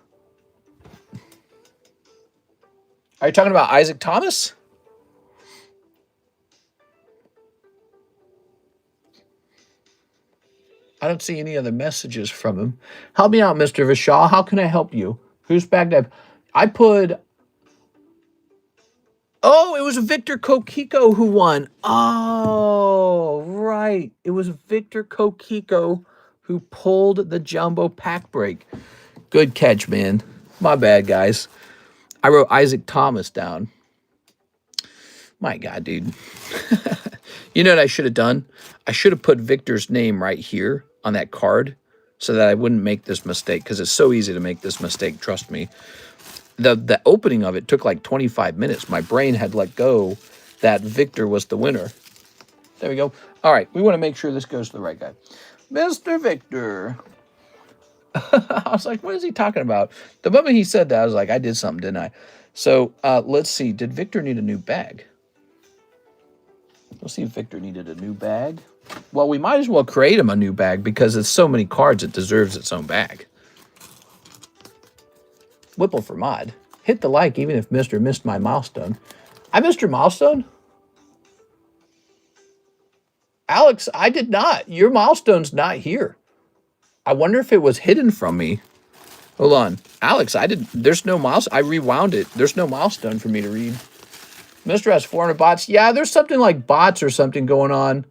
Are you talking about Isaac Thomas? I don't see any other messages from him. Help me out, Mr. Vishal. How can I help you? Whose bag did I put... Oh, it was Victor Kokiko who won. Oh, right. It was Victor Kokiko who pulled the jumbo pack break. Good catch, man. My bad, guys. I wrote Isaac Thomas down. My God, dude. You know what I should have done? I should have put Victor's name right here on that card so that I wouldn't make this mistake, because it's so easy to make this mistake, trust me. The opening of it took like 25 minutes. My brain had let go that Victor was the winner. There we go. All right, we want to make sure this goes to the right guy. Mr. Victor. I was like, what is he talking about? The moment he said that, I was like, I did something, didn't I? So let's see. Did Victor need a new bag? Let's see if Victor needed a new bag. Well, we might as well create him a new bag because it's so many cards, it deserves its own bag. Whipple for mod. Hit the like even if Mr. missed my milestone. I missed your milestone? Alex, I did not. Your milestone's not here. I wonder if it was hidden from me. Hold on. Alex, there's no milestone. I rewound it. There's no milestone for me to read. Mr. has 400 bots. Yeah, there's something like bots or something going on.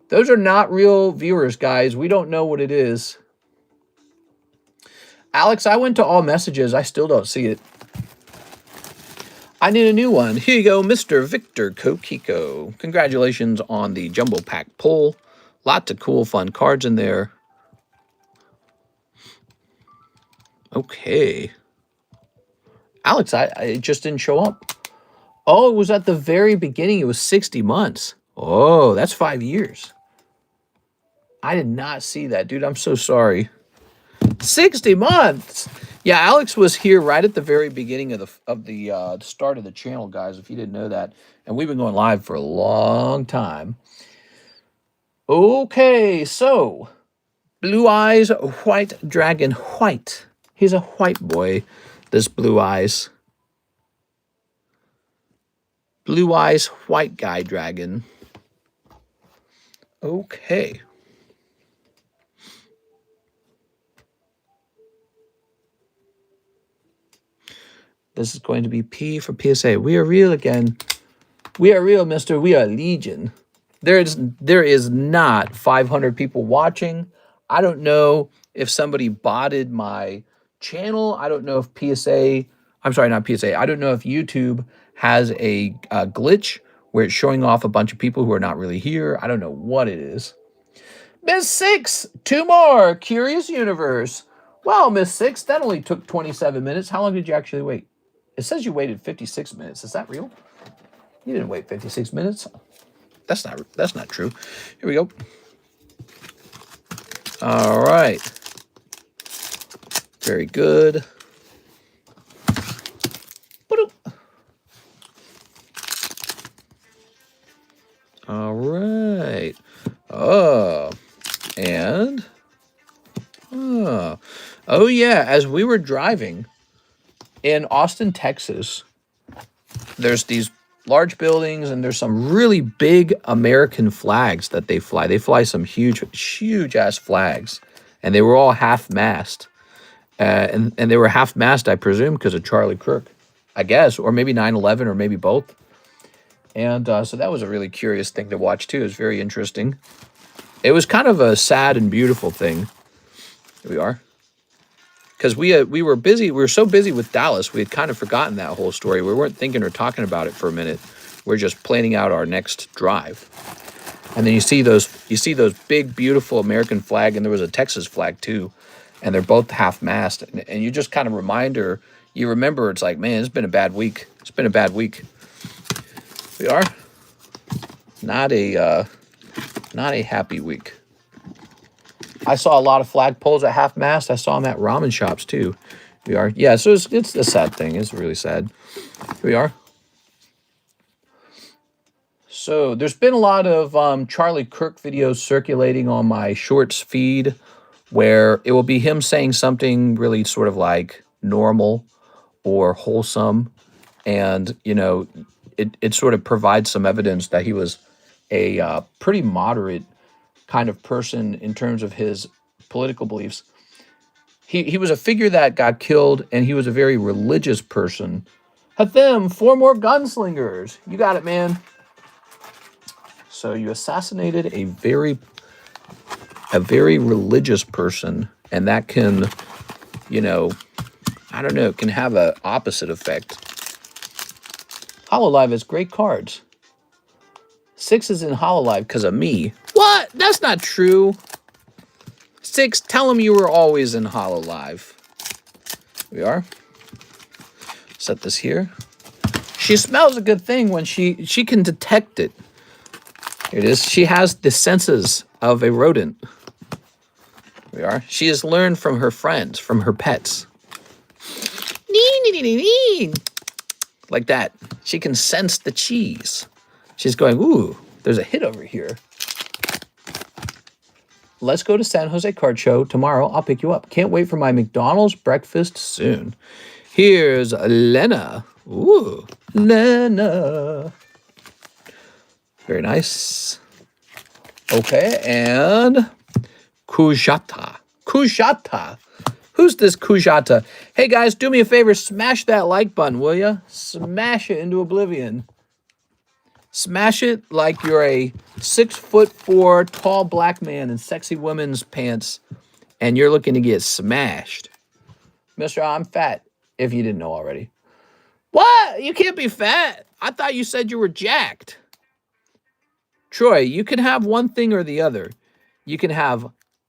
Those are not real viewers, guys. We don't know what it is. Alex, I went to all messages. I still don't see it. I need a new one. Here you go, Mr. Victor Kokiko. Congratulations on the Jumbo Pack pull. Lots of cool, fun cards in there. Okay. Alex, it just didn't show up. Oh, it was at the very beginning. It was 60 months. Oh, that's 5 years. I did not see that, dude. I'm so sorry. 60 months. Yeah, Alex was here right at the very beginning of the start of the channel, guys, if you didn't know that. And we've been going live for a long time. Okay, so Blue Eyes White Dragon White. He's a white boy, this Blue Eyes. Blue Eyes White Guy Dragon. Okay. This is going to be P for PSA. We are real again. We are real, mister. We are Legion. There is not 500 people watching. I don't know if somebody botted my channel. I don't know if PSA, I'm sorry, not PSA. I don't know if YouTube has a glitch where it's showing off a bunch of people who are not really here. I don't know what it is. Miss Six, 2 more. Curious Universe. Well, Miss Six, that only took 27 minutes. How long did you actually wait? It says you waited 56 minutes. Is that real? You didn't wait 56 minutes. That's not true. Here we go. All right. Very good. All right. Oh, and oh yeah, as we were driving in Austin, Texas, there's these large buildings and there's some really big American flags that they fly. They fly some huge ass flags, and they were all half-mast. And they were half-mast, I presume, because of Charlie Kirk, I guess, or maybe 9/11, or maybe both. And so that was a really curious thing to watch, too. It was very interesting. It was kind of a sad and beautiful thing. Here we are. Because we were busy. We were so busy with Dallas, we had kind of forgotten that whole story. We weren't thinking or talking about it for a minute. We're just planning out our next drive. And then you see those big, beautiful American flag, and there was a Texas flag, too. And they're both half-mast. And you just kind of you remember, it's like, man, it's been a bad week. It's been a bad week. We are not a happy week. I saw a lot of flagpoles at half-mast. I saw them at ramen shops too. We are, yeah. So it's a sad thing. It's really sad. Here we are. So there's been a lot of Charlie Kirk videos circulating on my Shorts feed, where it will be him saying something really sort of like normal or wholesome, and it sort of provides some evidence that he was a pretty moderate kind of person in terms of his political beliefs. He was a figure that got killed, and he was a very religious person. Hatham, 4 more gunslingers. You got it, man. So you assassinated a very religious person, and that can, I don't know, can have an opposite effect. Hololive has great cards. 6 is in Hololive because of me. What? That's not true. 6, tell him you were always in Hololive. We are. Set this here. She smells a good thing when she can detect it. Here it is. She has the senses of a rodent. We are. She has learned from her friends, from her pets. Like that. She can sense the cheese. She's going, ooh, there's a hit over here. Let's go to San Jose Card Show tomorrow. I'll pick you up. Can't wait for my McDonald's breakfast soon. Here's Lena. Ooh, Lena. Very nice. Okay, and Kujata. Kujata. Who's this Kujata? Hey, guys, do me a favor. Smash that like button, will ya? Smash it into oblivion. Smash it like you're a 6'4" tall black man in sexy women's pants, and you're looking to get smashed. Mister, I'm fat, if you didn't know already. What? You can't be fat. I thought you said you were jacked. Troy, you can have one thing or the other. You can have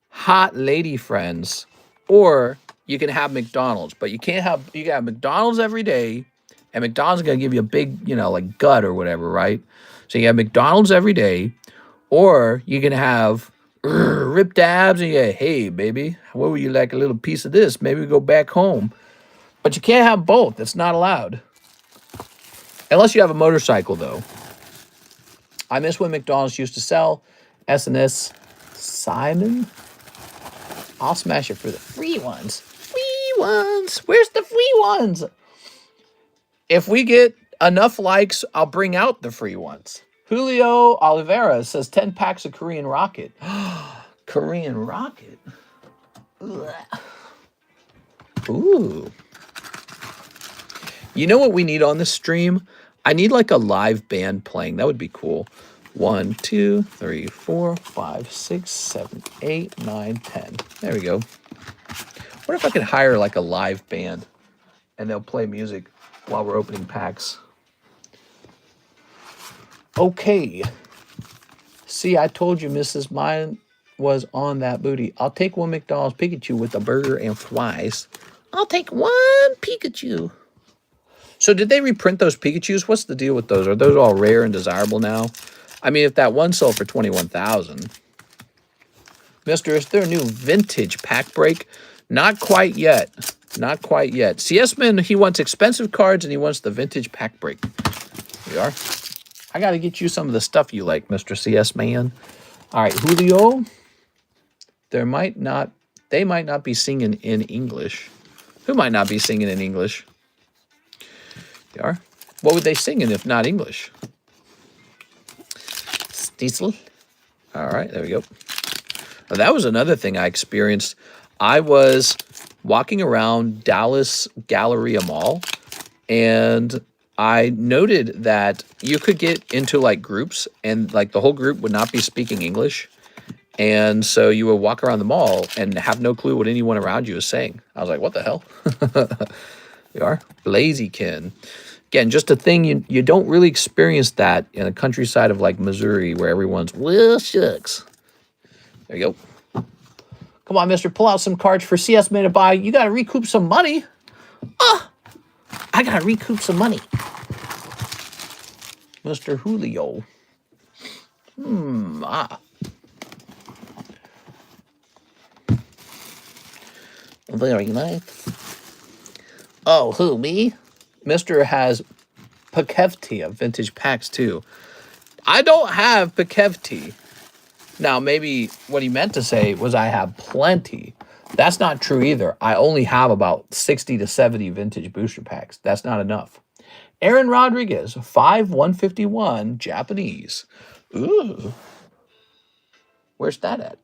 hot lady friends, or you can have McDonald's. But you can have McDonald's every day, and McDonald's is going to give you a big, like gut or whatever, right? So you have McDonald's every day, or you can have ripped abs, and you go, hey, baby, what would you like a little piece of this? Maybe we go back home. But you can't have both. It's not allowed. Unless you have a motorcycle, though. I miss when McDonald's used to sell S&S Simon. I'll smash it for the free ones. Free ones. Where's the free ones? If we get enough likes, I'll bring out the free ones. Julio Oliveira says 10 packs of Korean Rocket. Korean Rocket. Ugh. Ooh. You know what we need on this stream? I need like a live band playing. That would be cool. 1, 2, 3, 4, 5, 6, 7, 8, 9, 10. There we go. What if I could hire like a live band and they'll play music while we're opening packs? Okay. See, I told you Mrs. Mine was on that booty. I'll take one McDonald's Pikachu with a burger and fries. I'll take one Pikachu. So did they reprint those Pikachus? What's the deal with those? Are those all rare and desirable now? I mean, if that one sold for $21,000. Mister, is there a new vintage pack break? Not quite yet. Not quite yet. CS-Man, he wants expensive cards and he wants the vintage pack break. Here we are. I got to get you some of the stuff you like, Mr. CS-Man. All right, Julio. They might not be singing in English. Who might not be singing in English? They are. What would they sing in if not English? Stiesel. All right, there we go. Now, that was another thing I experienced. I was walking around Dallas Galleria Mall, and I noted that you could get into like groups, and like the whole group would not be speaking English. And so you would walk around the mall and have no clue what anyone around you is saying. I was like, what the hell? We are. Blaziken. Again, just a thing, you don't really experience that in the countryside of like Missouri where everyone's, well, shucks. There you go. Come on, mister, pull out some cards for CS-Man to buy. You got to recoup some money. I got to recoup some money. Mr. Julio. Very nice. Oh, who, me? Mister has Pakevti of vintage packs, too. I don't have Pakevti. Now, maybe what he meant to say was I have plenty. That's not true either. I only have about 60 to 70 vintage booster packs. That's not enough. Aaron Rodriguez, 5/151, Japanese. Ooh. Where's that at?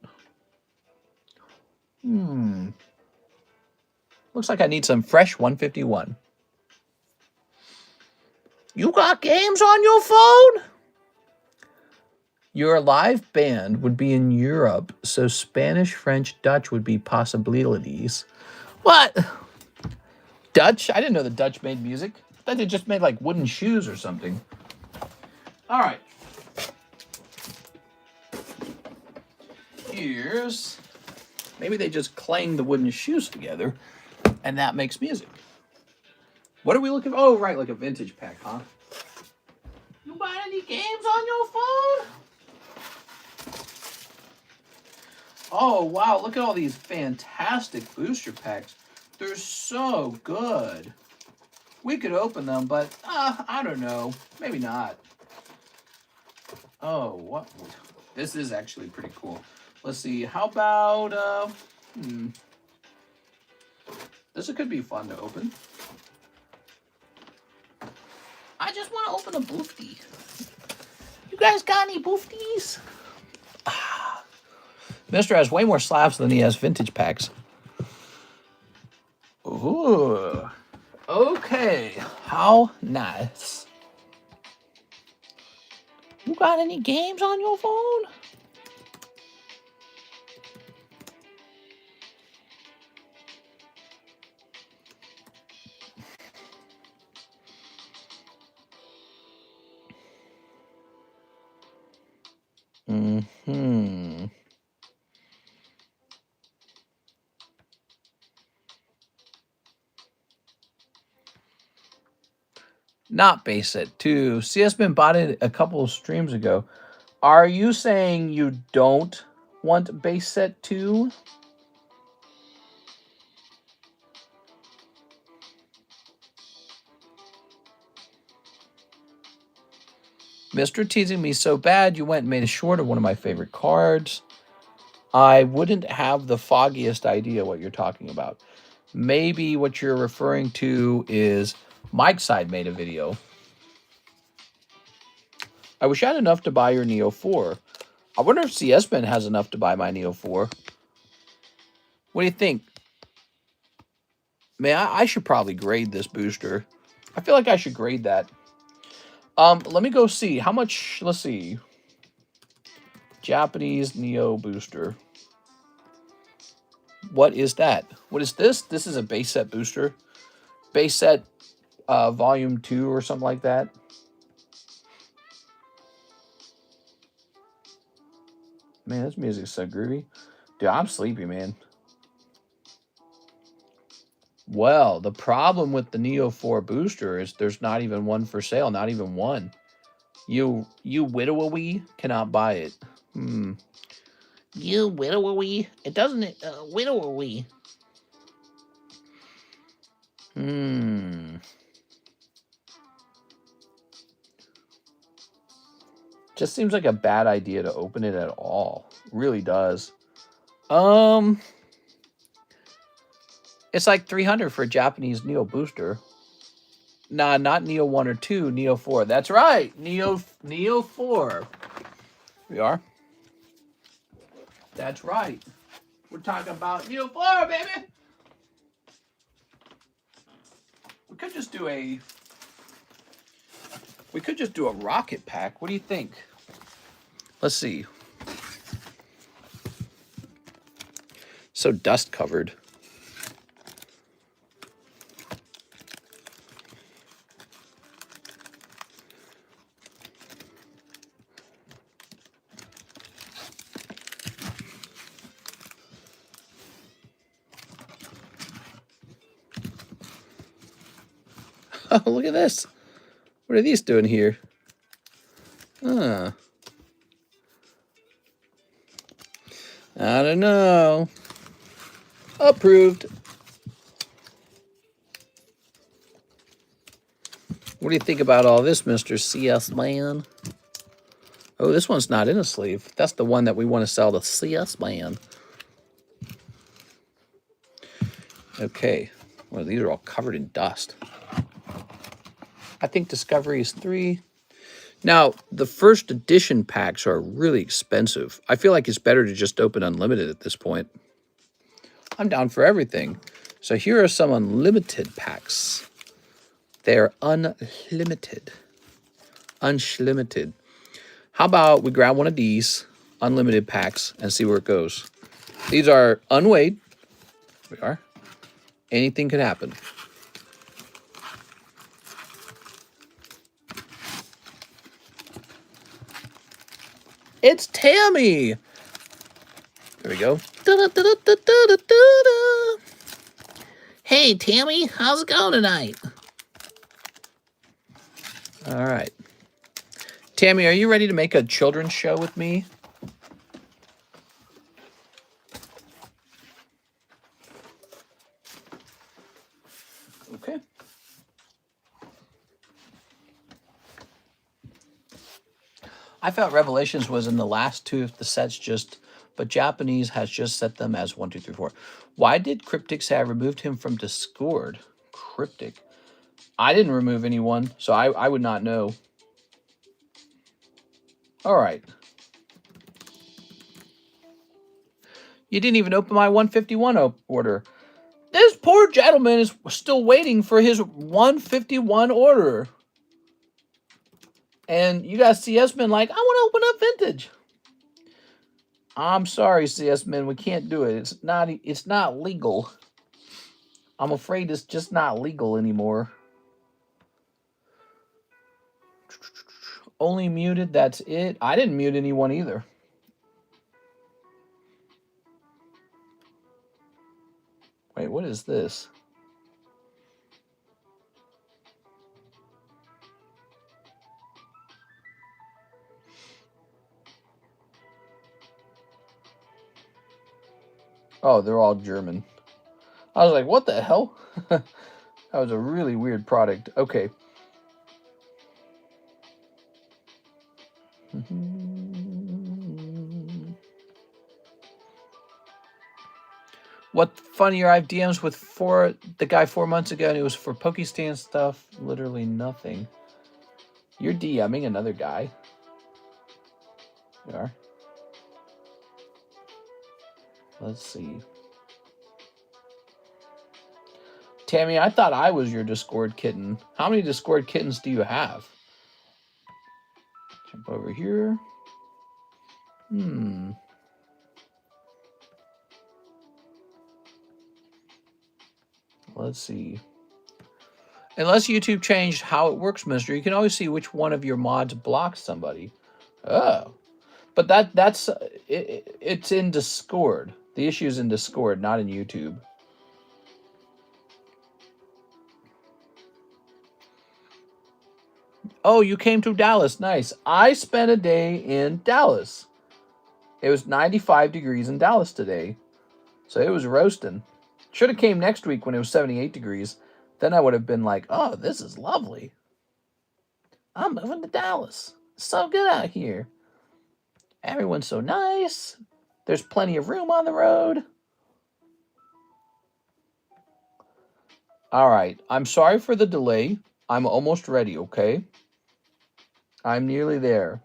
Looks like I need some fresh 151. You got games on your phone? Your live band would be in Europe, so Spanish, French, Dutch would be possibilities. What? Dutch? I didn't know the Dutch made music. I thought they just made like wooden shoes or something. All right. Here's... Maybe they just clang the wooden shoes together, and that makes music. What are we looking for? Oh, right, like a vintage pack, huh? You got any games on your phone? Oh, wow, look at all these fantastic booster packs. They're so good. We could open them, but I don't know. Maybe not. Oh, what? This is actually pretty cool. Let's see. How about, This could be fun to open. I just want to open a boofty. You guys got any boofties? Mister has way more slabs than he has vintage packs. Ooh. Okay. How nice. You got any games on your phone? Not base set 2. CS-Man bought it a couple of streams ago. Are you saying you don't want base set 2? Mr. teasing me so bad you went and made a short of one of my favorite cards. I wouldn't have the foggiest idea what you're talking about. Maybe what you're referring to is Mike's side made a video. I wish I had enough to buy your Neo 4. I wonder if CS-Man has enough to buy my Neo 4. What do you think? Man, I should probably grade this booster. I feel like I should grade that. Let me go see. How much? Let's see. Japanese Neo booster. What is that? What is this? This is a base set booster. Base set volume 2 or something like that. Man, this music's so groovy. Dude, I'm sleepy, man. Well, the problem with the Neo 4 booster is there's not even one for sale. Not even one. You widowy cannot buy it. You widowy. It doesn't widowy. Just seems like a bad idea to open it at all. Really does. It's like 300 for a Japanese Neo booster. Nah, not Neo 1 or 2, Neo 4. That's right. Neo 4. We are. That's right. We're talking about Neo 4, baby. We could just do a rocket pack. What do you think? Let's see. So dust covered. Oh, look at this. What are these doing here? I don't know. Approved. What do you think about all this, Mr. CS Man? Oh, this one's not in a sleeve. That's the one that we want to sell to CS Man. Okay. Well, these are all covered in dust. I think Discovery is 3. Now, the first edition packs are really expensive. I feel like it's better to just open unlimited at this point. I'm down for everything. So here are some unlimited packs. They're unlimited. Unlimited. How about we grab one of these unlimited packs and see where it goes? These are unweighed. We are. Anything could happen. It's Tammy. There we go. Hey, Tammy, how's it going tonight? All right. Tammy, are you ready to make a children's show with me? Okay. I felt Revelations was in the last 2 of the sets but Japanese has just set them as 1, 2, 3, 4. Why did Cryptic say I removed him from Discord? Cryptic. I didn't remove anyone, so I would not know. All right. You didn't even open my 151 order. This poor gentleman is still waiting for his 151 order. And you got CS Men like, I want to open up vintage. I'm sorry, CS Men, we can't do it. It's not legal. I'm afraid it's just not legal anymore. Only muted, that's it. I didn't mute anyone either. Wait, what is this? Oh, they're all German. I was like, what the hell? That was a really weird product. Okay. What funnier? I have DMs with the guy 4 months ago, and it was for Pokestan stuff. Literally nothing. You're DMing another guy. You are. Let's see. Tammy, I thought I was your Discord kitten. How many Discord kittens do you have? Jump over here. Let's see. Unless YouTube changed how it works, mister, you can always see which one of your mods blocks somebody. Oh. But that's it's in Discord. The issue is in Discord, not in YouTube. Oh, you came to Dallas. Nice. I spent a day in Dallas. It was 95 degrees in Dallas today. So it was roasting. Should have came next week when it was 78 degrees. Then I would have been like, oh, this is lovely. I'm moving to Dallas. It's so good out here. Everyone's so nice. There's plenty of room on the road. All right. I'm sorry for the delay. I'm almost ready, okay? I'm nearly there.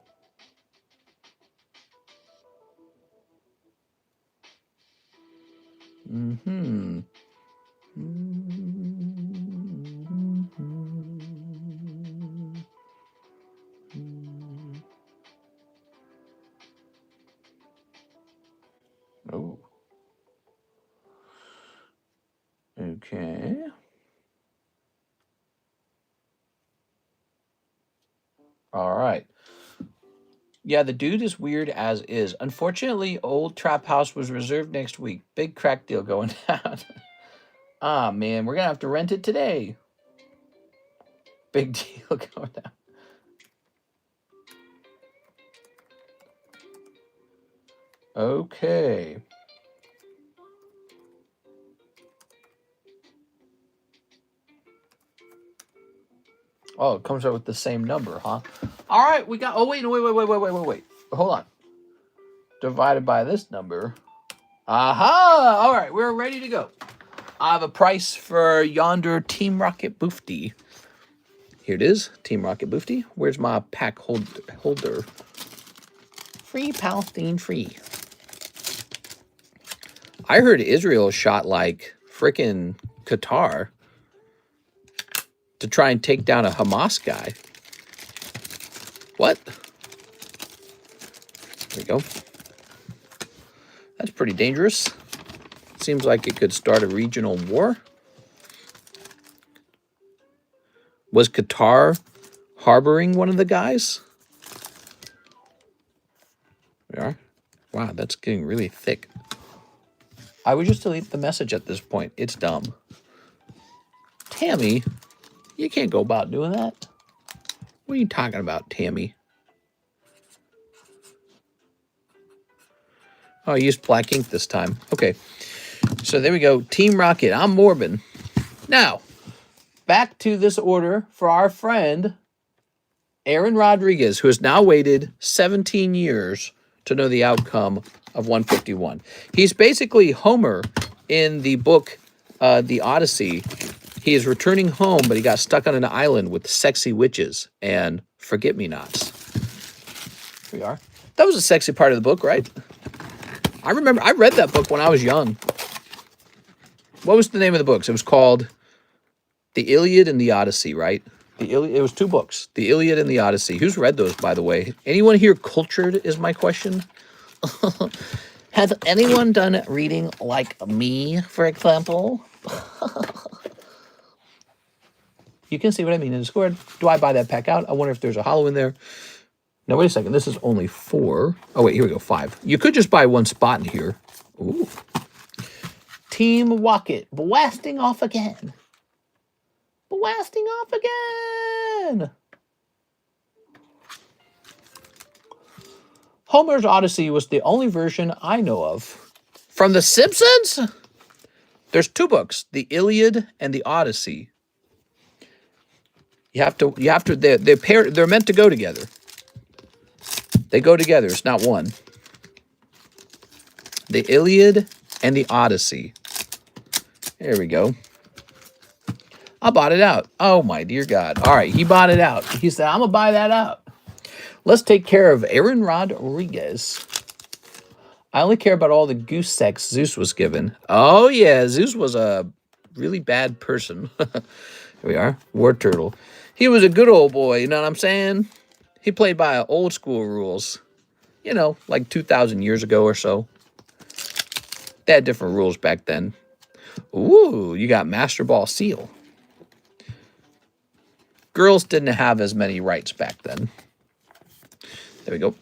Mm-hmm. Oh. Okay. All right. Yeah, the dude is weird as is. Unfortunately, Old Trap House was reserved next week. Big crack deal going down. Ah, man, we're going to have to rent it today. Big deal going down. Okay. Oh, it comes out with the same number, huh? All right, we got... Oh, wait. Hold on. Divided by this number. Aha! All right, we're ready to go. I have a price for yonder Team Rocket Boofty. Here it is, Team Rocket Boofty. Where's my pack holder? Free Palestine, free. I heard Israel shot like frickin' Qatar to try and take down a Hamas guy. What? There we go. That's pretty dangerous. Seems like it could start a regional war. Was Qatar harboring one of the guys? We are. Wow, that's getting really thick. I would just delete the message at this point. It's dumb. Tammy, you can't go about doing that. What are you talking about, Tammy? Oh, I used black ink this time. Okay. So there we go. Team Rocket. I'm Morbin. Now, back to this order for our friend, Aaron Rodriguez, who has now waited 17 years to know the outcome of 151. He's basically Homer in the book, The Odyssey. He is returning home, but he got stuck on an island with sexy witches and forget-me-nots. Here we are. That was a sexy part of the book, right? I remember, I read that book when I was young. What was the name of the books? It was called The Iliad and the Odyssey, right? It was 2 books, The Iliad and the Odyssey. Who's read those, by the way? Anyone here cultured is my question? Has anyone done reading like me, for example? You can see what I mean in Discord. Do I buy that pack out? I wonder if there's a hollow in there. Now, wait a second. This is only 4. Oh, wait, here we go, 5. You could just buy 1 spot in here. Ooh. Team Rocket blasting off again. Blasting off again. Homer's Odyssey was the only version I know of. From The Simpsons? There's 2 books, The Iliad and the Odyssey. They're meant to go together. They go together. It's not one. The Iliad and the Odyssey. There we go. I bought it out. Oh, my dear God. All right, he bought it out. He said, I'm going to buy that out. Let's take care of Aaron Rodriguez. I only care about all the goose sex Zeus was given. Oh, yeah, Zeus was a really bad person. Here we are, War Turtle. He was a good old boy, you know what I'm saying? He played by old school rules. You know, like 2,000 years ago or so. They had different rules back then. Ooh, you got Master Ball Seal. Girls didn't have as many rights back then. There we go.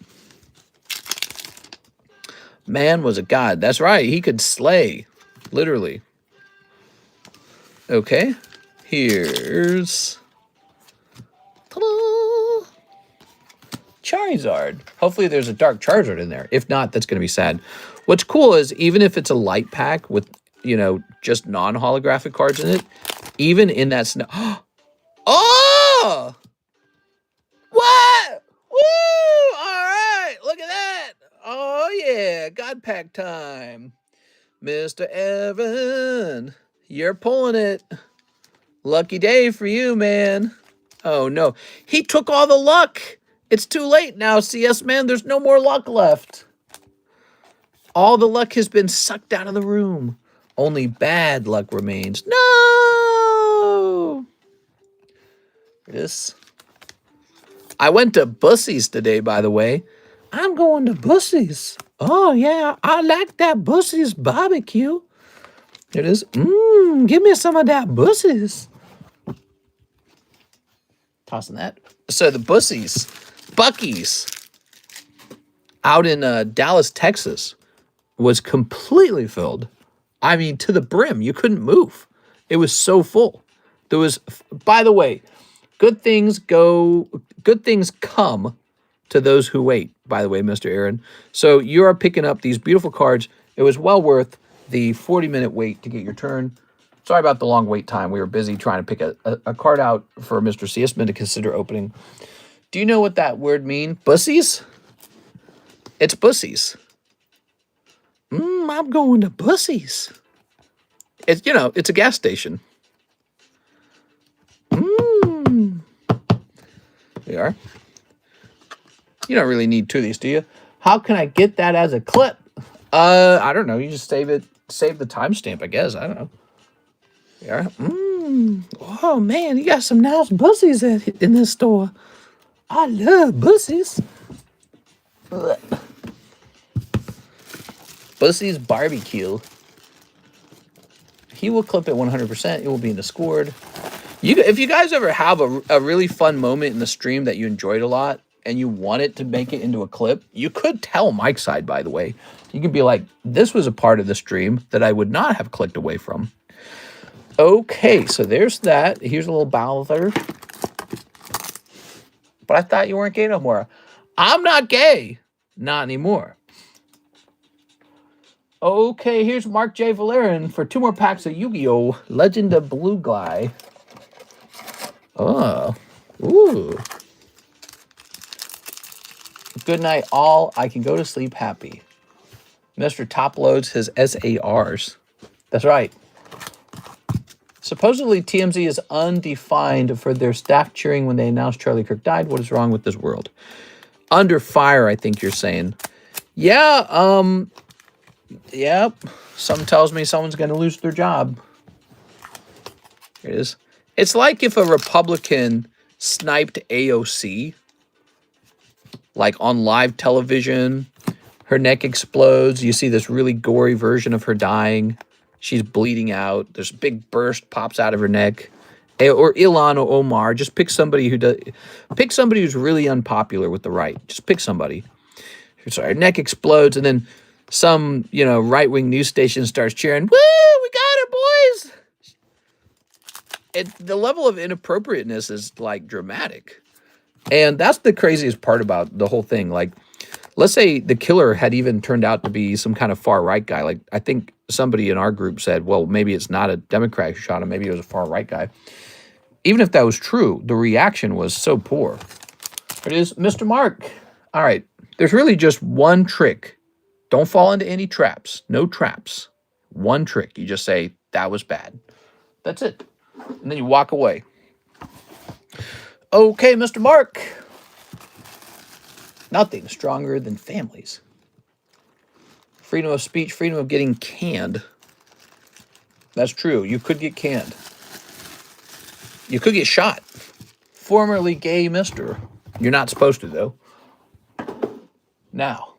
Man was a god. That's right. He could slay. Literally. Okay. Here's... Ta-da! Charizard. Hopefully there's a dark Charizard in there. If not, that's going to be sad. What's cool is even if it's a light pack with, you know, just non-holographic cards in it, even in that snow... Oh! What? Woo! All right. Look at that. Oh, yeah. God pack time. Mr. Evan, you're pulling it. Lucky day for you, man. Oh, no. He took all the luck. It's too late now, CS man. There's no more luck left. All the luck has been sucked out of the room. Only bad luck remains. No! This. I went to Bussy's today, by the way. I'm going to Bussy's. Oh, yeah. I like that Bussy's barbecue. Here it is. Give me some of that Bussy's. Tossing that. So the Bussy's, Buc-ee's, out in Dallas, Texas, was completely filled. I mean, to the brim. You couldn't move. It was so full. There was, by the way, good things come to those who wait, by the way, Mr. Aaron. So you are picking up these beautiful cards. It was well worth the 40-minute wait to get your turn. Sorry about the long wait time. We were busy trying to pick a card out for Mr. CSman to consider opening. Do you know what that word means? Bussies? It's Bussies. I'm going to Bussies. It's, you know, it's a gas station. There you are. You don't really need two of these, do you? How can I get that as a clip? I don't know. You just save it, save the timestamp, I guess. I don't know. Yeah. Oh man, you got some nice Bussies in this store. I love Bussies. Bussies barbecue. He will clip it 100%. It will be in the scored. If you guys ever have a really fun moment in the stream that you enjoyed a lot and you want it to make it into a clip, you could tell Mike's side, by the way. You can be like, this was a part of the stream that I would not have clicked away from. Okay, so there's that. Here's a little Bowser. But I thought you weren't gay no more. I'm not gay. Not anymore. Okay, here's Mark J. Valerian for 2 more packs of Yu-Gi-Oh! Legend of Blue Guy. Oh. Ooh. Good night, all. I can go to sleep happy. Mr. Top loads his SARs. That's right. Supposedly, TMZ is undefined for their staff cheering when they announced Charlie Kirk died. What is wrong with this world? Under fire, I think you're saying. Yeah, yep. Something tells me someone's going to lose their job. Here it is. It's like if a Republican sniped AOC, like on live television, her neck explodes. You see this really gory version of her dying. She's bleeding out. There's a big burst pops out of her neck. Or Ilhan or Omar. Just pick somebody pick somebody who's really unpopular with the right. Just pick somebody. Sorry, her neck explodes, and then some, you know, right-wing news station starts cheering, "Woo, we got her, boys!" The level of inappropriateness is, like, dramatic. And that's the craziest part about the whole thing. Like, let's say the killer had even turned out to be some kind of far-right guy. Like, I think somebody in our group said, well, maybe it's not a Democrat who shot him. Maybe it was a far-right guy. Even if that was true, the reaction was so poor. It is Mr. Mark. All right. There's really just one trick. Don't fall into any traps. No traps. One trick. You just say, that was bad. That's it. And then you walk away. Okay, Mr. Mark. Nothing stronger than families. Freedom of speech, freedom of getting canned. That's true. You could get canned. You could get shot. Formerly gay mister. You're not supposed to, though. Now,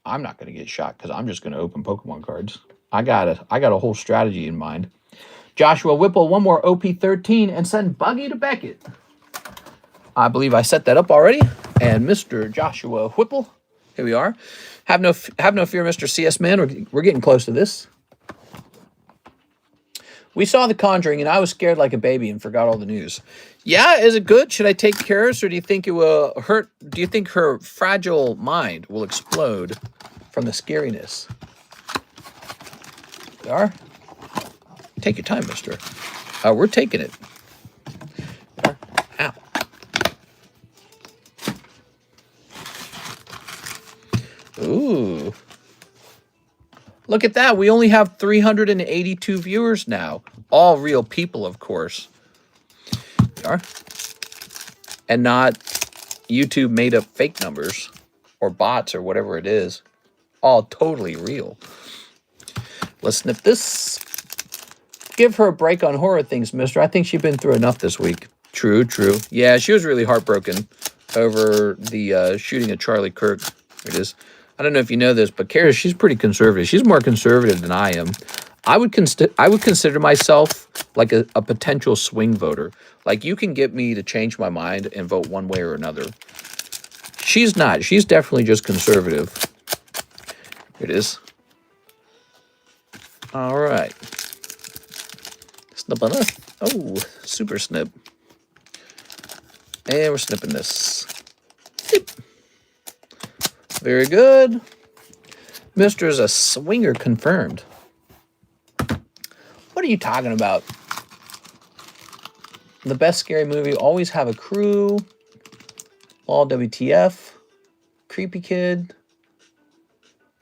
I'm not going to get shot because I'm just going to open Pokemon cards. I got a whole strategy in mind. Joshua Whipple, one more OP13 and send Buggy to Beckett. I believe I set that up already. And Mr. Joshua Whipple Here we are. Have no fear, Mr. CS Man. We're getting close to this. We saw The Conjuring, and I was scared like a baby and forgot all the news. Yeah, is it good? Should I take care of this, or do you think it will hurt? Do you think her fragile mind will explode from the scariness? We are. Take your time, mister. We're taking it. Ow. Ooh. Look at that. We only have 382 viewers now. All real people, of course. Are. And not YouTube made up fake numbers or bots or whatever it is. All totally real. Let's snip this. Give her a break on horror things, mister. I think she's been through enough this week. True, true. Yeah, she was really heartbroken over the shooting of Charlie Kirk. Here it is. I don't know if you know this, but Kara, she's pretty conservative. She's more conservative than I am. I would consider myself like a potential swing voter. Like, you can get me to change my mind and vote one way or another. She's not. She's definitely just conservative. Here it is. All right. Snip on this. Oh, super snip. And we're snipping this. Snip. Very good. Mr. is a swinger confirmed. What are you talking about? The best scary movie, always have a crew. All WTF. Creepy kid.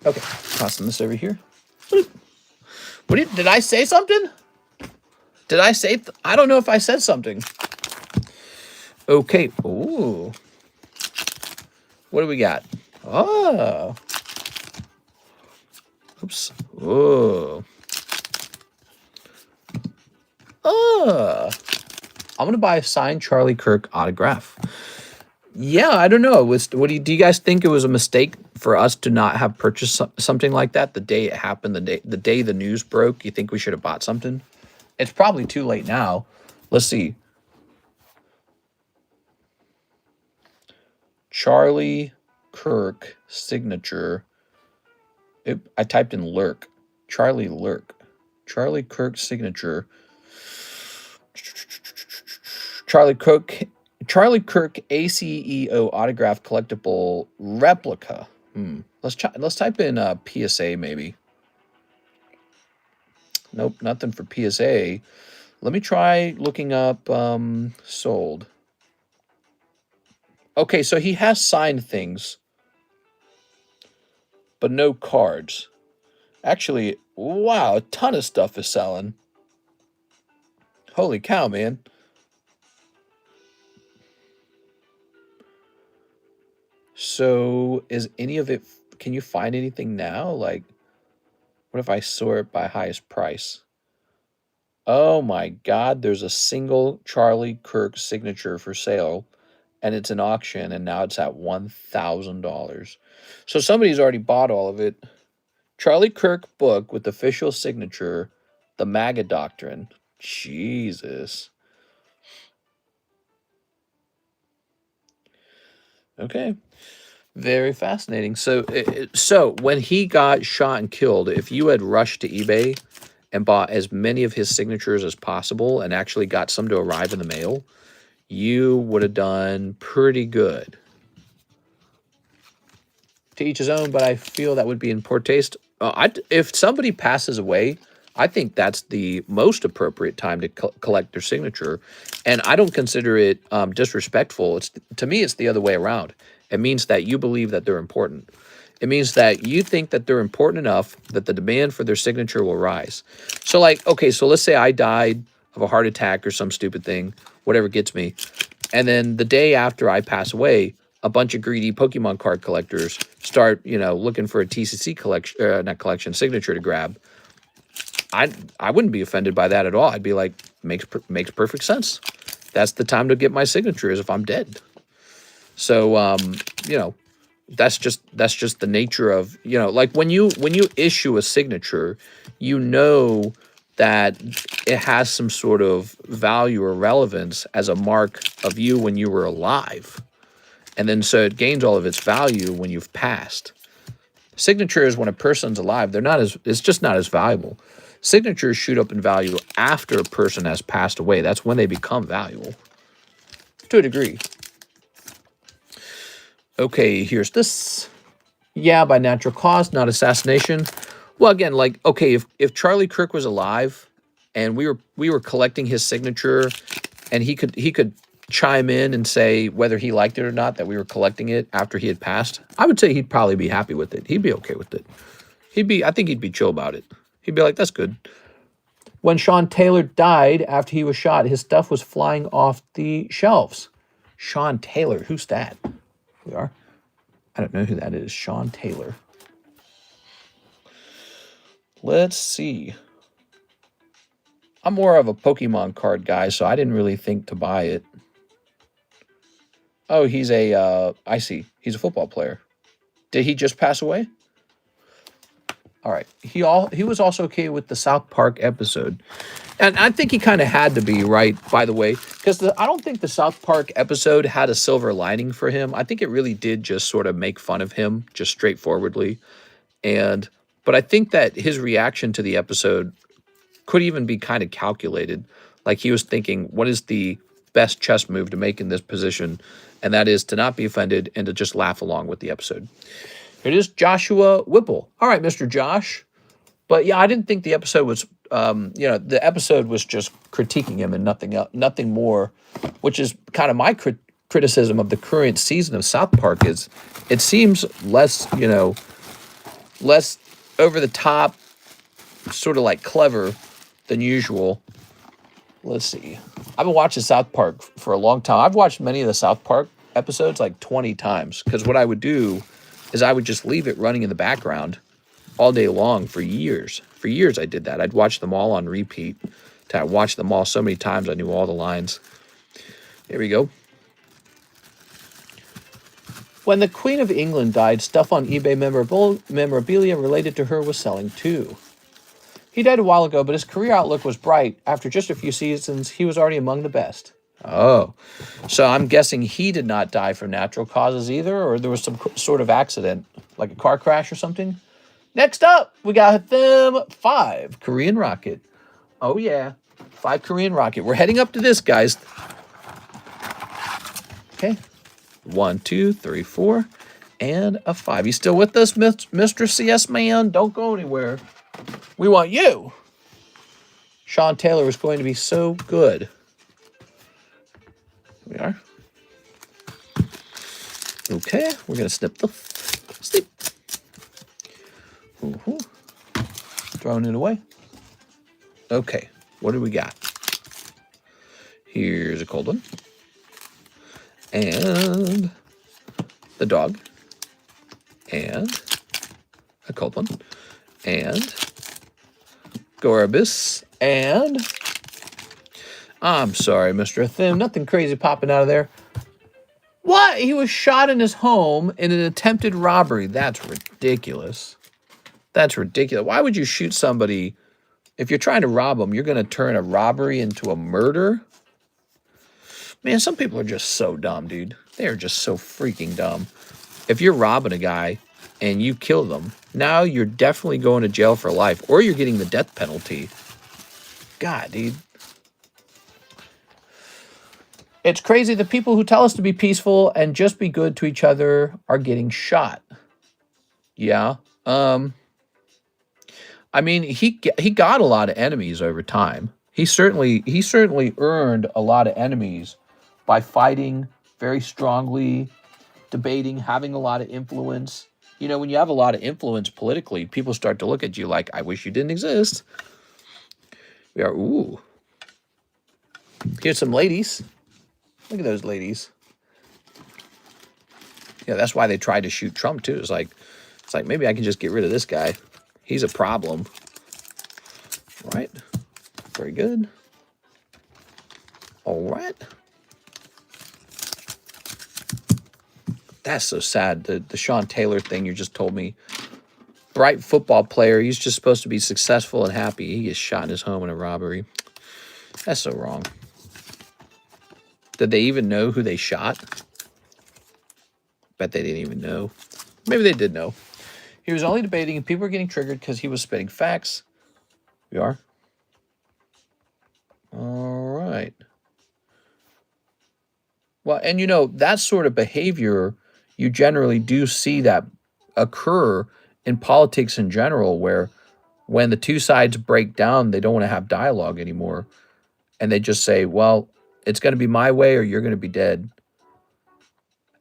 Okay, tossing this over here. Did I say something? Did I say? I don't know if I said something. Okay. Ooh. What do we got? Oh. Oops. Oh. Oh. I'm going to buy a signed Charlie Kirk autograph. Yeah, I don't know. Do you guys think it was a mistake for us to not have purchased something like that the day it happened, the day the news broke? You think we should have bought something? It's probably too late now. Let's see. Charlie Kirk signature. I typed in Lurk. Charlie Lurk. Charlie Kirk signature. Charlie Kirk ACEO autograph collectible replica. Let's type in PSA maybe. Nope, nothing for PSA. Let me try looking up sold. Okay, so he has signed things, but no cards. Actually, wow, a ton of stuff is selling. Holy cow, man. So is any of it, can you find anything now? Like, what if I sort by highest price? Oh my God, there's a single Charlie Kirk signature for sale, and it's an auction, and now it's at $1,000. So somebody's already bought all of it. Charlie Kirk book with official signature, The MAGA Doctrine. Jesus. Okay. Very fascinating. So when he got shot and killed, if you had rushed to eBay and bought as many of his signatures as possible and actually got some to arrive in the mail, you would have done pretty good. To each his own, but I feel that would be in poor taste. If somebody passes away, I think that's the most appropriate time to collect their signature. And I don't consider it disrespectful. To me, it's the other way around. It means that you believe that they're important. It means that you think that they're important enough that the demand for their signature will rise. So like, okay, so let's say I died of a heart attack or some stupid thing, whatever gets me. And then the day after I pass away, a bunch of greedy Pokemon card collectors start, looking for a TCC collection signature to grab. I wouldn't be offended by that at all. I'd be like, makes perfect sense. That's the time to get my signature is if I'm dead. So, that's just the nature of, like when you issue a signature, that it has some sort of value or relevance as a mark of you when you were alive. And then so it gains all of its value when you've passed. Signatures, when a person's alive, it's just not as valuable. Signatures shoot up in value after a person has passed away. That's when they become valuable. To a degree. Okay, here's this. Yeah, by natural cause, not assassination. Well, again, like, okay, if Charlie Kirk was alive and we were collecting his signature and he could chime in and say whether he liked it or not that we were collecting it after he had passed, I would say he'd probably be happy with it. He'd be okay with it. I think he'd be chill about it. He'd be like, that's good. When Sean Taylor died after he was shot, his stuff was flying off the shelves. Sean Taylor, who's that? We are. I don't know who that is. Sean Taylor. Let's see. I'm more of a Pokemon card guy, so I didn't really think to buy it. Oh, he's I see. He's a football player. Did he just pass away? All right. He was also okay with the South Park episode. And I think he kind of had to be, right, by the way, because I don't think the South Park episode had a silver lining for him. I think it really did just sort of make fun of him, just straightforwardly. But I think that his reaction to the episode could even be kind of calculated. Like he was thinking, what is the best chess move to make in this position? And that is to not be offended and to just laugh along with the episode. Here it is, Joshua Whipple. All right, Mr. Josh. But yeah, I didn't think the episode was, the episode was just critiquing him and nothing else, nothing more, which is kind of my criticism of the current season of South Park is it seems less, less over the top, sort of like clever than usual. Let's see. I've been watching South Park for a long time. I've watched many of the South Park episodes like 20 times because what I would do is I would just leave it running in the background all day long for years. For years I did that. I'd watch them all on repeat. I watched them all so many times I knew all the lines. Here we go. When the Queen of England died, stuff on eBay memorabilia related to her was selling too. He died a while ago, but his career outlook was bright. After just a few seasons, he was already among the best. Oh, so I'm guessing he did not die from natural causes either, or there was some sort of accident, like a car crash or something? Next up, we got them 5 Korean rocket. Oh, yeah. 5 Korean rocket. We're heading up to this, guys. Okay. 1, 2, 3, 4, and a 5. You still with us, Mr. CS Man? Don't go anywhere. We want you. Sean Taylor is going to be so good. Here we are. Okay, we're going to snip the snip. Throwing it away. Okay, what do we got? Here's a cold one. And the dog. And a cold one. And Gorabus. And I'm sorry, Mr. Thim. Nothing crazy popping out of there. What? He was shot in his home in an attempted robbery. That's ridiculous. That's ridiculous. Why would you shoot somebody? If you're trying to rob them, you're going to turn a robbery into a murder? Man, some people are just so dumb, dude. They are just so freaking dumb. If you're robbing a guy and you kill them, now you're definitely going to jail for life, or you're getting the death penalty. God, dude. It's crazy. The people who tell us to be peaceful and just be good to each other are getting shot. Yeah. I mean, he got a lot of enemies over time. He certainly earned a lot of enemies by fighting very strongly, debating, having a lot of influence. You know, when you have a lot of influence politically, people start to look at you like, I wish you didn't exist. We are, ooh. Here's some ladies. Look at those ladies. Yeah, that's why they tried to shoot Trump, too. It's like maybe I can just get rid of this guy. He's a problem. Right? Very good. All right. That's so sad. The Sean Taylor thing you just told me. Bright football player. He's just supposed to be successful and happy. He gets shot in his home in a robbery. That's so wrong. Did they even know who they shot? Bet they didn't even know. Maybe they did know. He was only debating and people were getting triggered because he was spitting facts. We are. All right. Well, and you know, that sort of behavior, you generally do see that occur in politics in general, where when the two sides break down, they don't want to have dialogue anymore. And they just say, well, it's going to be my way or you're going to be dead.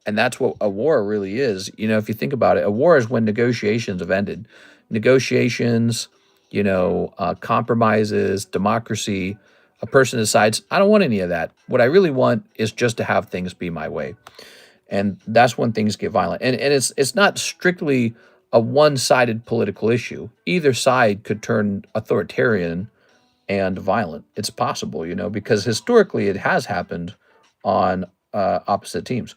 And that's what a war really is. You know, if you think about it, a war is when negotiations have ended. Negotiations, you know, compromises, democracy. A person decides, I don't want any of that. What I really want is just to have things be my way. And that's when things get violent. And it's not strictly a one-sided political issue. Either side could turn authoritarian and violent. It's possible, you know, because historically it has happened on opposite teams.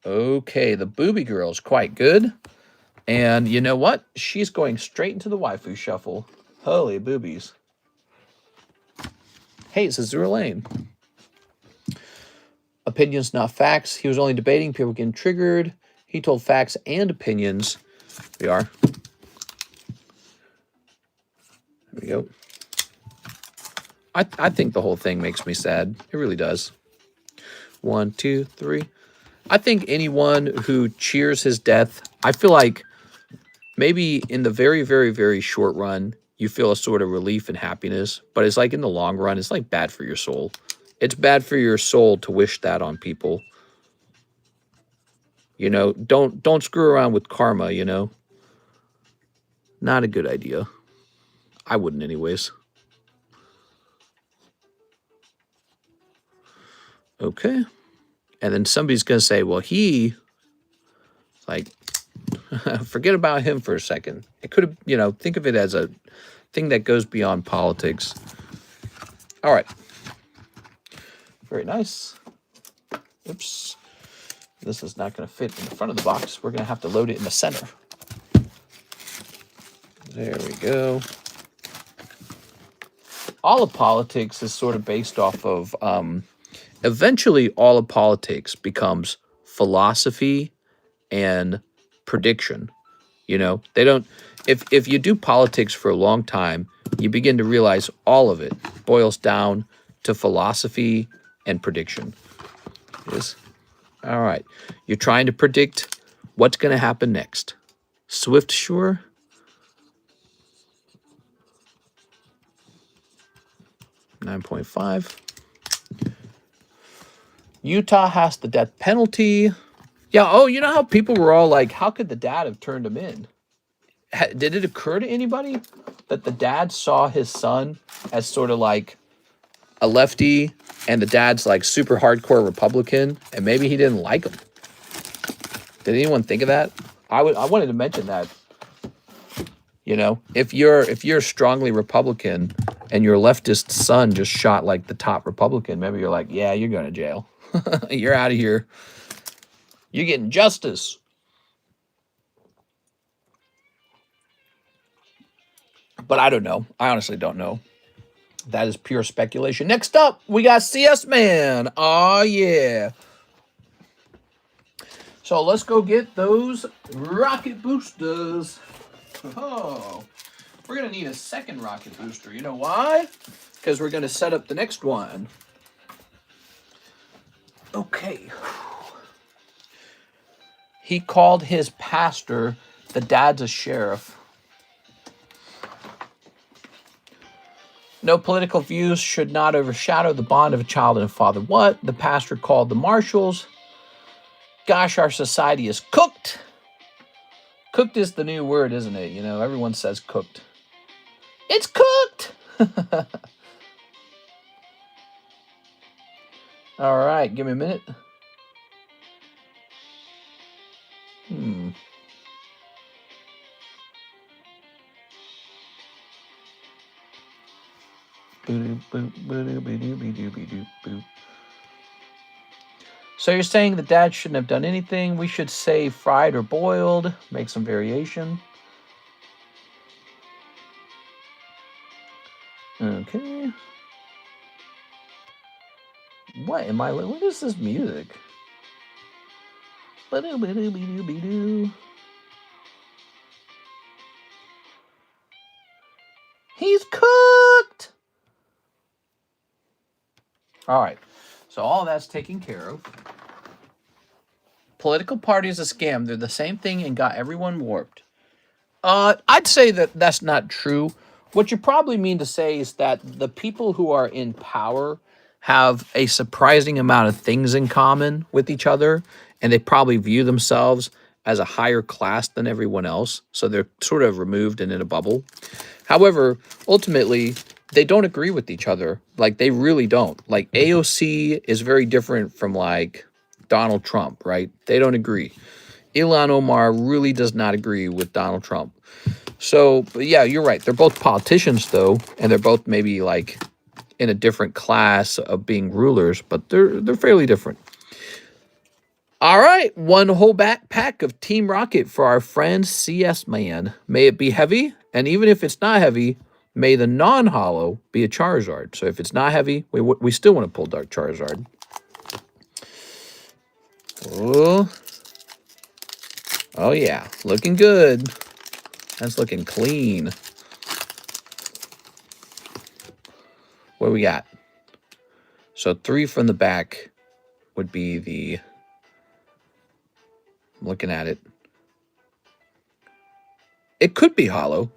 Okay, the booby girl is quite good. And you know what? She's going straight into the waifu shuffle. Holy boobies. Hey, it's Azure Lane. Opinions, not facts. He was only debating. People were getting triggered. He told facts and opinions. We are. There we go. I think the whole thing makes me sad. It really does. 1, 2, 3. I think anyone who cheers his death, I feel like maybe in the very, very, very short run, you feel a sort of relief and happiness. But it's like in the long run, it's like bad for your soul. It's bad for your soul to wish that on people. You know, don't screw around with karma, you know. Not a good idea. I wouldn't anyways. Okay. And then somebody's going to say, well, like, forget about him for a second. It could have, you know, think of it as a thing that goes beyond politics. All right. Very nice. Oops. This is not going to fit in the front of the box. We're going to have to load it in the center. There we go. All of politics is sort of based off of, eventually all of politics becomes philosophy and prediction. You know, they don't, if you do politics for a long time, you begin to realize all of it boils down to philosophy and prediction. Yes. All right. You're trying to predict what's going to happen next. Swift Shore. $9.5. Utah has the death penalty. Yeah, oh, you know how people were all like, how could the dad have turned him in? Did it occur to anybody that the dad saw his son as sort of like a lefty and the dad's like super hardcore Republican and maybe he didn't like him? Did anyone think of that? I wanted to mention that. You know, if you're strongly Republican and your leftist son just shot like the top Republican, maybe you're like, yeah, you're going to jail. You're out of here. You're getting justice. But I don't know. I honestly don't know. That is pure speculation. Next up, we got CS Man. Oh, yeah. So let's go get those rocket boosters. Oh, we're going to need a second rocket booster. You know why? Because we're going to set up the next one. Okay. He called his pastor, the dad's a sheriff. No political views should not overshadow the bond of a child and a father. What? The pastor called the marshals. Gosh, our society is cooked. Cooked is the new word, isn't it? You know, everyone says cooked. It's cooked! All right, give me a minute. So you're saying the dad shouldn't have done anything? We should say fried or boiled, make some variation. Okay. What is this music? He's cooked. All right. So all that's taken care of. Political party is a scam. They're the same thing and got everyone warped. I'd say that that's not true. What you probably mean to say is that the people who are in power have a surprising amount of things in common with each other, and they probably view themselves as a higher class than everyone else. So they're sort of removed and in a bubble. However, ultimately, they don't agree with each other. Like, they really don't. Like, AOC is very different from, like, Donald Trump, right? They don't agree. Ilhan Omar really does not agree with Donald Trump. So, but yeah, you're right. They're both politicians, though, and they're both maybe, like, in a different class of being rulers, but they're fairly different. All right, one whole backpack of Team Rocket for our friend CS Man. May it be heavy, and even if it's not heavy, may the non-hollow be a Charizard. So if it's not heavy, we still want to pull Dark Charizard. Oh yeah, looking good. That's looking clean. What do we got? So 3 from the back would be the... I'm looking at it. It could be hollow.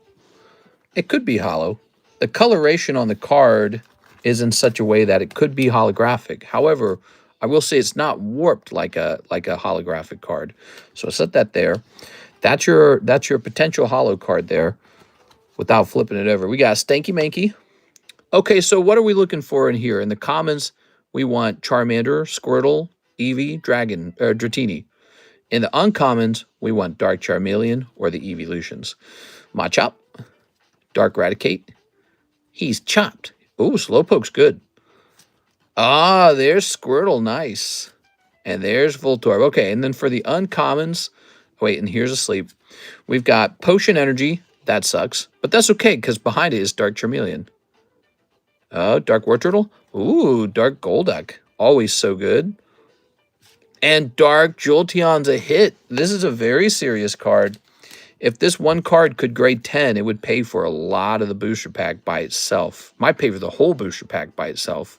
It could be hollow. The coloration on the card is in such a way that it could be holographic. However, I will say it's not warped like a holographic card. So set that there. That's your potential hollow card there without flipping it over. We got Stanky Manky. Okay, so what are we looking for in here? In the commons, we want Charmander, Squirtle, Eevee, Dratini. In the uncommons, we want Dark Charmeleon or the Evolutions. Machop, Dark Raticate. He's chopped. Ooh, Slowpoke's good. Ah, there's Squirtle. Nice. And there's Voltorb. Okay, and then for the uncommons, wait, and here's a sleep. We've got Potion Energy. That sucks. But that's okay, because behind it is Dark Charmeleon. Oh, Dark Wartortle. Ooh, Dark Golduck. Always so good. And Dark Jolteon's a hit. This is a very serious card. If this one card could grade 10, it would pay for a lot of the booster pack by itself. Might pay for the whole booster pack by itself.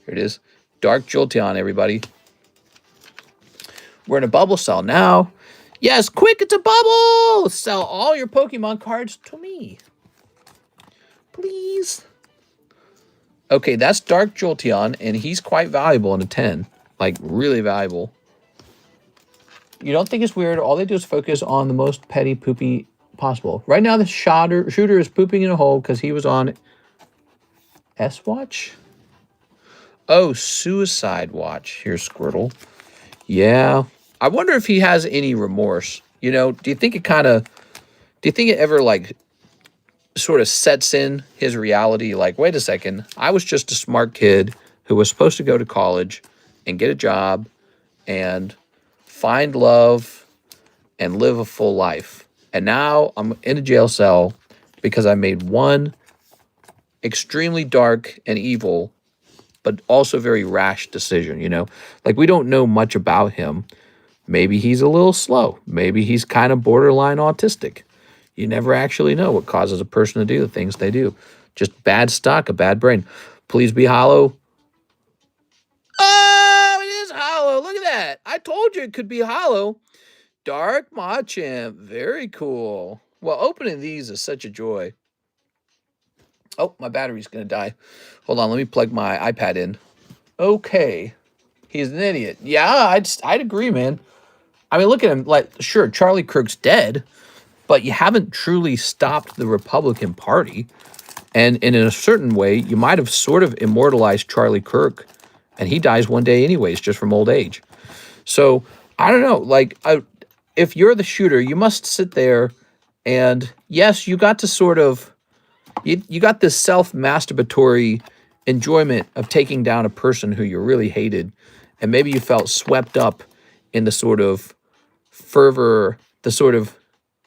Here it is. Dark Jolteon, everybody. We're in a bubble cell now. Yes, quick, it's a bubble! Sell all your Pokemon cards to me. Please. Okay, that's Dark Jolteon, and he's quite valuable in a 10. Like, really valuable. You don't think it's weird? All they do is focus on the most petty poopy possible. Right now, the shooter is pooping in a hole because he was on S-Watch? Oh, Suicide Watch. Here's Squirtle. Yeah. I wonder if he has any remorse. You know, do you think it ever, like, sort of sets in his reality? Like, wait a second. I was just a smart kid who was supposed to go to college and get a job and find love and live a full life. And now I'm in a jail cell because I made one extremely dark and evil, but also very rash decision, you know? Like, we don't know much about him. Maybe he's a little slow. Maybe he's kind of borderline autistic. You never actually know what causes a person to do the things they do. Just bad stock, a bad brain. Please be hollow. Oh, it is hollow. Look at that. I told you it could be hollow. Dark Machamp. Very cool. Well, opening these is such a joy. Oh, my battery's going to die. Hold on. Let me plug my iPad in. Okay. He's an idiot. Yeah, I'd agree, man. I mean, look at him. Like, sure, Charlie Kirk's dead, but you haven't truly stopped the Republican Party. And in a certain way, you might have sort of immortalized Charlie Kirk, and he dies one day anyways, just from old age. So, I don't know. Like, if you're the shooter, you must sit there and, yes, you got to sort of, you got this self-masturbatory enjoyment of taking down a person who you really hated, and maybe you felt swept up in the sort of fervor, the sort of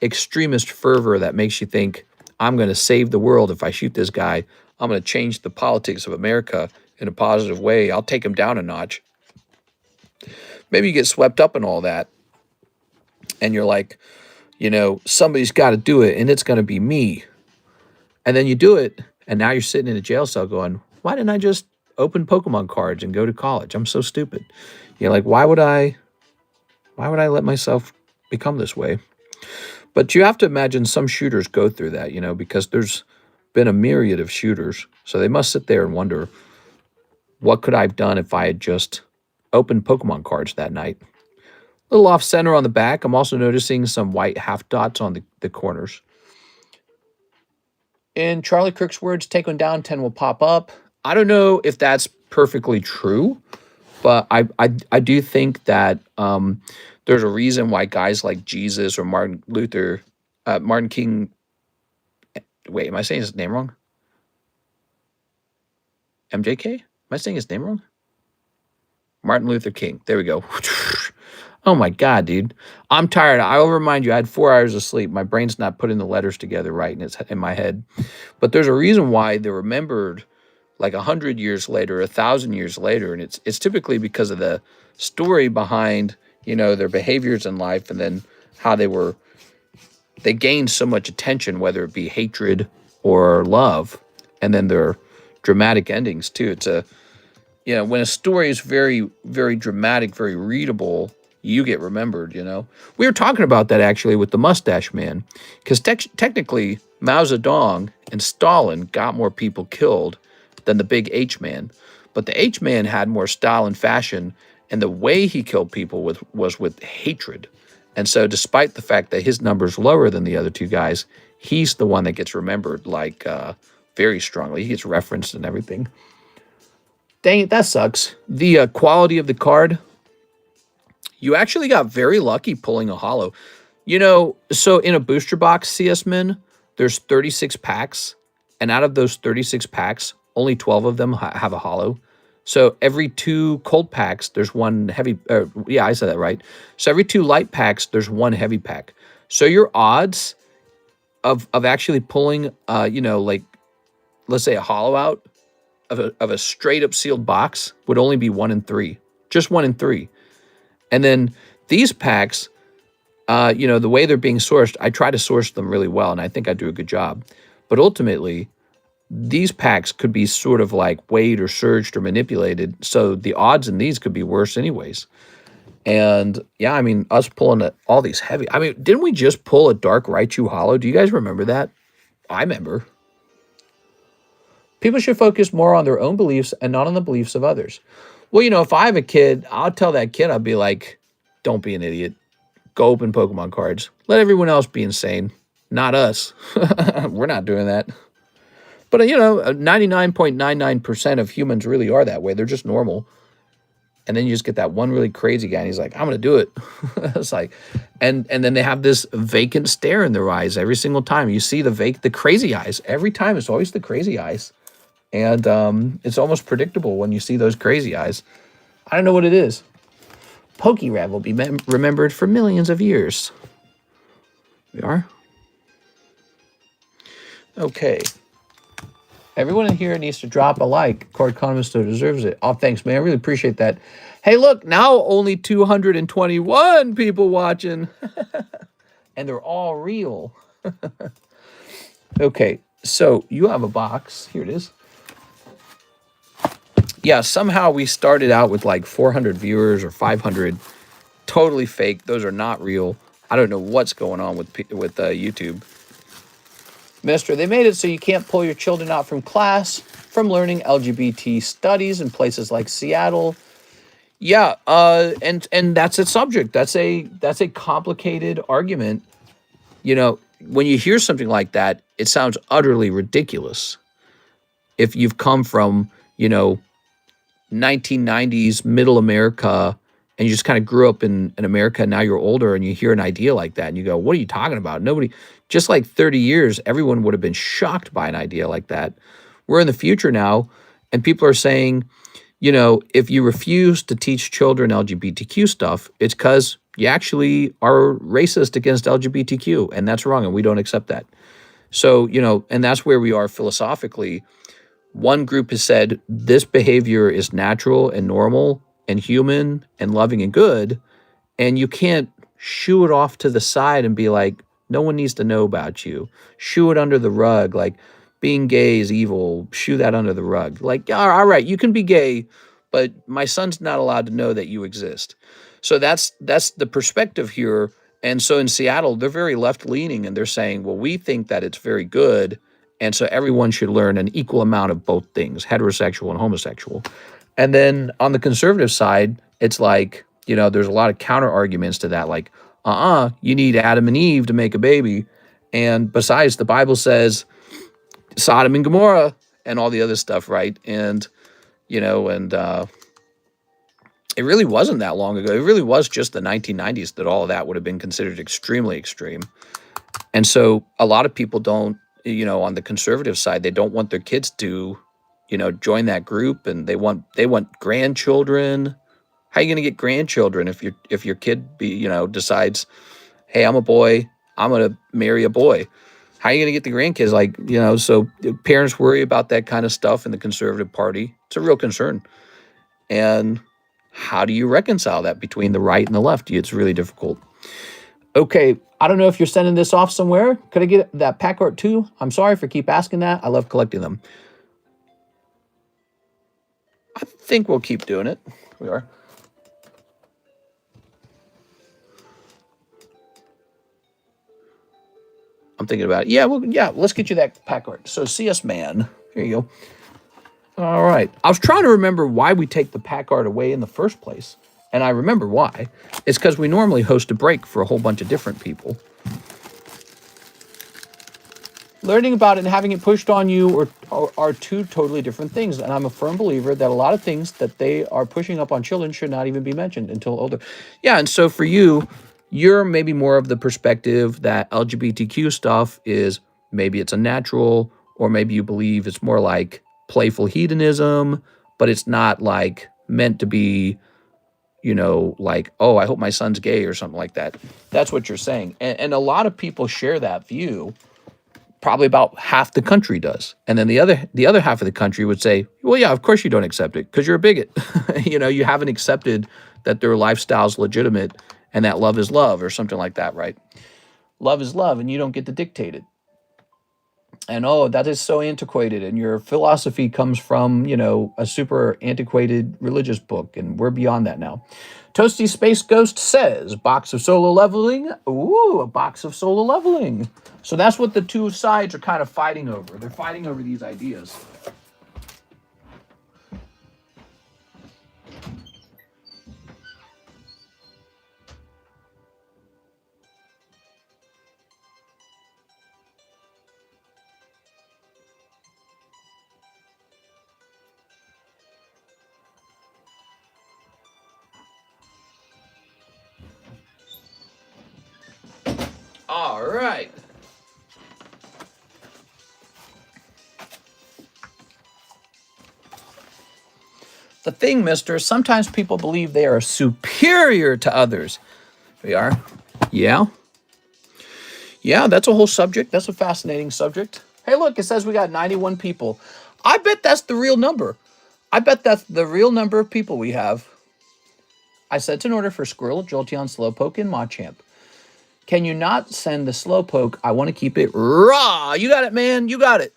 extremist fervor that makes you think, I'm going to save the world if I shoot this guy. I'm going to change the politics of America in a positive way. I'll take him down a notch. Maybe you get swept up in all that. and you're like, somebody's got to do it, and it's going to be me. And then you do it, and now you're sitting in a jail cell going, why didn't I just open Pokemon cards and go to college? I'm so stupid. You're like, why would I let myself become this way? But you have to imagine some shooters go through that, because there's been a myriad of shooters. So they must sit there and wonder, what could I have done if I had just opened Pokemon cards that night? A little off center on the back. I'm also noticing some white half dots on the corners. In Charlie Kirk's words, take one down, 10 will pop up. I don't know if that's perfectly true, but I do think that there's a reason why guys like Jesus or Martin King. Wait, am I saying his name wrong? MJK? Am I saying his name wrong? Martin Luther King. There we go. Oh my God, dude. I'm tired. I'll remind you, I had 4 hours of sleep. My brain's not putting the letters together right in my head. But there's a reason why they're remembered like 100 years later, 1,000 years later. And it's typically because of the story behind, their behaviors in life, and then how they gained so much attention, whether it be hatred or love, and then their dramatic endings too. It's when a story is very, very dramatic, very readable, you get remembered, We were talking about that actually with the Mustache Man, because technically Mao Zedong and Stalin got more people killed than the big H-Man. But the H-Man had more style and fashion, and the way he killed people was with hatred. And so despite the fact that his number's lower than the other two guys, he's the one that gets remembered very strongly. He gets referenced and everything. Dang it, that sucks. The quality of the card, you actually got very lucky pulling a holo. So in a booster box, CS Min, there's 36 packs, and out of those 36 packs, only 12 of them have a holo. So every 2 cold packs, there's one heavy. Yeah, I said that right. So every 2 light packs, there's one heavy pack. So your odds of actually pulling, let's say a holo out of a straight up sealed box would only be 1 in 3, just 1 in 3. And then these packs, the way they're being sourced, I try to source them really well, and I think I do a good job. But ultimately, these packs could be sort of like weighed or surged or manipulated, so the odds in these could be worse anyways. And yeah, I mean, us pulling all these heavy. I mean, didn't we just pull a Dark Raichu holo? Do you guys remember that? I remember. People should focus more on their own beliefs and not on the beliefs of others. Well, if I have a kid, I'll tell that kid, I'll be like, don't be an idiot. Go open Pokemon cards. Let everyone else be insane. Not us. We're not doing that. But, 99.99% of humans really are that way. They're just normal. And then you just get that one really crazy guy, and he's like, I'm going to do it. It's like, and then they have this vacant stare in their eyes every single time. You see the crazy eyes. Every time it's always the crazy eyes. And it's almost predictable when you see those crazy eyes. I don't know what it is. PokeRev will be remembered for millions of years. We are? Okay. Everyone in here needs to drop a like. Carddass Nikke deserves it. Oh, thanks, man. I really appreciate that. Hey, look, now only 221 people watching. And they're all real. Okay, so you have a box. Here it is. Yeah, somehow we started out with like 400 viewers or 500. Totally fake. Those are not real. I don't know what's going on with YouTube. Mister, they made it so you can't pull your children out from class from learning LGBT studies in places like Seattle. Yeah, and that's a subject. That's a complicated argument. When you hear something like that, it sounds utterly ridiculous. If you've come from, 1990s middle America, and you just kind of grew up in America, and now you're older and you hear an idea like that and you go, what are you talking about? Nobody, just like 30 years, everyone would have been shocked by an idea like that. We're in the future now, and people are saying, if you refuse to teach children LGBTQ stuff, it's because you actually are racist against LGBTQ, and that's wrong, and we don't accept that. So, and that's where we are philosophically. One group has said this behavior is natural and normal and human and loving and good, and you can't shoo it off to the side and be like, no one needs to know about you. Shoo it under the rug. Like, being gay is evil. Shoo that under the rug. Like, all right, you can be gay, but my son's not allowed to know that you exist. So that's the perspective here. And so in Seattle, they're very left-leaning, and they're saying, well, we think that it's very good, and so everyone should learn an equal amount of both things, heterosexual and homosexual. And then on the conservative side, it's like, there's a lot of counter arguments to that, like, you need Adam and Eve to make a baby. And besides, the Bible says Sodom and Gomorrah and all the other stuff, right? And, it really wasn't that long ago. It really was just the 1990s that all of that would have been considered extremely extreme. And so a lot of people don't, on the conservative side, they don't want their kids to, join that group, and they want grandchildren. How are you going to get grandchildren if your kid decides, hey, I'm a boy, I'm going to marry a boy? How are you going to get the grandkids? Like, so parents worry about that kind of stuff in the conservative party. It's a real concern. And how do you reconcile that between the right and the left? It's really difficult. Okay, I don't know if you're sending this off somewhere. Could I get that pack art too? I'm sorry for keep asking that. I love collecting them. I think we'll keep doing it. We are. I'm thinking about it. Yeah, let's get you that pack art. So CS Man. Here you go. All right. I was trying to remember why we take the pack art away in the first place. And I remember why. It's because we normally host a break for a whole bunch of different people. Learning about it and having it pushed on you are two totally different things. And I'm a firm believer that a lot of things that they are pushing up on children should not even be mentioned until older. Yeah, and so for you, you're maybe more of the perspective that LGBTQ stuff is maybe it's a natural, or maybe you believe it's more like playful hedonism, but it's not like meant to be, like, oh, I hope my son's gay or something like that. That's what you're saying. And a lot of people share that view. Probably about half the country does. And then the other half of the country would say, well, yeah, of course you don't accept it because you're a bigot. You haven't accepted that their lifestyle's legitimate and that love is love or something like that, right? Love is love and you don't get to dictate it. And, oh, that is so antiquated, and your philosophy comes from, a super antiquated religious book, and we're beyond that now. Toasty Space Ghost says, box of solo leveling. Ooh, a box of solo leveling. So that's what the two sides are kind of fighting over. They're fighting over these ideas. All right. The thing, mister, sometimes people believe they are superior to others. We are. Yeah. Yeah, that's a whole subject. That's a fascinating subject. Hey, look, it says we got 91 people. I bet that's the real number. I bet that's the real number of people we have. I sent an order for Squirrel, Jolteon, Slowpoke, and Machamp. Can you not send the Slowpoke? I want to keep it raw. You got it, man. You got it.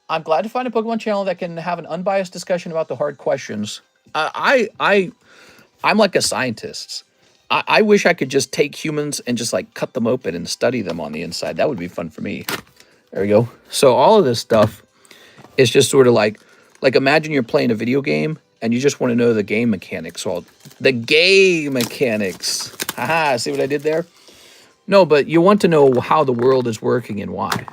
I'm glad to find a Pokemon channel that can have an unbiased discussion about the hard questions. I'm like a scientist. I wish I could just take humans and just like cut them open and study them on the inside. That would be fun for me. There we go. So all of this stuff is just sort of like imagine you're playing a video game and you just want to know the game mechanics. Well, the game mechanics. Haha, see what I did there? No, but you want to know how the world is working and why.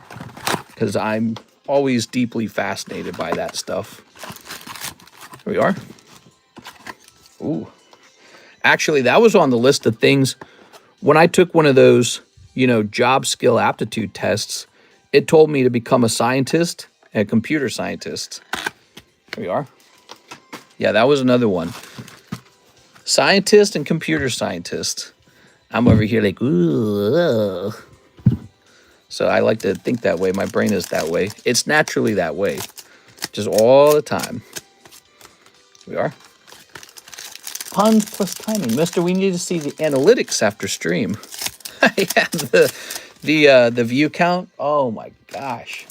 Because I'm always deeply fascinated by that stuff. Here we are. Ooh. Actually, that was on the list of things. When I took one of those, job skill aptitude tests, it told me to become a scientist, a computer scientist. Here we are. Yeah, that was another one. Scientist and computer scientist. I'm over here like, ooh. So I like to think that way. My brain is that way. It's naturally that way. Just all the time. Here we are. Puns plus timing. Mister, we need to see the analytics after stream. Yeah, the view count. Oh my gosh.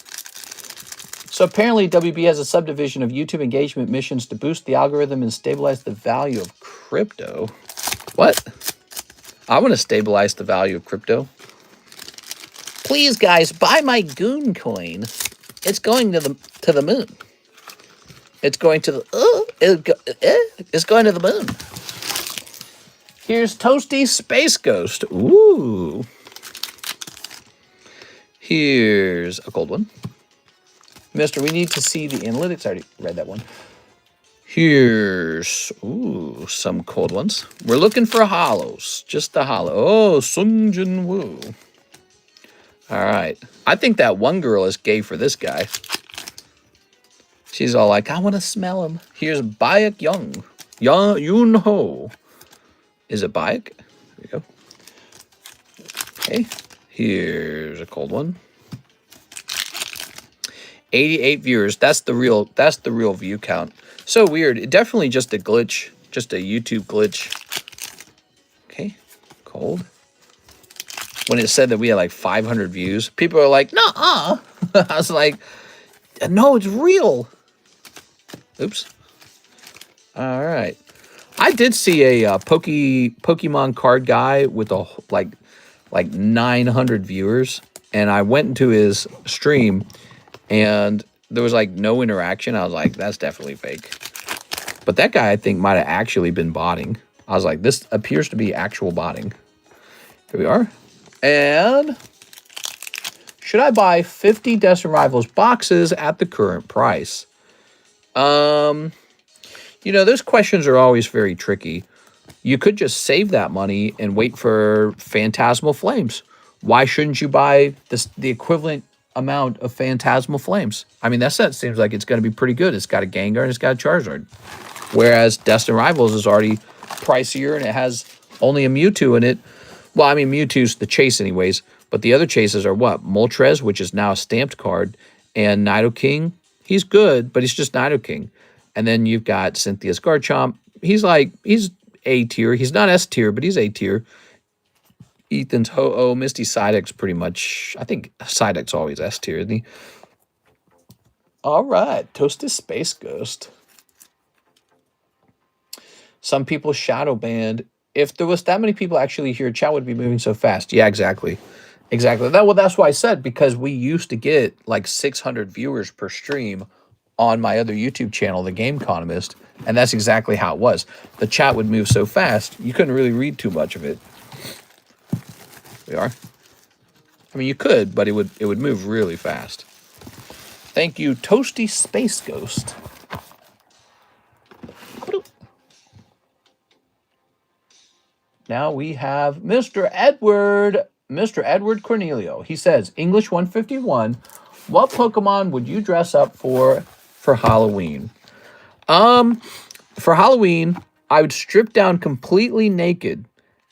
So apparently WB has a subdivision of YouTube engagement missions to boost the algorithm and stabilize the value of crypto. What? I want to stabilize the value of crypto. Please, guys, buy my Goon coin. It's going to the moon. It's going to the it's going to the moon. Here's Toasty Space Ghost. Ooh. Here's a cold one. Mister, we need to see the analytics. I already read that one. Here's, ooh, some cold ones. We're looking for hollows. Just the hollow. Oh, Sung Jin Woo. All right. I think that one girl is gay for this guy. She's all like, I want to smell him. Here's Baek Young. Yoon Ho. Is it Baek? There we go. Okay. Here's a cold one. 88 viewers. That's the real view count. So weird. It definitely just a glitch. Just a YouTube glitch. Okay. Cold. When it said that we had like 500 views, people are like, nuh-uh. I was like, no, it's real. Oops. All right. I did see a Pokemon card guy with a like 900 viewers, and I went into his stream, and there was like no interaction. I was like, that's definitely fake. But that guy, I think, might have actually been botting. I was like, this appears to be actual botting. Here we are. And should I buy 50 Destin Rivals boxes at the current price? You know, those questions are always very tricky. You could just save that money and wait for Phantasmal Flames. Why shouldn't you buy the equivalent amount of Phantasmal Flames? I mean, that set seems like it's going to be pretty good. It's got a Gengar and it's got a Charizard. Whereas Destin Rivals is already pricier and it has only a Mewtwo in it. Well, I mean, Mewtwo's the chase anyways. But the other chases are what? Moltres, which is now a stamped card, and Nidoking. He's good, but he's just Nidoking. And then you've got Cynthia's Garchomp. He's A tier. He's not S tier, but he's A tier. Ethan's Ho-Oh, Misty Psyduck's pretty much, I think Psyduck's always S tier, isn't he? All right, Toasted Space Ghost. Some people shadow banned. If there was that many people actually here, chat would be moving so fast. Yeah, exactly. Exactly. That's why I said, because we used to get like 600 viewers per stream on my other YouTube channel, The Economist, and that's exactly how it was. The chat would move so fast, you couldn't really read too much of it. We are. I mean, you could, but it would move really fast. Thank you, Toasty Space Ghost. Now we have Mr. Edward Cornelio. He says, English 151, what Pokemon would you dress up for Halloween? For Halloween, I would strip down completely naked,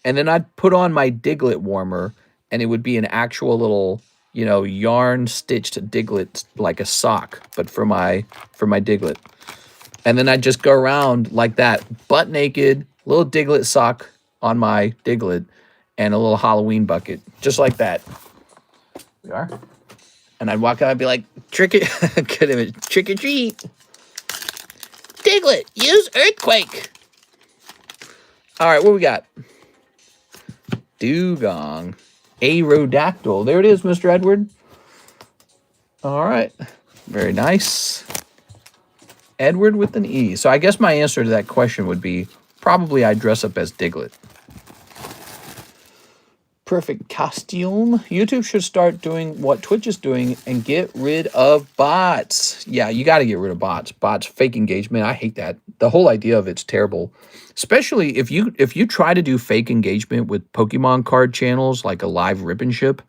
and then I'd put on my Diglett warmer, and it would be an actual little, you know, yarn stitched Diglett, like a sock, but for my Diglett. And then I'd just go around like that, butt naked, little Diglett sock on my Diglett, and a little Halloween bucket, just like that. We are. And I'd walk out and be like, trick or treat. Diglett, use Earthquake. All right, what we got? Dugong. Aerodactyl. There it is, Mr. Edward. All right. Very nice. Edward with an E. So I guess my answer to that question would be probably I'd dress up as Diglett. Perfect costume. YouTube should start doing what Twitch is doing and get rid of bots. Yeah, you got to get rid of bots. Bots, fake engagement. I hate that. The whole idea of it's terrible. Especially if you try to do fake engagement with Pokemon card channels, like a live ribbon ship,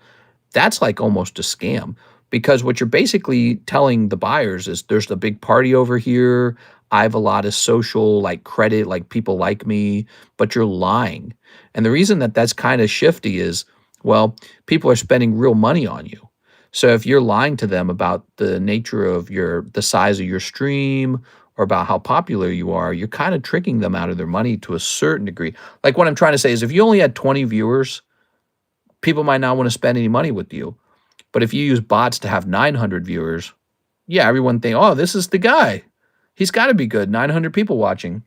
that's like almost a scam. Because what you're basically telling the buyers is there's the big party over here. I have a lot of social like credit, like people like me, but you're lying. And the reason that that's kind of shifty is, well, people are spending real money on you. So if you're lying to them about the nature of the size of your stream, or about how popular you are, you're kind of tricking them out of their money to a certain degree. Like what I'm trying to say is if you only had 20 viewers, people might not want to spend any money with you. But if you use bots to have 900 viewers, yeah, everyone think, oh, this is the guy. He's got to be good. 900 people watching.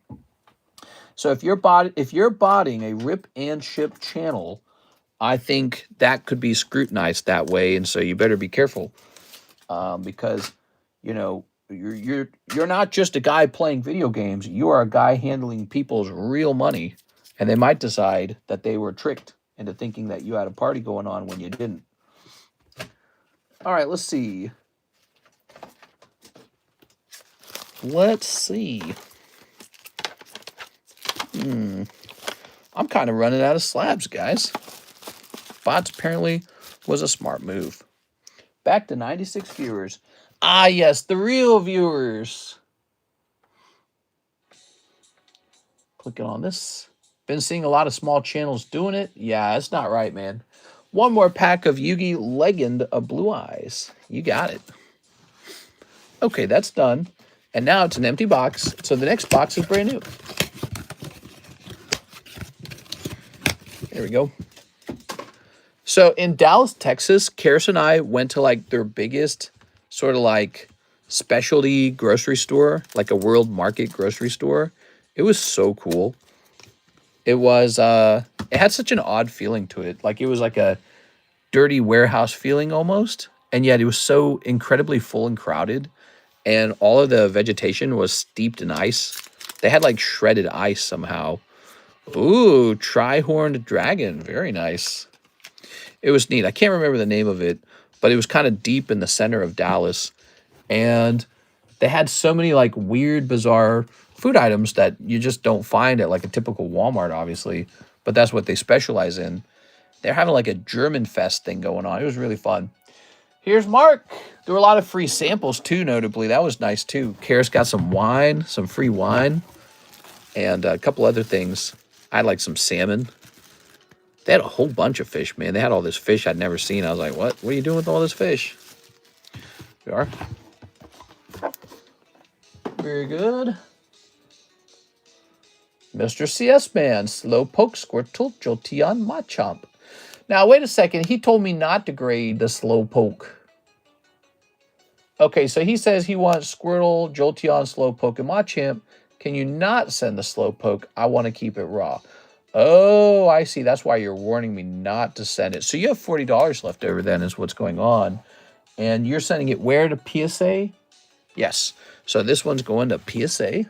So if you're botting a rip and ship channel, I think that could be scrutinized that way, and so you better be careful because you know you're not just a guy playing video games. You are a guy handling people's real money, and they might decide that they were tricked into thinking that you had a party going on when you didn't. All right, let's see. Let's see. I'm kind of running out of slabs, guys. Bots apparently was a smart move. Back to 96 viewers. Ah, yes, the real viewers. Clicking on this. Been seeing a lot of small channels doing it. Yeah, it's not right, man. One more pack of Yugi Legend of Blue Eyes. You got it. Okay, that's done. And now it's an empty box. So the next box is brand new. There we go. So in Dallas, Texas, Karis and I went to like their biggest sort of like specialty grocery store, like a world market grocery store. It was so cool. It was, it had such an odd feeling to it. Like it was like a dirty warehouse feeling almost. And yet it was so incredibly full and crowded. And all of the vegetation was steeped in ice. They had like shredded ice somehow. Ooh, tri-horned dragon. Very nice. It was neat. I can't remember the name of it, but it was kind of deep in the center of Dallas. And they had so many like weird, bizarre food items that you just don't find at like a typical Walmart, obviously. But that's what they specialize in. They're having like a German fest thing going on. It was really fun. Here's Mark. There were a lot of free samples too, notably. That was nice too. Karis got some wine, some free wine, and a couple other things. I had like some salmon. They had a whole bunch of fish, man. They had all this fish I'd never seen. I was like, what? What are you doing with all this fish? We are. Very good. Mr. CS Man, Slowpoke, Squirtle, Jolteon, Machamp. Now, wait a second. He told me not to grade the Slowpoke. Okay, so he says he wants Squirtle, Jolteon, Slowpoke, and Machamp. Can you not send the Slowpoke? I want to keep it raw. Oh, I see. That's why you're warning me not to send it. So you have $40 left over then is what's going on. And you're sending it where to PSA? Yes. So this one's going to PSA.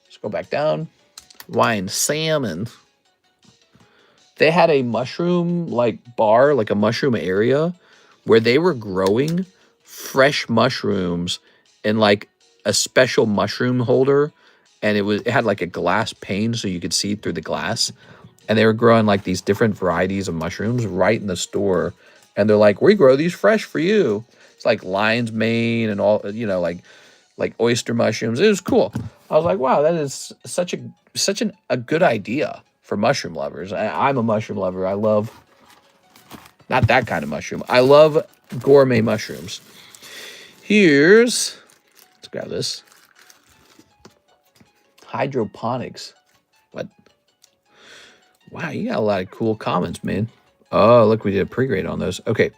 Let's go back down. Wine salmon. They had a mushroom like bar, like a mushroom area where they were growing fresh mushrooms in like a special mushroom holder. And it had like a glass pane so you could see through the glass. And they were growing like these different varieties of mushrooms right in the store. And they're like, we grow these fresh for you. It's like lion's mane and all, you know, like oyster mushrooms. It was cool. I was like, wow, that is such a good idea for mushroom lovers. I'm a mushroom lover. I love, not that kind of mushroom. I love gourmet mushrooms. Let's grab this. Hydroponics. What? Wow, you got a lot of cool comments, man. Oh, look, we did a pre-grade on those. Okay.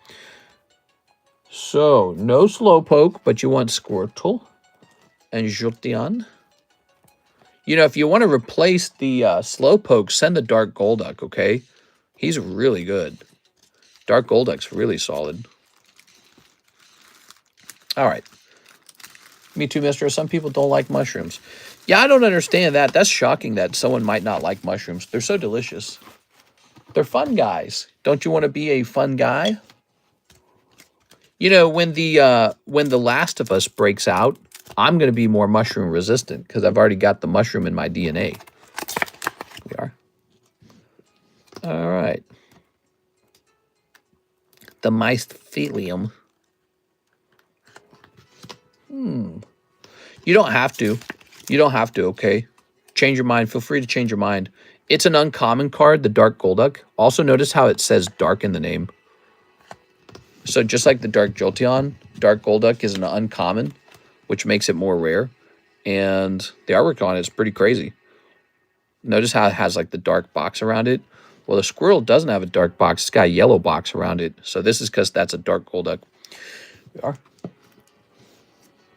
So, no Slowpoke, but you want Squirtle and Jolteon. You know, if you want to replace the Slowpoke, send the Dark Golduck, okay? He's really good. Dark Golduck's really solid. All right. Me too, mister. Some people don't like mushrooms. Yeah, I don't understand that. That's shocking that someone might not like mushrooms. They're so delicious. They're fun guys. Don't you want to be a fun guy? You know, when the Last of Us breaks out, I'm going to be more mushroom resistant because I've already got the mushroom in my DNA. We are. All right. The mycelium. You don't have to. You don't have to, okay? Change your mind. Feel free to change your mind. It's an uncommon card, the Dark Golduck. Also notice how it says dark in the name. So just like the Dark Jolteon, Dark Golduck is an uncommon. which makes it more rare. And the artwork on it is pretty crazy. Notice how it has like the dark box around it. Well, the squirrel doesn't have a dark box. It's got a yellow box around it. So this is because that's a dark Golduck. We are.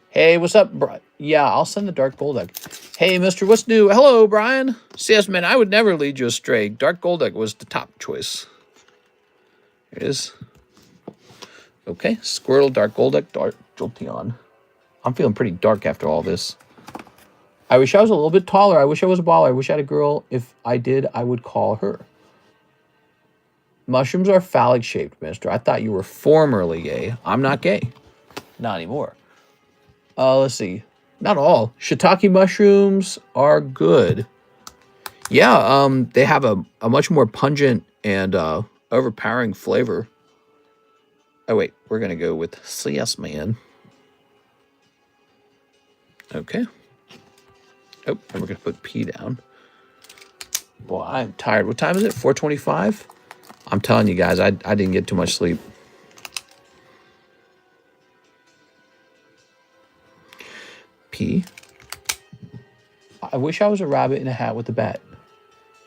Hey, what's up, Brian? Yeah, I'll send the dark Golduck. Hey, mister, what's new? Hello, Brian. CS man, I would never lead you astray. Dark Golduck was the top choice. There it is. Okay, Squirtle, Dark Golduck, Dark Jolteon. I'm feeling pretty dark after all this. I wish I was a little bit taller. I wish I was a baller. I wish I had a girl. If I did, I would call her. Mushrooms are phallic shaped, mister. I thought you were formerly gay. I'm not gay. Not anymore. Let's see. Not all. Shiitake mushrooms are good. Yeah, they have a much more pungent and overpowering flavor. Oh, wait. We're going to go with CS Man. Okay. Oh, and we're going to put P down. Boy, I'm tired. What time is it? 4:25? I'm telling you guys, I didn't get too much sleep. P. I wish I was a rabbit in a hat with a bat.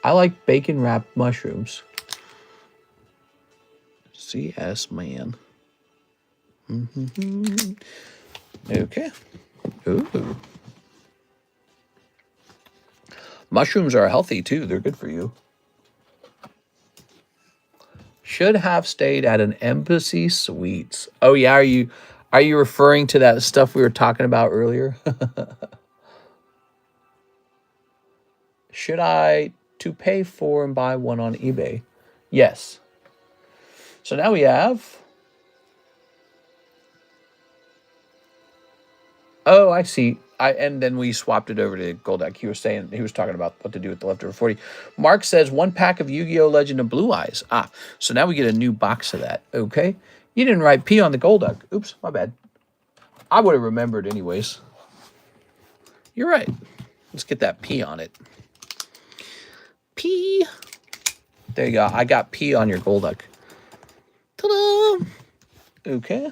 I like bacon wrapped mushrooms. CS Man. Okay. Ooh. Mushrooms are healthy too. They're good for you. Should have stayed at an Embassy Suites. Oh yeah, are you referring to that stuff we were talking about earlier? Should I to pay for and buy one on eBay? Yes. So now we have. Oh, I see. And then we swapped it over to Golduck. He was talking about what to do with the leftover 40. Mark says 1 pack of Yu-Gi-Oh! Legend of Blue Eyes. Ah, so now we get a new box of that. Okay. You didn't write P on the Golduck. Oops, my bad. I would have remembered anyways. You're right. Let's get that P on it. P. There you go. I got P on your Golduck. Ta-da! Okay.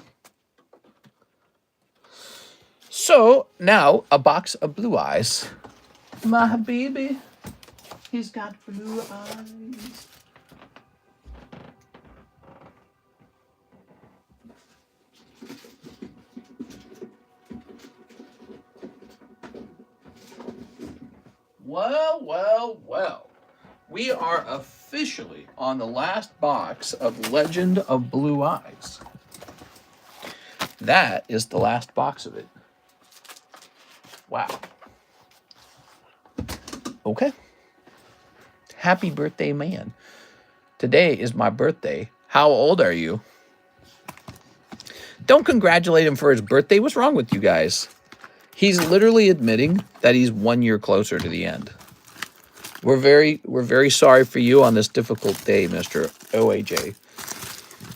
So, now, a box of blue eyes. My baby, he's got blue eyes. Well. We are officially on the last box of Legend of Blue Eyes. That is the last box of it. Wow. Okay. Happy birthday, man. Today is my birthday. How old are you? Don't congratulate him for his birthday. What's wrong with you guys? He's literally admitting that he's 1 year closer to the end. We're very sorry for you on this difficult day, Mr. OAJ.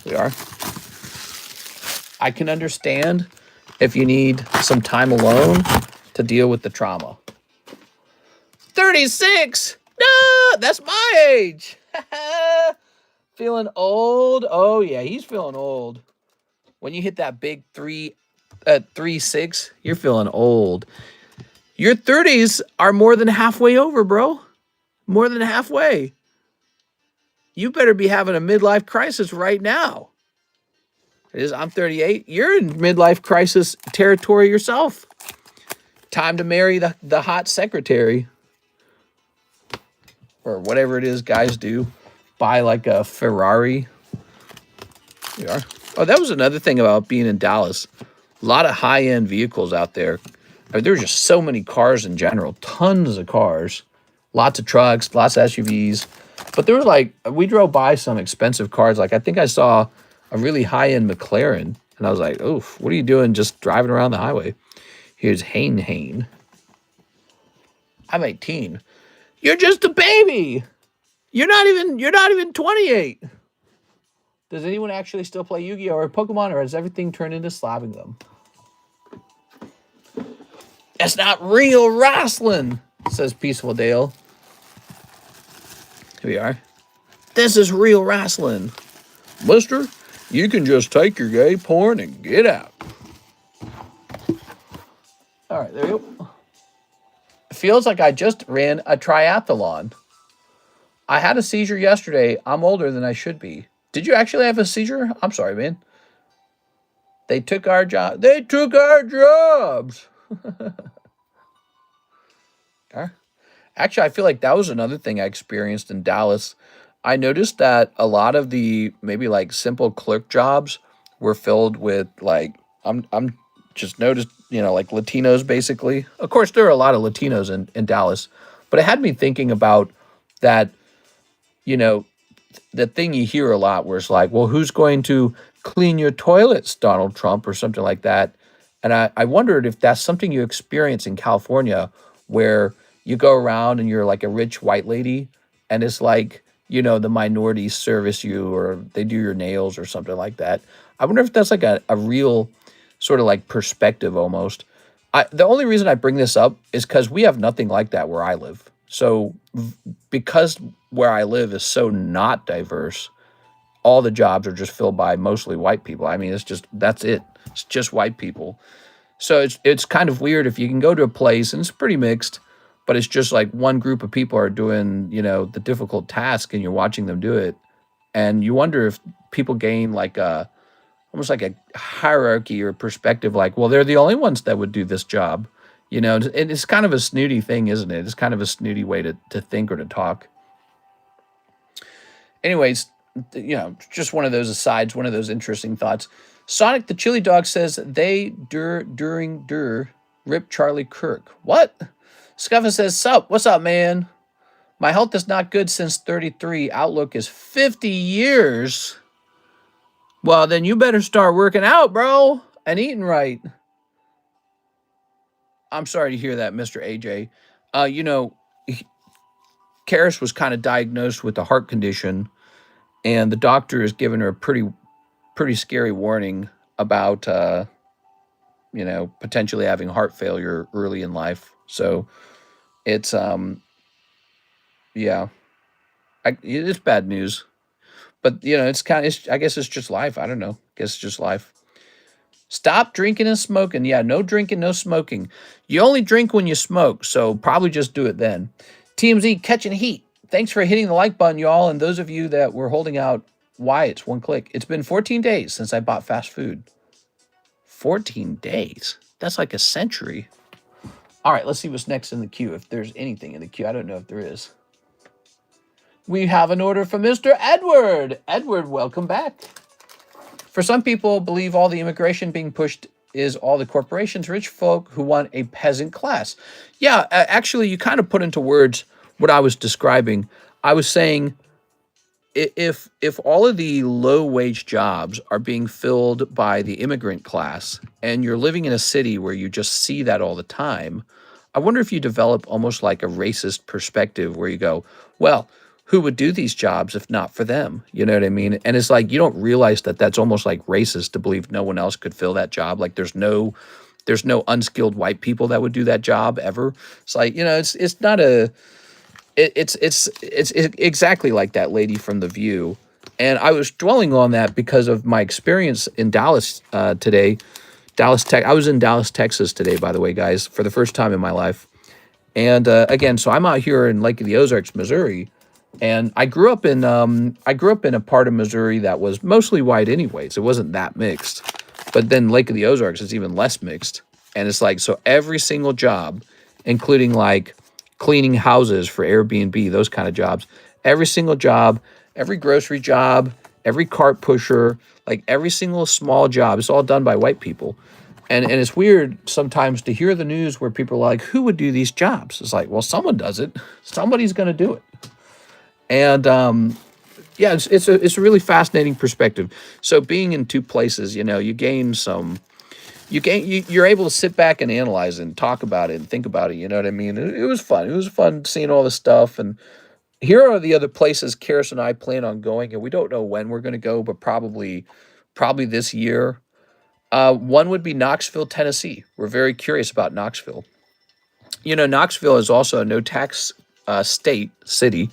We are. I can understand if you need some time alone to deal with the trauma. 36? No, that's my age. Feeling old? Oh, yeah, he's feeling old. When you hit that big 3.6, you're feeling old. Your 30s are more than halfway over, bro. More than halfway. You better be having a midlife crisis right now. I'm 38. You're in midlife crisis territory yourself. Time to marry the hot secretary. Or whatever it is guys do. Buy like a Ferrari. There you are. Oh, that was another thing about being in Dallas. A lot of high-end vehicles out there. I mean, there were just so many cars in general. Tons of cars. Lots of trucks, lots of SUVs. But there was like, we drove by some expensive cars. Like, I think I saw a really high-end McLaren. And I was like, oof, what are you doing just driving around the highway? Here's Hain. I'm 18. You're just a baby. You're not even 28. Does anyone actually still play Yu-Gi-Oh! Or Pokemon, or has everything turned into slabbing them? That's not real wrestling, says Peaceful Dale. Here we are. This is real wrestling. Mister, you can just take your gay porn and get out. All right, there you go. Feels like I just ran a triathlon. I had a seizure yesterday. I'm older than I should be. Did you actually have a seizure? I'm sorry, man. They took our job. They took our jobs. Actually, I feel like that was another thing I experienced in Dallas. I noticed that a lot of the maybe like simple clerk jobs were filled with like I'm just noticed, like Latinos basically. Of course, there are a lot of Latinos in Dallas, but it had me thinking about that, you know, the thing you hear a lot where it's like, well, who's going to clean your toilets, Donald Trump, or something like that. And I wondered if that's something you experience in California where you go around and you're like a rich white lady and it's like, the minorities service you or they do your nails or something like that. I wonder if that's like a real sort of like perspective almost. The only reason I bring this up is because we have nothing like that where I live. So because where I live is so not diverse, all the jobs are just filled by mostly white people. I mean, that's it. It's just white people. So it's kind of weird if you can go to a place and it's pretty mixed, but it's just like one group of people are doing, the difficult task and you're watching them do it. And you wonder if people gain like almost like a hierarchy or perspective, like, well, they're the only ones that would do this job. It's kind of a snooty thing, isn't it? It's kind of a snooty way to think or to talk. Anyways, just one of those asides, one of those interesting thoughts. Sonic the Chili Dog says they during rip Charlie Kirk. What? Scuffin says, sup, what's up, man? My health is not good since 33. Outlook is 50 years. Well, then you better start working out, bro, and eating right. I'm sorry to hear that, Mr. AJ. Karis was kind of diagnosed with a heart condition, and the doctor has given her a pretty scary warning about potentially having heart failure early in life. So it's yeah, it's bad news. But I guess it's just life. I don't know. I guess it's just life. Stop drinking and smoking. Yeah, no drinking, no smoking. You only drink when you smoke, so probably just do it then. TMZ catching heat. Thanks for hitting the like button, y'all, and those of you that were holding out, why it's one click. It's been 14 days since I bought fast food. 14 days? That's like a century. All right, let's see what's next in the queue, if there's anything in the queue. I don't know if there is. We have an order from Mr. Edward. Edward, welcome back. For some people, believe all the immigration being pushed is all the corporations, rich folk who want a peasant class. Yeah, actually, you kind of put into words what I was describing. I was saying if all of the low-wage jobs are being filled by the immigrant class and you're living in a city where you just see that all the time, I wonder if you develop almost like a racist perspective where you go, well, who would do these jobs if not for them? You know what I mean? And it's like you don't realize that that's almost like racist to believe no one else could fill that job. Like there's no unskilled white people that would do that job ever. It's like, it's not a it's exactly like that lady from The View. And I was dwelling on that because of my experience in Dallas today. I was in Dallas, Texas today, by the way, guys, for the first time in my life. And again, so I'm out here in Lake of the Ozarks, Missouri. And I grew up in a part of Missouri that was mostly white anyways. It wasn't that mixed. But then Lake of the Ozarks is even less mixed. And it's like, so every single job, including like cleaning houses for Airbnb, those kind of jobs, every single job, every grocery job, every cart pusher, like every single small job, it's all done by white people. And it's weird sometimes to hear the news where people are like, who would do these jobs? It's like, well, someone does it. Somebody's going to do it. And it's a really fascinating perspective. So being in two places, you're able to sit back and analyze and talk about it and think about it. You know what I mean? It was fun. It was fun seeing all this stuff. And here are the other places Karis and I plan on going, and we don't know when we're going to go, but probably this year. One would be Knoxville, Tennessee. We're very curious about Knoxville. Knoxville is also a no tax city.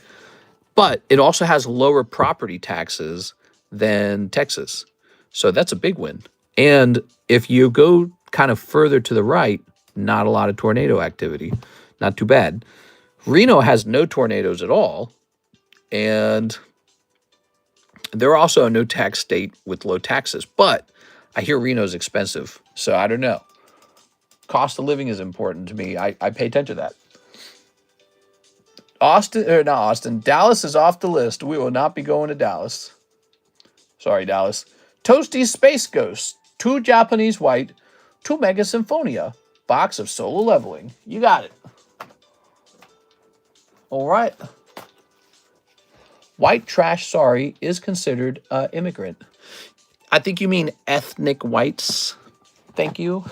But it also has lower property taxes than Texas. So that's a big win. And if you go kind of further to the right, not a lot of tornado activity. Not too bad. Reno has no tornadoes at all. And they're also a no-tax state with low taxes. But I hear Reno's expensive. So I don't know. Cost of living is important to me. I pay attention to that. Dallas is off the list. We will not be going to Dallas. Sorry, Dallas. Toasty Space Ghost. 2 Japanese white. 2 Mega Symphonia. Box of solo leveling. You got it. All right. White trash, sorry, is considered immigrant. I think you mean ethnic whites. Thank you.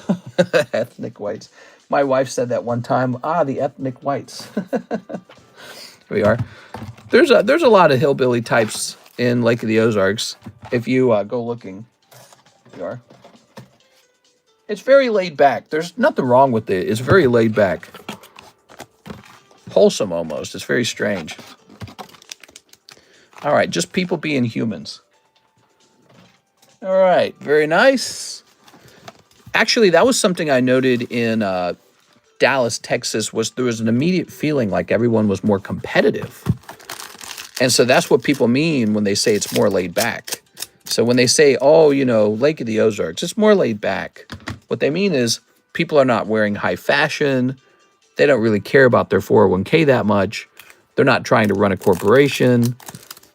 Ethnic whites. My wife said that one time. The ethnic whites. Here we are. There's a lot of hillbilly types in Lake of the Ozarks. If you go looking, here we are. It's very laid back. There's nothing wrong with it. It's very laid back. Wholesome almost. It's very strange. All right, just people being humans. All right, very nice. Actually, that was something I noted in Dallas, Texas, was there was an immediate feeling like everyone was more competitive. And so that's what people mean when they say it's more laid back. So when they say, oh, you know, Lake of the Ozarks, it's more laid back. What they mean is people are not wearing high fashion. They don't really care about their 401k that much. They're not trying to run a corporation.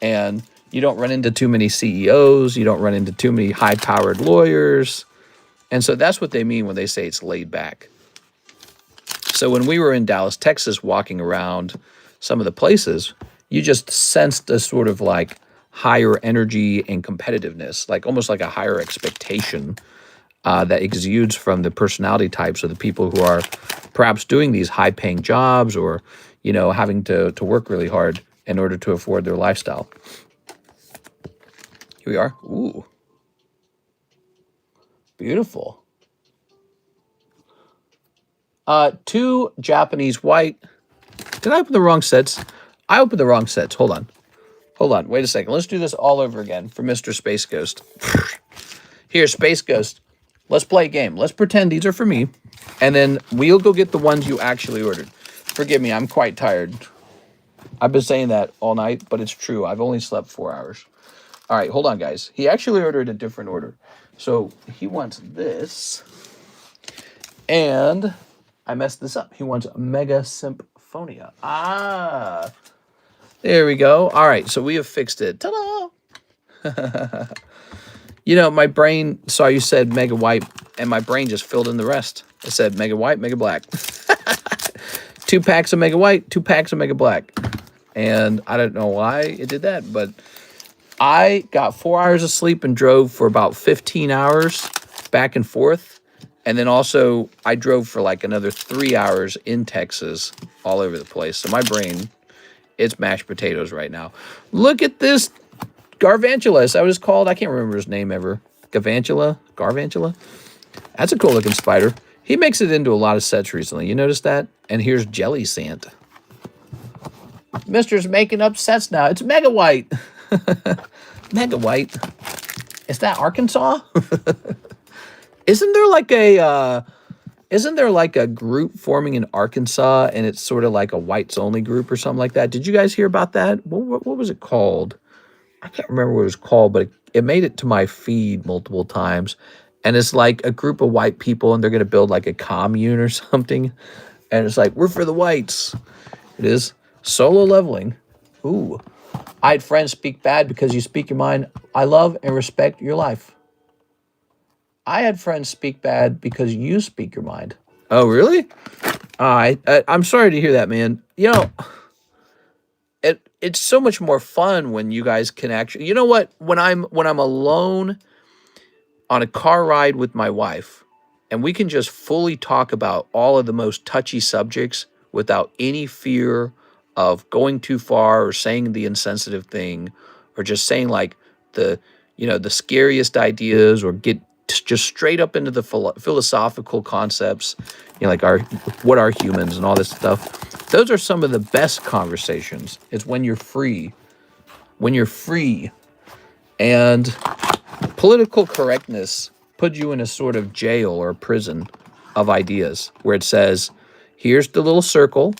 And you don't run into too many CEOs. You don't run into too many high-powered lawyers. And so that's what they mean when they say it's laid back. So when we were in Dallas, Texas, walking around some of the places, you just sensed a sort of like higher energy and competitiveness, like almost like a higher expectation that exudes from the personality types of the people who are perhaps doing these high-paying jobs or, you know, having to work really hard in order to afford their lifestyle. Here we are. Ooh. Beautiful. 2 Japanese white. Did I open the wrong sets? I opened the wrong sets. Hold on. Hold on. Wait a second. Let's do this all over again for Mr. Space Ghost. Here, Space Ghost. Let's play a game. Let's pretend these are for me. And then we'll go get the ones you actually ordered. Forgive me. I'm quite tired. I've been saying that all night, but it's true. I've only slept 4 hours. All right. Hold on, guys. He actually ordered a different order. So he wants this. And I messed this up. He wants Mega Symphonia. There we go. All right, so we have fixed it. Ta-da! You know, my brain saw you said Mega White, and my brain just filled in the rest. It said Mega White, Mega Black. 2 packs of Mega White, 2 packs of Mega Black. And I don't know why it did that, but I got 4 hours of sleep and drove for about 15 hours back and forth. And then also I drove for like another 3 hours in Texas all over the place. So my brain, it's mashed potatoes right now. Look at this Garvantula. Is that what it's called? I can't remember his name ever. Garvantula? That's a cool looking spider. He makes it into a lot of sets recently. You notice that? And here's Jelly Sant. Mister's making up sets now. It's Mega White. Mega White. Is that Arkansas? Isn't there like a group forming in Arkansas and it's sort of like a whites only group or something like that? Did you guys hear about that? What was it called? I can't remember what it was called, but it made it to my feed multiple times. And it's like a group of white people and they're going to build like a commune or something. And it's like, we're for the whites. It is solo leveling. Ooh. I had friends speak bad because you speak your mind. I love and respect your life. I had friends speak bad because you speak your mind. Oh, really? I'm sorry to hear that, man. You know, it's so much more fun when you guys can actually. You know what? When I'm alone on a car ride with my wife, and we can just fully talk about all of the most touchy subjects without any fear of going too far or saying the insensitive thing, or just saying like the scariest ideas, or get just straight up into the philosophical concepts, you know, like what are humans and all this stuff. Those are some of the best conversations. It's when you're free. When you're free. And political correctness puts you in a sort of jail or prison of ideas where it says, here's the little circle,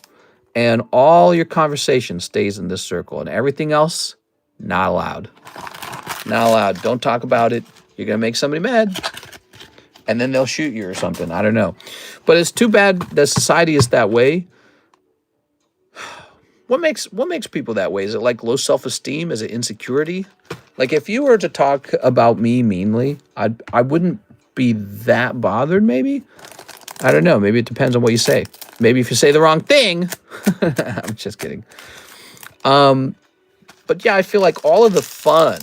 and all your conversation stays in this circle, and everything else, not allowed. Not allowed. Don't talk about it. You're going to make somebody mad, and then they'll shoot you or something. I don't know. But it's too bad that society is that way. What makes people that way? Is it like low self-esteem? Is it insecurity? Like if you were to talk about me meanly, I wouldn't be that bothered maybe. I don't know. Maybe it depends on what you say. Maybe if you say the wrong thing. I'm just kidding. But yeah, I feel like all of the fun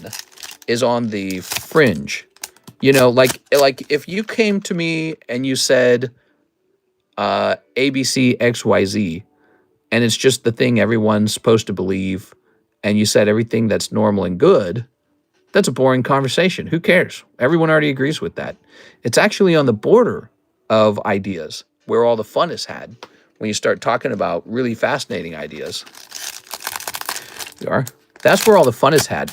is on the fringe. You know, like if you came to me and you said ABC XYZ, and it's just the thing everyone's supposed to believe, and you said everything that's normal and good, that's a boring conversation. Who cares? Everyone already agrees with that. It's actually on the border of ideas where all the fun is had when you start talking about really fascinating ideas. That's where all the fun is had.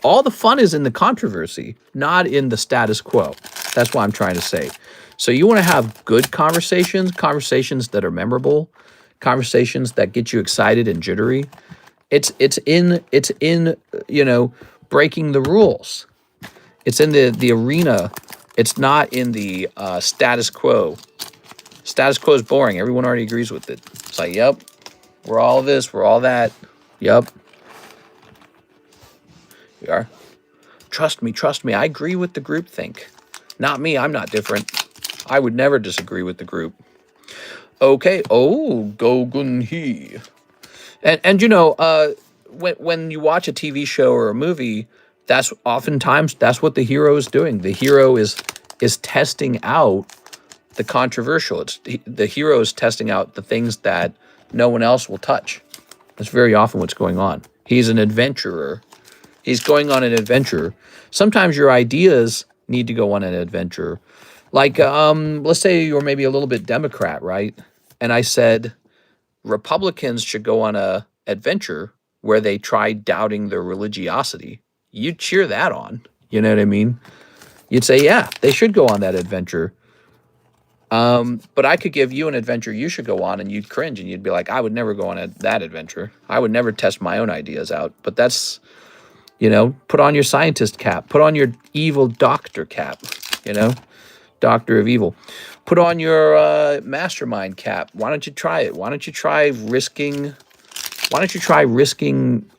All the fun is in the controversy, not in the status quo. That's what I'm trying to say. So you want to have good conversations, conversations that are memorable, conversations that get you excited and jittery. It's in you know, breaking the rules. It's in the arena. It's not in the status quo. Status quo is boring. Everyone already agrees with it. It's like, yep, we're all this, we're all that. Yep. We are. Trust me. I agree with the group think. Not me. I'm not different. I would never disagree with the group. Okay. Oh, go gun he. And you know, when you watch a TV show or a movie, that's oftentimes that's what the hero is doing. The hero is testing out the controversial. The hero is testing out the things that no one else will touch. That's very often what's going on. He's an adventurer. He's going on an adventure. Sometimes your ideas need to go on an adventure. Like, let's say you're maybe a little bit Democrat, right? And I said Republicans should go on a adventure where they try doubting their religiosity. You'd cheer that on. You know what I mean? You'd say, yeah, they should go on that adventure. But I could give you an adventure you should go on, and you'd cringe, and you'd be like, I would never go on that adventure. I would never test my own ideas out. But that's... You know, put on your scientist cap. Put on your evil doctor cap, you know, doctor of evil. Put on your mastermind cap. Why don't you try it? Why don't you try risking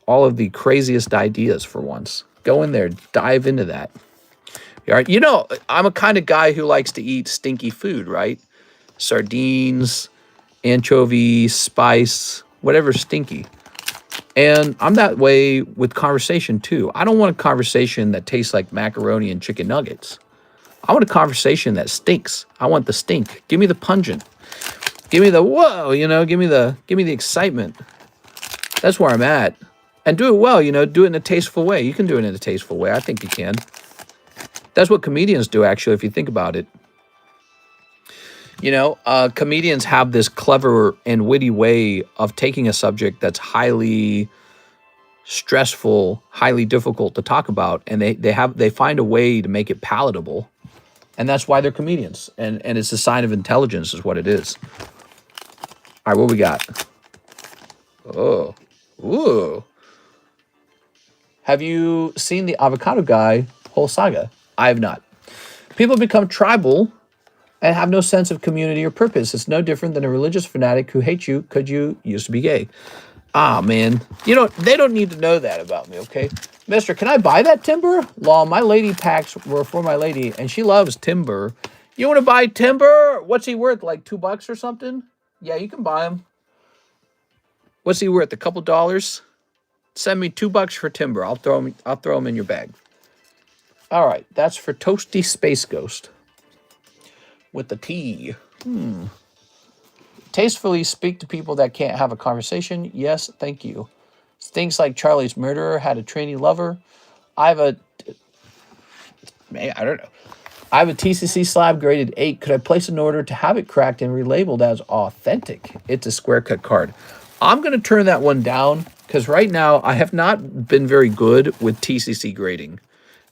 all of the craziest ideas for once? Go in there, dive into that. All right. You know, I'm a kind of guy who likes to eat stinky food, right? Sardines, anchovies, spice, whatever's stinky. And I'm that way with conversation, too. I don't want a conversation that tastes like macaroni and chicken nuggets. I want a conversation that stinks. I want the stink. Give me the pungent. Give me the whoa, you know, give me the excitement. That's where I'm at. And do it well, you know, do it in a tasteful way. You can do it in a tasteful way. I think you can. That's what comedians do, actually, if you think about it. You know, comedians have this clever and witty way of taking a subject that's highly stressful, highly difficult to talk about, and they find a way to make it palatable, and that's why they're comedians. And it's a sign of intelligence, is what it is. All right, what we got? Oh, ooh. Have you seen the avocado guy whole saga? I have not. People become tribal and have no sense of community or purpose. It's no different than a religious fanatic who hates you because you used to be gay. Ah, man. You know, they don't need to know that about me, okay? Mister, can I buy that timber? Law, my lady packs were for my lady, and she loves timber. You want to buy timber? What's he worth, like $2 or something? Yeah, you can buy him. What's he worth, a couple dollars? Send me $2 for timber. I'll throw him in your bag. All right, that's for Toasty Space Ghost. With the T. Tastefully speak to people that can't have a conversation. Yes, thank you. Things like Charlie's murderer had a trainee lover. I don't know. I have a TCC slab graded 8. Could I place an order to have it cracked and relabeled as authentic? It's a square cut card. I'm going to turn that one down because right now I have not been very good with TCC grading.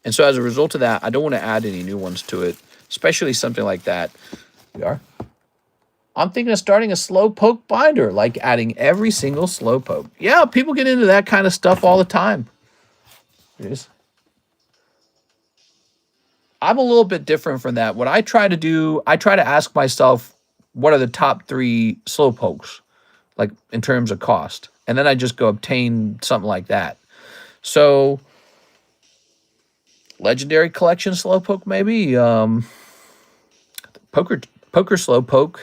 And so as a result of that, I don't want to add any new ones to it, especially something like that. We are. I'm thinking of starting a slowpoke binder, like adding every single slowpoke. Yeah, people get into that kind of stuff all the time. It is. I'm a little bit different from that. What I try to do, I try to ask myself, what are the top 3 slowpokes, like in terms of cost? And then I just go obtain something like that. So, legendary collection slowpoke, maybe. Poker slowpoke.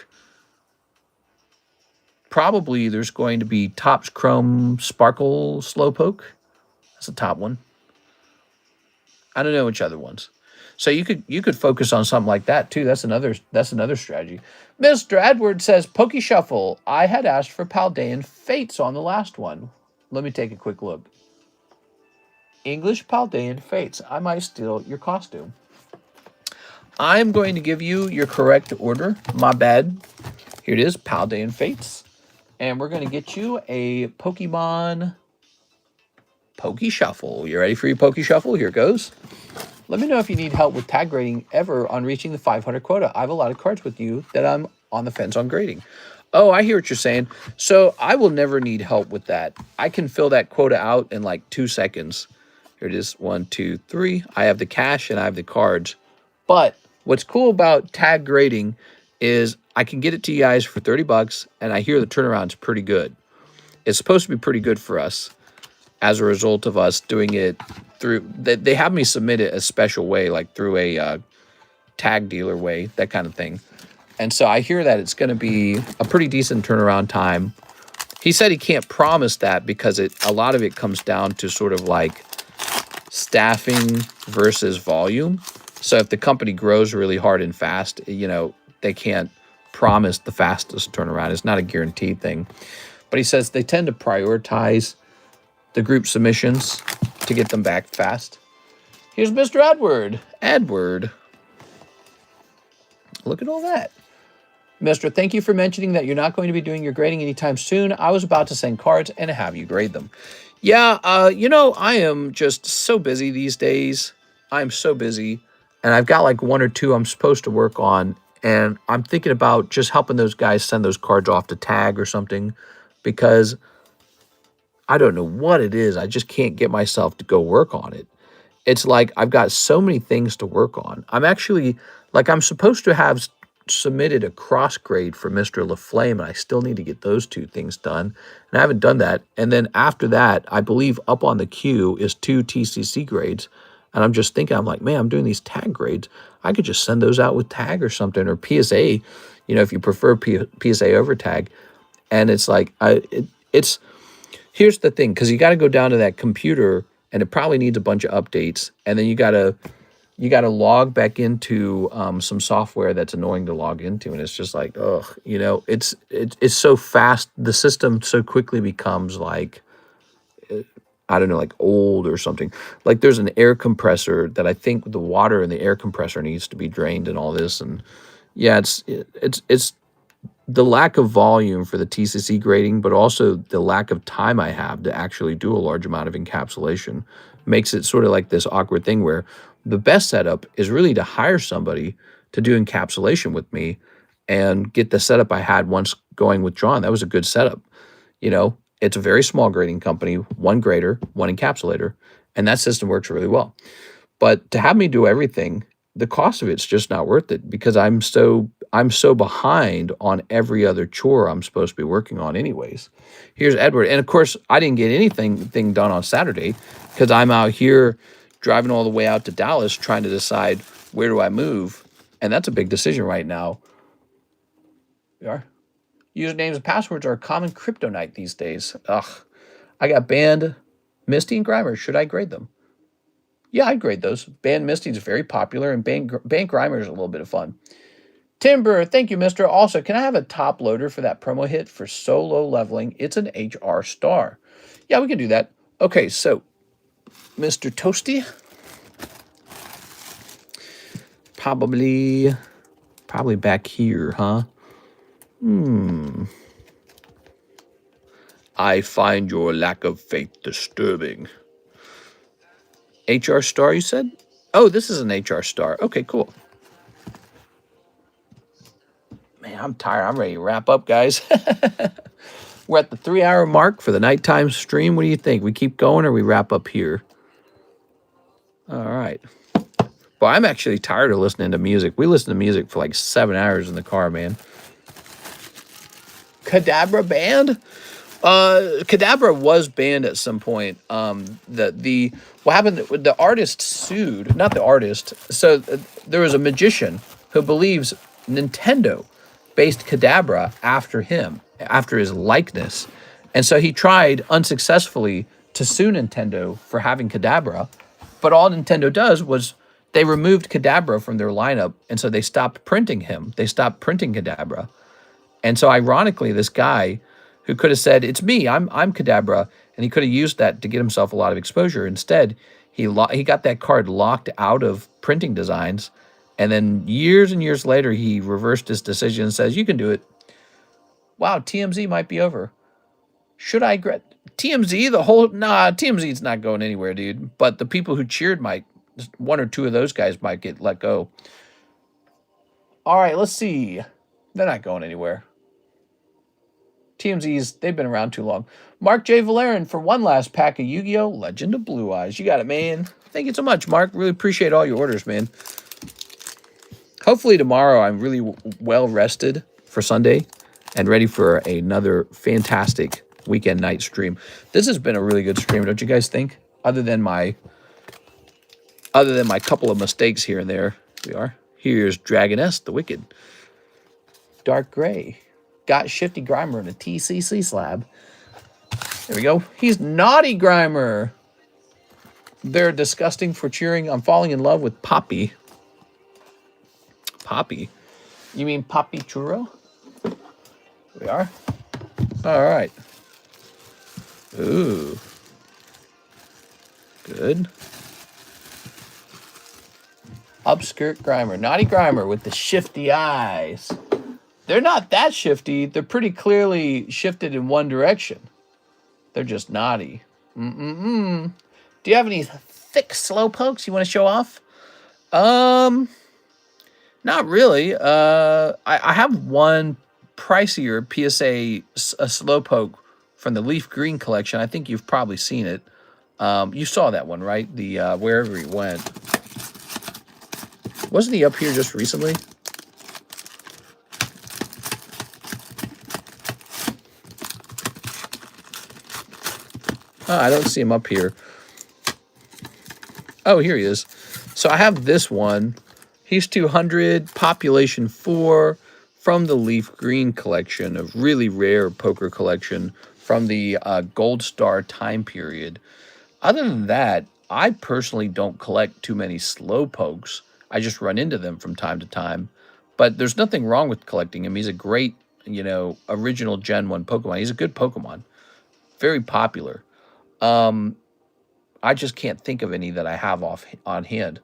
Probably there's going to be Topps Chrome Sparkle slowpoke. That's the top one. I don't know which other ones. So you could focus on something like that too. That's another strategy. Mr. Edward says, Poke Shuffle. I had asked for Paldean Fates on the last one. Let me take a quick look. English Paldean Fates. I might steal your costume. I'm going to give you your correct order. My bad. Here it is, Paldean Fates. And we're going to get you a Pokemon Poke Shuffle. You ready for your Poke Shuffle? Here it goes. Let me know if you need help with tag grading ever on reaching the 500 quota. I have a lot of cards with you that I'm on the fence on grading. Oh, I hear what you're saying. So I will never need help with that. I can fill that quota out in like 2 seconds. Here it is. 1, 2, 3. I have the cash and I have the cards. But what's cool about tag grading is I can get it to you guys for 30 bucks, and I hear the turnaround's pretty good. It's supposed to be pretty good for us as a result of us doing it through, they have me submit it a special way, like through a tag dealer way, that kind of thing. And so I hear that it's going to be a pretty decent turnaround time. He said he can't promise that because a lot of it comes down to sort of like staffing versus volume. So if the company grows really hard and fast, they can't promise the fastest turnaround. It's not a guaranteed thing. But he says they tend to prioritize the group submissions to get them back fast. Here's Mr. Edward. Edward. Look at all that. Mister, thank you for mentioning that you're not going to be doing your grading anytime soon. I was about to send cards and have you grade them. Yeah, I am just so busy these days. I'm so busy. And I've got like 1 or 2 I'm supposed to work on. And I'm thinking about just helping those guys send those cards off to tag or something. Because I don't know what it is. I just can't get myself to go work on it. It's like I've got so many things to work on. I'm actually, like, I'm supposed to have submitted a cross grade for Mr. LaFlame, and I still need to get those 2 things done. And I haven't done that. And then after that, I believe up on the queue is 2 TCC grades. And I'm just thinking, I'm like, man, I'm doing these tag grades. I could just send those out with tag or something, or PSA, if you prefer PSA over tag. And it's like, here's the thing, because you got to go down to that computer, and it probably needs a bunch of updates, and then you got to log back into some software that's annoying to log into, and it's just like, ugh, it's so fast. The system so quickly becomes like, I don't know, like old or something. Like there's an air compressor that I think the water in the air compressor needs to be drained and all this, and yeah, it's the lack of volume for the TCC grading, but also the lack of time I have to actually do a large amount of encapsulation makes it sort of like this awkward thing where the best setup is really to hire somebody to do encapsulation with me and get the setup I had once going with John. That was a good setup. It's a very small grading company, 1 grader, 1 encapsulator, and that system works really well. But to have me do everything, the cost of it's just not worth it because I'm so behind on every other chore I'm supposed to be working on anyways. Here's Edward. And of course, I didn't get anything done on Saturday because I'm out here driving all the way out to Dallas trying to decide where do I move. And that's a big decision right now. We are. Usernames and passwords are a common kryptonite these days. Ugh. I got banned Misty and Grimer. Should I grade them? Yeah, I'd grade those. Band Misty is very popular, and Band Grimer is a little bit of fun. Timber, thank you, mister. Also, can I have a top loader for that promo hit for solo leveling? It's an HR star. Yeah, we can do that. Okay, so, Mr. Toasty. Probably back here, huh? I find your lack of faith disturbing. HR star, you said? Oh, this is an HR star. Okay, cool. Man, I'm tired. I'm ready to wrap up, guys. We're at the 3-hour mark for the nighttime stream. What do you think? We keep going or we wrap up here? All right. But I'm actually tired of listening to music. We listen to music for like 7 hours in the car, man. Cadabra banned? Cadabra was banned at some point. What happened? The artist sued, not the artist. So there was a magician who believes Nintendo based Cadabra after him, after his likeness, and so he tried unsuccessfully to sue Nintendo for having Cadabra. But all Nintendo does was they removed Cadabra from their lineup, and so they stopped printing him. They stopped printing Cadabra. And so ironically, this guy who could have said, "It's me, I'm Cadabra," and he could have used that to get himself a lot of exposure. Instead, he got that card locked out of printing designs, and then years and years later, he reversed his decision and says, "You can do it." Wow, TMZ might be over. Should I regret TMZ? TMZ's not going anywhere, dude. But the people who cheered might, one or two of those guys might get let go. All right, let's see. They're not going anywhere. TMZ's, they've been around too long. Mark J. Valerian for one last pack of Yu-Gi-Oh! Legend of Blue Eyes. You got it, man. Thank you so much, Mark. Really appreciate all your orders, man. Hopefully tomorrow I'm really well rested for Sunday and ready for another fantastic weekend night stream. This has been a really good stream, don't you guys think? Other than my couple of mistakes here and there. Here's Dragoness, the Wicked. Dark Gray. Got Shifty Grimer in a TCC slab. There we go. He's Naughty Grimer. They're disgusting for cheering. I'm falling in love with Poppy. Poppy? You mean Poppy Churro? We are? All right. Ooh. Good. Upskirt Grimer. Naughty Grimer with the shifty eyes. They're not that shifty. They're pretty clearly shifted in one direction. They're just naughty. Do you have any thick slow pokes you want to show off? Not really. I have one pricier PSA a slowpoke from the Leaf Green collection. I think you've probably seen it. You saw that one, right? The wherever he went. Wasn't he up here just recently? Oh, I don't see him up here. Oh, here he is. So I have this one. He's 200, population 4, from the Leaf Green collection, a really rare poker collection from the Gold Star time period. Other than that, I personally don't collect too many slow pokes. I just run into them from time to time. But there's nothing wrong with collecting him. He's a great, original Gen 1 Pokemon. He's a good Pokemon. Very popular. I just can't think of any that I have on hand.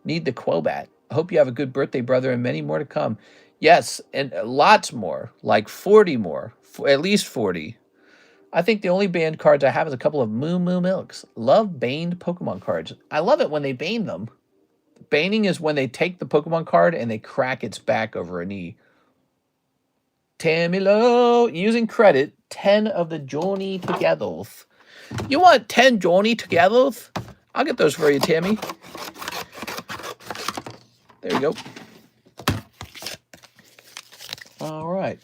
Need the Quobat. I hope you have a good birthday, brother, and many more to come. Yes, and lots more, like 40 more, at least 40. I think the only banned cards I have is a couple of Moo Moo Milks. Love banned Pokemon cards. I love it when they ban them. Banning is when they take the Pokemon card and they crack its back over a knee. Tammy Lowe, using credit, 10 of the Johnny Togethers. You want 10 Johnny Togethers? I'll get those for you, Tammy. There you go. All right.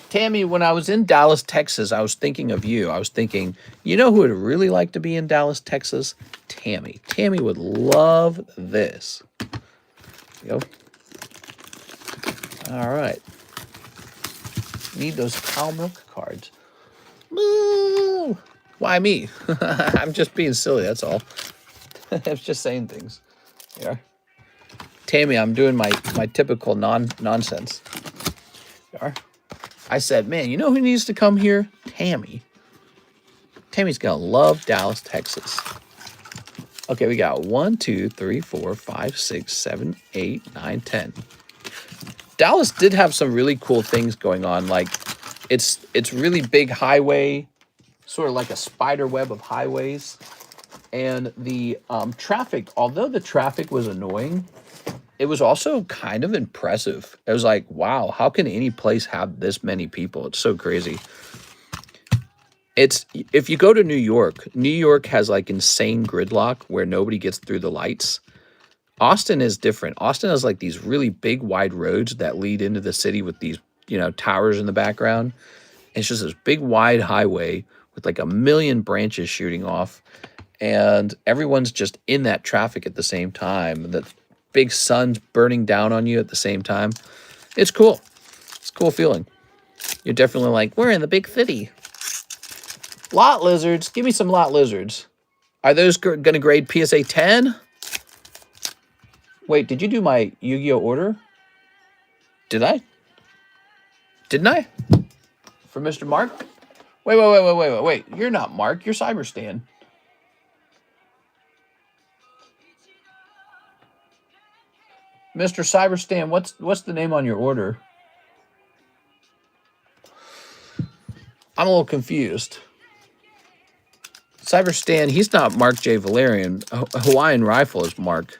Tammy, when I was in Dallas, Texas, I was thinking of you. I was thinking, you know who would really like to be in Dallas, Texas? Tammy. Tammy would love this. There you go. All right. Need those cow milk cards. Moo! Why me? I'm just being silly, that's all. I was just saying things. Yeah. Tammy, I'm doing my typical nonsense. Yeah. I said, man, you know who needs to come here? Tammy. Tammy's gonna love Dallas, Texas. Okay, we got 1, 2, 3, 4, 5, 6, 7, 8, 9, 10. Dallas did have some really cool things going on. Like, it's really big highway, sort of like a spider web of highways. And the traffic, although the traffic was annoying, it was also kind of impressive. It was like, wow, how can any place have this many people? It's so crazy. It's if you go to New York has like insane gridlock where nobody gets through the lights. Austin is different. Austin has like these really big wide roads that lead into the city with these, towers in the background. It's just this big wide highway with like a million branches shooting off, and everyone's just in that traffic at the same time. The big sun's burning down on you at the same time. It's cool. It's a cool feeling. You're definitely like, we're in the big city. Lot lizards. Give me some lot lizards. Are those going to grade PSA 10? Wait, did you do my Yu-Gi-Oh order? Did I? Didn't I? For Mr. Mark? Wait. You're not Mark. You're Cyberstan. Mr. Cyberstan, what's the name on your order? I'm a little confused. Cyberstan, he's not Mark J. Valerian. Hawaiian Rifle is Mark.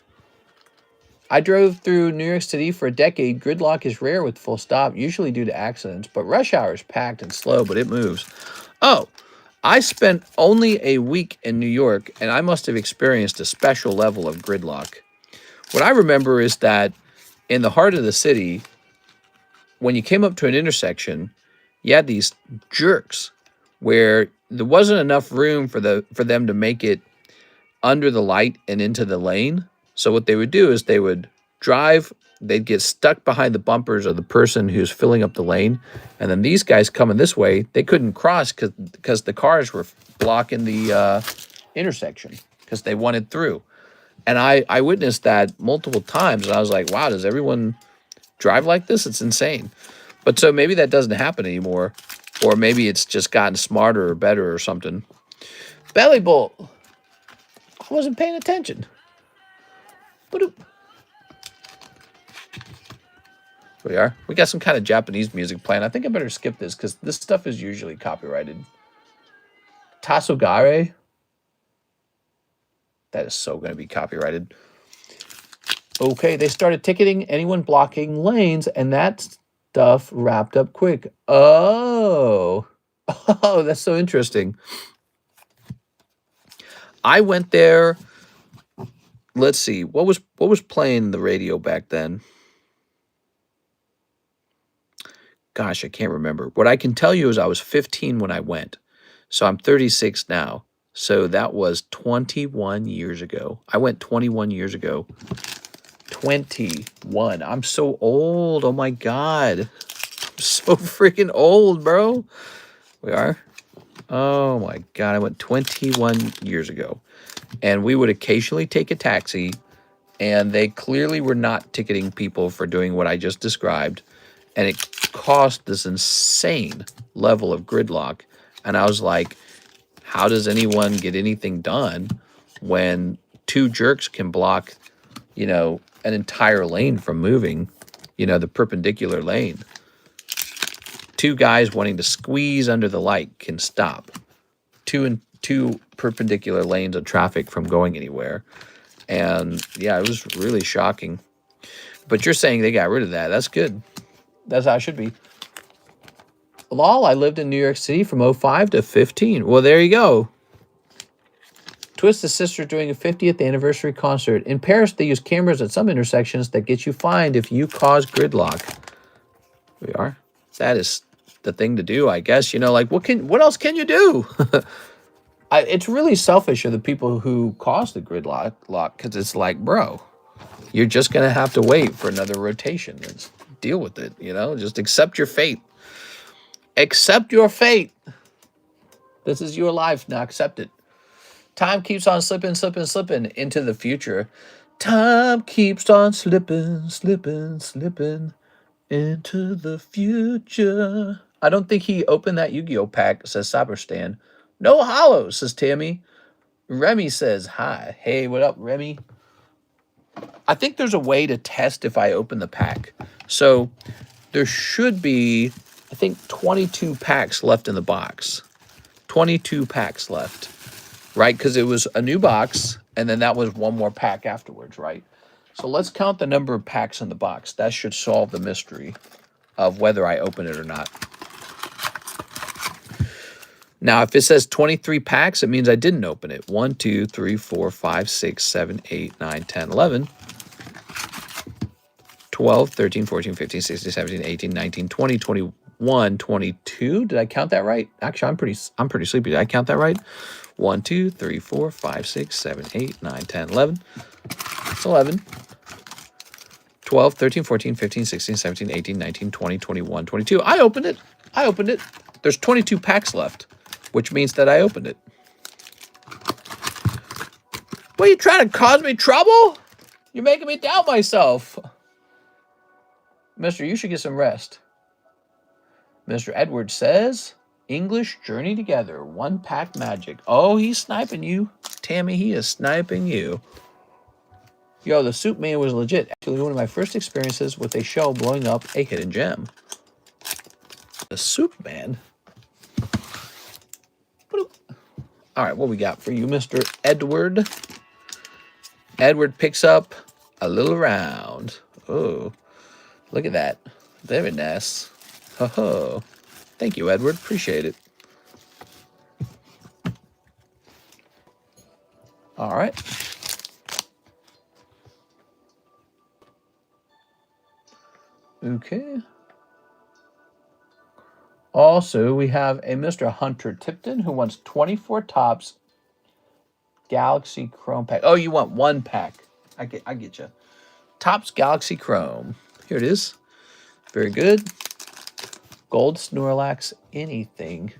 I drove through New York City for a decade. Gridlock is rare with full stop, usually due to accidents, but rush hour is packed and slow, but it moves. Oh, I spent only a week in New York, and I must have experienced a special level of gridlock. What I remember is that in the heart of the city, when you came up to an intersection, you had these jerks where there wasn't enough room for them to make it under the light and into the lane. So what they would do is they would drive, they'd get stuck behind the bumpers of the person who's filling up the lane. And then these guys coming this way, they couldn't cross because the cars were blocking the intersection because they wanted through. And I witnessed that multiple times. And I was like, wow, does everyone drive like this? It's insane. But so maybe that doesn't happen anymore. Or maybe it's just gotten smarter or better or something. Belly Bolt. I wasn't paying attention. We are. We got some kind of Japanese music playing. I think I better skip this because this stuff is usually copyrighted. Tasogare. That is so going to be copyrighted. Okay, they started ticketing anyone blocking lanes, and that stuff wrapped up quick. Oh, that's so interesting. I went there. Let's see, what was playing the radio back then? Gosh, I can't remember. What I can tell you is I was 15 when I went. So I'm 36 now. So that was 21 years ago. I went 21 years ago. 21. I'm so old. Oh my God. I'm so freaking old, bro. We are? Oh my God. I went 21 years ago. And we would occasionally take a taxi, and they clearly were not ticketing people for doing what I just described. And it caused this insane level of gridlock. And I was like, how does anyone get anything done when two jerks can block, an entire lane from moving, the perpendicular lane? Two guys wanting to squeeze under the light can stop two perpendicular lanes of traffic from going anywhere. And yeah, it was really shocking. But you're saying they got rid of that. That's good. That's how it should be. Lol, I lived in New York City from 05 to 15. Well, there you go. Twisted Sister doing a 50th anniversary concert. In Paris, they use cameras at some intersections that get you fined if you cause gridlock. We are. That is the thing to do, I guess. What else can you do? It's really selfish of the people who cause the gridlock, because it's like, bro, you're just going to have to wait for another rotation. Let's deal with it, Just accept your fate. Accept your fate. This is your life. Now accept it. Time keeps on slipping into the future. Time keeps on slipping into the future. I don't think he opened that Yu-Gi-Oh pack, says Cyberstan. No hollows, says Tammy. Remy says hi. Hey, what up, Remy? I think there's a way to test if I open the pack. So there should be, I think, 22 packs left in the box. 22 packs left, right? Because it was a new box, and then that was one more pack afterwards, right? So let's count the number of packs in the box. That should solve the mystery of whether I open it or not. Now, if it says 23 packs, it means I didn't open it. 1, 2, 3, 4, 5, 6, 7, 8, 9, 10, 11, 12, 13, 14, 15, 16, 17, 18, 19, 20, 21, 22. Did I count that right? Actually, I'm pretty sleepy. Did I count that right? 1, 2, 3, 4, 5, 6, 7, 8, 9, 10, 11. It's 11. 12, 13, 14, 15, 16, 17, 18, 19, 20, 21, 22. I opened it. I opened it. There's 22 packs left, which means that I opened it. What, are you trying to cause me trouble? You're making me doubt myself. Mister, you should get some rest. Mr. Edwards says, English Journey Together, 1-pack magic. Oh, he's sniping you. Tammy, he is sniping you. Yo, the Soup Man was legit. Actually, one of my first experiences with a shell blowing up a hidden gem. The Soup Man? All right, what we got for you, Mr. Edward? Edward picks up a little round. Oh, look at that. Very nice. Ho ho. Thank you, Edward. Appreciate it. All right. Okay. Also, we have a Mr. Hunter Tipton who wants 24 Tops Galaxy Chrome pack. Oh, you want 1 pack. I get you. Tops Galaxy Chrome. Here it is. Very good. Gold Snorlax anything.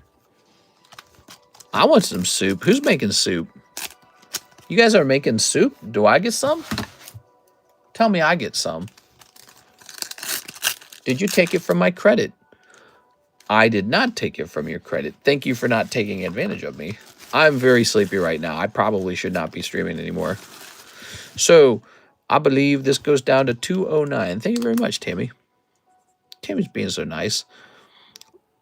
I want some soup. Who's making soup? You guys are making soup? Do I get some? Tell me I get some. Did you take it from my credit? I did not take it from your credit. Thank you for not taking advantage of me. I'm very sleepy right now. I probably should not be streaming anymore. So, I believe this goes down to 209. Thank you very much, Tammy. Tammy's being so nice.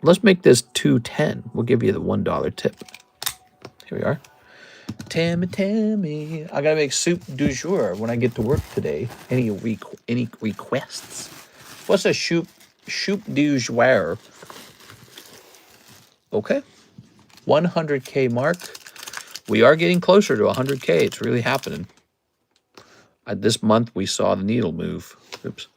Let's make this 210. We'll give you the $1 tip. Here we are. Tammy. I gotta make soup du jour when I get to work today. Any requests? What's a soup du jour? Okay. 100K mark. We are getting closer to 100K. It's really happening. This month we saw the needle move. Oops.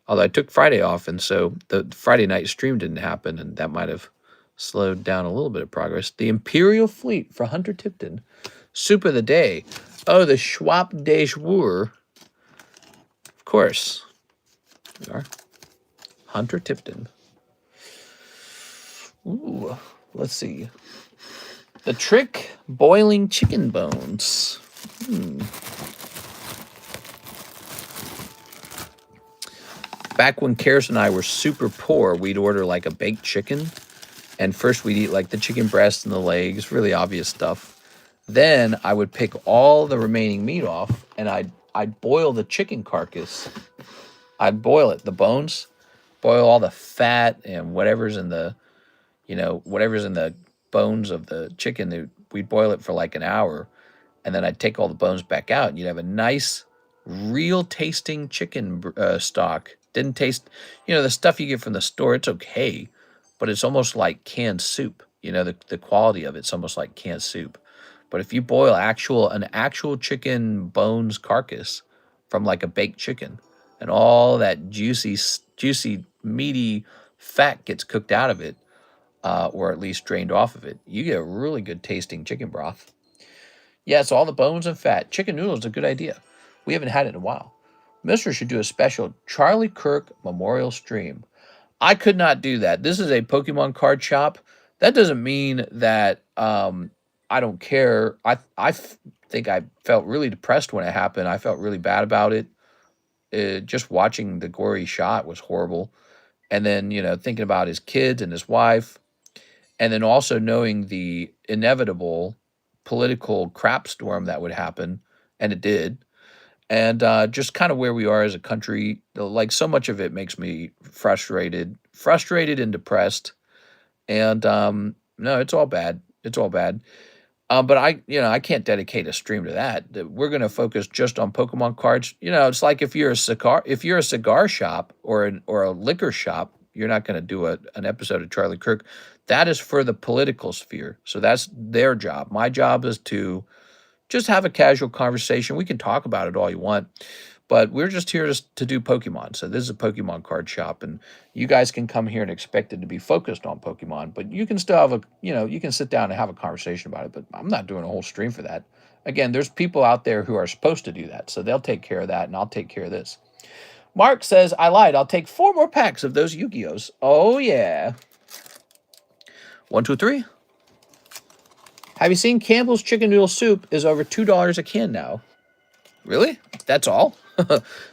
Although I took Friday off, and so the Friday night stream didn't happen, and that might have slowed down a little bit of progress. The Imperial Fleet for Hunter Tipton. Soup of the day. Oh, the Schwab de jour. Of course. There we are. Hunter Tipton. Ooh, let's see. The Trick Boiling Chicken Bones. Back when Karis and I were super poor, we'd order like a baked chicken. And first we'd eat like the chicken breast and the legs, really obvious stuff. Then I would pick all the remaining meat off and I'd boil the chicken carcass. I'd boil it, the bones, boil all the fat and whatever's in the, whatever's in the bones of the chicken. We'd boil it for like an hour. And then I'd take all the bones back out and you'd have a nice, real tasting chicken stock. Didn't taste, the stuff you get from the store, it's okay. But it's almost like canned soup. The quality of it's almost like canned soup. But if you boil an actual chicken bones carcass from like a baked chicken, and all that juicy, meaty fat gets cooked out of it, or at least drained off of it, you get a really good tasting chicken broth. Yeah, so all the bones and fat. Chicken noodle is a good idea. We haven't had it in a while. Mister should do a special Charlie Kirk memorial stream. I could not do that. This is a Pokemon card shop. That doesn't mean that I don't care. I think I felt really depressed when it happened. I felt really bad about it. Just watching the gory shot was horrible. And then, thinking about his kids and his wife. And then also knowing the inevitable political crap storm that would happen. And it did. And just kind of where we are as a country, like so much of it makes me frustrated and depressed. And no, it's all bad. It's all bad. But I can't dedicate a stream to that. We're going to focus just on Pokemon cards. It's like if you're a cigar shop or a liquor shop, you're not going to do an episode of Charlie Kirk. That is for the political sphere. So that's their job. My job is to just have a casual conversation. We can talk about it all you want, but we're just here to do Pokemon. So this is a Pokemon card shop, and you guys can come here and expect it to be focused on Pokemon, but you can still have you can sit down and have a conversation about it, but I'm not doing a whole stream for that. Again, there's people out there who are supposed to do that, so they'll take care of that, and I'll take care of this. Mark says, I lied. I'll take 4 more packs of those Yu-Gi-Ohs. Oh, yeah. 1, 2, 3. Have you seen Campbell's Chicken Noodle Soup is over $2 a can now? Really? That's all?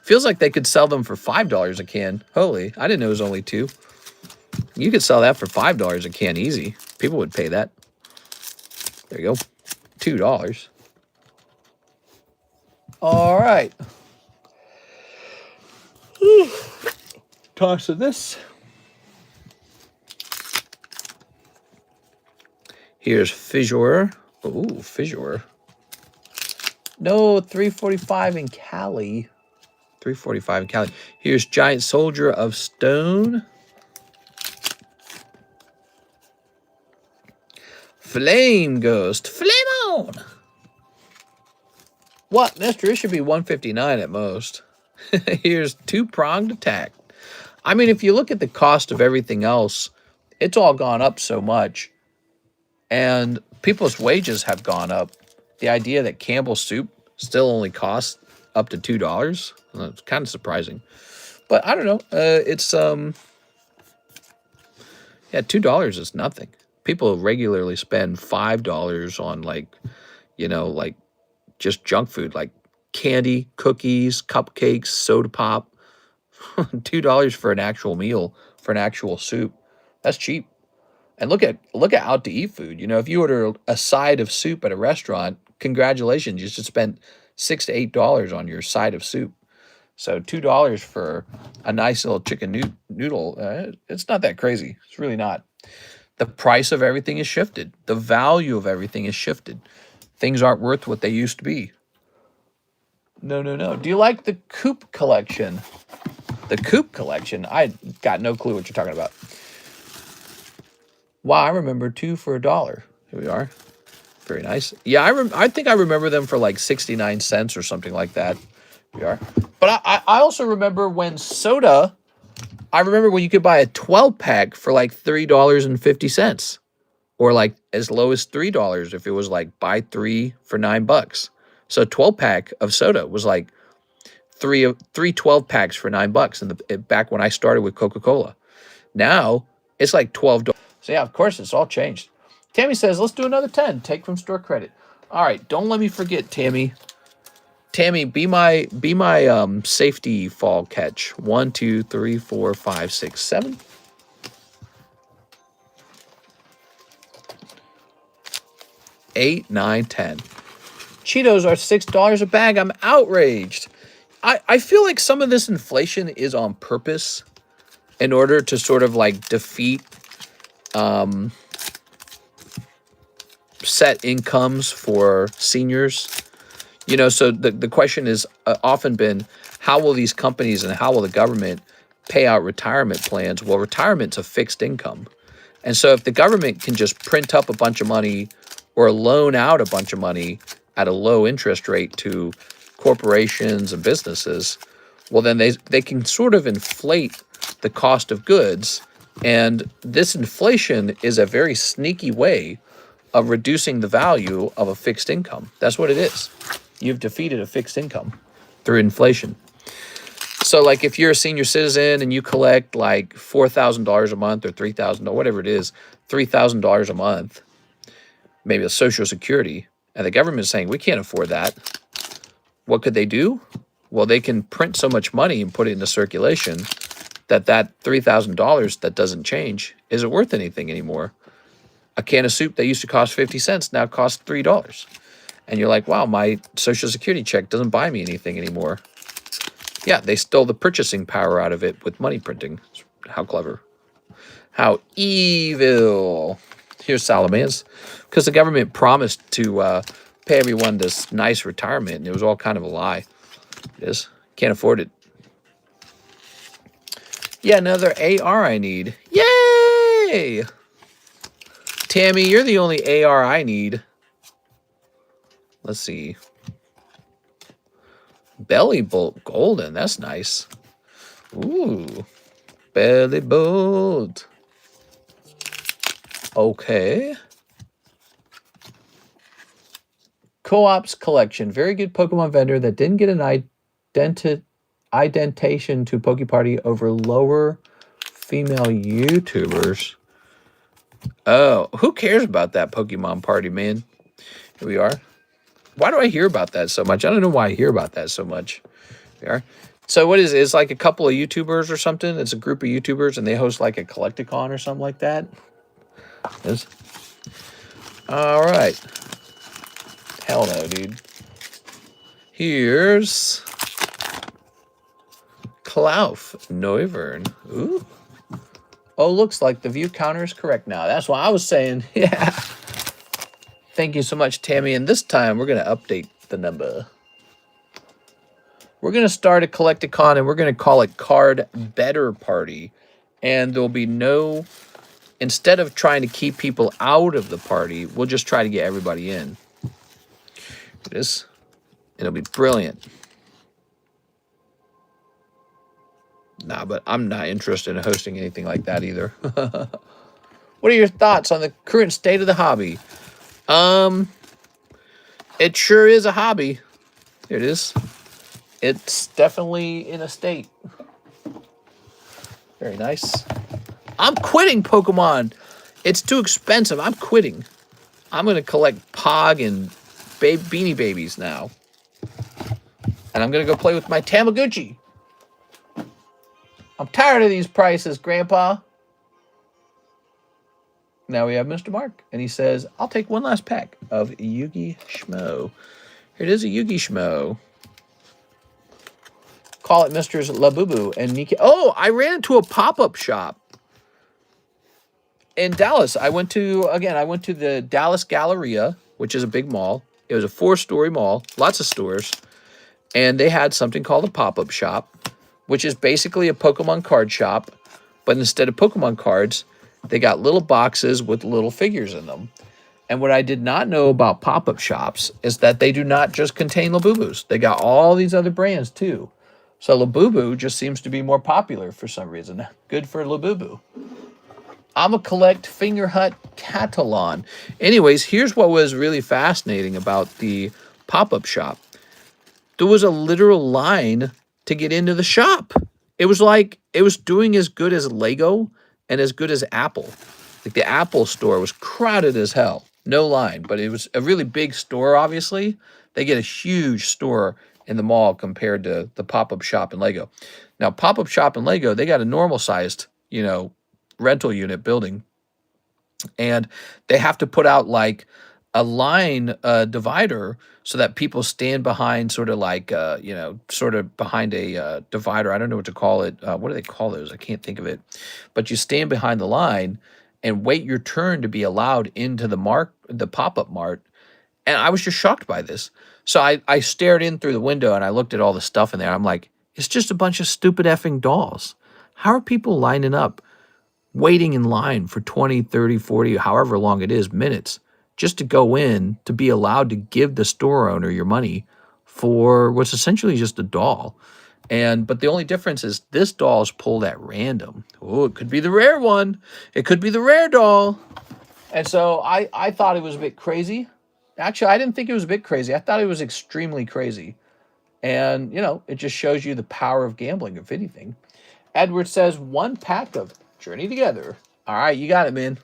Feels like they could sell them for $5 a can. Holy, I didn't know it was only 2. You could sell that for $5 a can easy. People would pay that. There you go. $2. All right. Toss of this. Here's Fissure. Ooh, Fissure. No, 345 in Cali. 345 in Cali. Here's Giant Soldier of Stone. Flame Ghost. Flame on! What, mister? It should be 159 at most. Here's Two-Pronged Attack. I mean, if you look at the cost of everything else, it's all gone up so much. And people's wages have gone up. The idea that Campbell's soup still only costs up to $2, it's kind of surprising. But I don't know. It's $2 is nothing. People regularly spend $5 on like just junk food, like candy, cookies, cupcakes, soda pop. $2 for an actual meal, for an actual soup. That's cheap. And look at out to eat food. If you order a side of soup at a restaurant, congratulations, you just spent $6 to $8 on your side of soup. So $2 for a nice little chicken noodle, it's not that crazy. It's really not. The price of everything is shifted. The value of everything is shifted. Things aren't worth what they used to be. No. Do you like the Coop collection? The Coop collection? I got no clue what you're talking about. Wow, I remember 2 for $1. Here we are. Very nice. Yeah, I think I remember them for like 69 cents or something like that. Here we are. But I also remember when soda, I remember when you could buy a 12-pack for like $3.50. Or like as low as $3 if it was like buy 3 for $9. So a 12-pack of soda was like three 12-packs for $9 back when I started with Coca-Cola. Now it's like $12. So yeah, of course it's all changed. Tammy says, let's do another 10. Take from store credit. All right, don't let me forget, Tammy. Tammy, be my safety fall catch. 1, 2, 3, 4, 5, 6, 7. 8, 9, 10. Cheetos are $6 a bag. I'm outraged. I feel like some of this inflation is on purpose in order to sort of like defeat set incomes for seniors. So the question has often been, how will these companies and how will the government pay out retirement plans? Well, retirement's a fixed income. And so if the government can just print up a bunch of money or loan out a bunch of money at a low interest rate to corporations and businesses, well, then they can sort of inflate the cost of goods. And this inflation is a very sneaky way of reducing the value of a fixed income. That's what it is. You've defeated a fixed income through inflation. So like if you're a senior citizen and you collect like $4,000 a month or $3,000, whatever it is, $3,000 a month, maybe a Social Security, and the government is saying, we can't afford that. What could they do? Well, they can print so much money and put it into circulation that $3,000 that doesn't change isn't worth anything anymore. A can of soup that used to cost 50 cents now costs $3. And you're like, wow, my Social Security check doesn't buy me anything anymore. Yeah, they stole the purchasing power out of it with money printing. How clever. How evil. Here's Salamence. Because the government promised to pay everyone this nice retirement, and it was all kind of a lie. It is. Can't afford it. Yeah, another AR I need. Yay! Tammy, you're the only AR I need. Let's see. Belly Bolt Golden. That's nice. Ooh. Belly Bolt. Okay. Co-op's collection. Very good Pokemon vendor that didn't get an identification to Poke Party over lower female YouTubers. Oh, who cares about that Pokemon Party, man? Here we are. Why do I hear about that so much? I don't know why I hear about that so much. Here we are. So what is it? It's like a couple of YouTubers or something? It's a group of YouTubers and they host like a Collecticon or something like that? Yes. All right. Hell no, dude. Here's Klauf Neuvern. Ooh. Oh, looks like the view counter is correct now. That's what I was saying. Yeah. Thank you so much, Tammy. And this time, we're going to update the number. We're going to start a Collecticon, and we're going to call it Card Better Party. And there'll be no... Instead of trying to keep people out of the party, we'll just try to get everybody in. This, it'll be brilliant. Nah, but I'm not interested in hosting anything like that either. What are your thoughts on the current state of the hobby? It sure is a hobby. Here it is. It's definitely in a state. Very nice. I'm quitting Pokemon. It's too expensive. I'm quitting. I'm going to collect Pog and Beanie Babies now. And I'm going to go play with my Tamagotchi. I'm tired of these prices, Grandpa. Now we have Mr. Mark. And he says, I'll take one last pack of Yugi Schmo. Here it is, a Yugi Schmo. Call it Mr. Labubu and Nikke. Oh, I ran into a pop-up shop in Dallas. I went to the Dallas Galleria, which is a big mall. It was a 4-story mall, lots of stores. And they had something called a pop-up shop, which is basically a Pokemon card shop. But instead of Pokemon cards, they got little boxes with little figures in them. And what I did not know about pop-up shops is that they do not just contain Labubus. They got all these other brands too. So Labubu just seems to be more popular for some reason. Good for Labubu. I'm a collect Finger Hut Catalan. Anyways, here's what was really fascinating about the pop-up shop. There was a literal line to get into the shop. It was like, it was doing as good as Lego and as good as Apple. Like the Apple store was crowded as hell. No line, but it was a really big store, obviously. They get a huge store in the mall compared to the pop-up shop and Lego. Now, pop-up shop and Lego, they got a normal-sized, rental unit building. And they have to put out, like, a line divider so that people stand behind sort of like, sort of behind a divider. I don't know what to call it. What do they call those? I can't think of it. But you stand behind the line and wait your turn to be allowed into the pop-up mart. And I was just shocked by this. So I stared in through the window and I looked at all the stuff in there. I'm like, it's just a bunch of stupid effing dolls. How are people lining up, waiting in line for 20, 30, 40, however long it is, minutes, just to go in to be allowed to give the store owner your money for what's essentially just a doll? But the only difference is this doll is pulled at random. Oh, it could be the rare one. It could be the rare doll. And so I thought it was a bit crazy. Actually, I didn't think it was a bit crazy. I thought it was extremely crazy. And, it just shows you the power of gambling, if anything. Edward says, 1 pack of Journey Together. All right, you got it, man.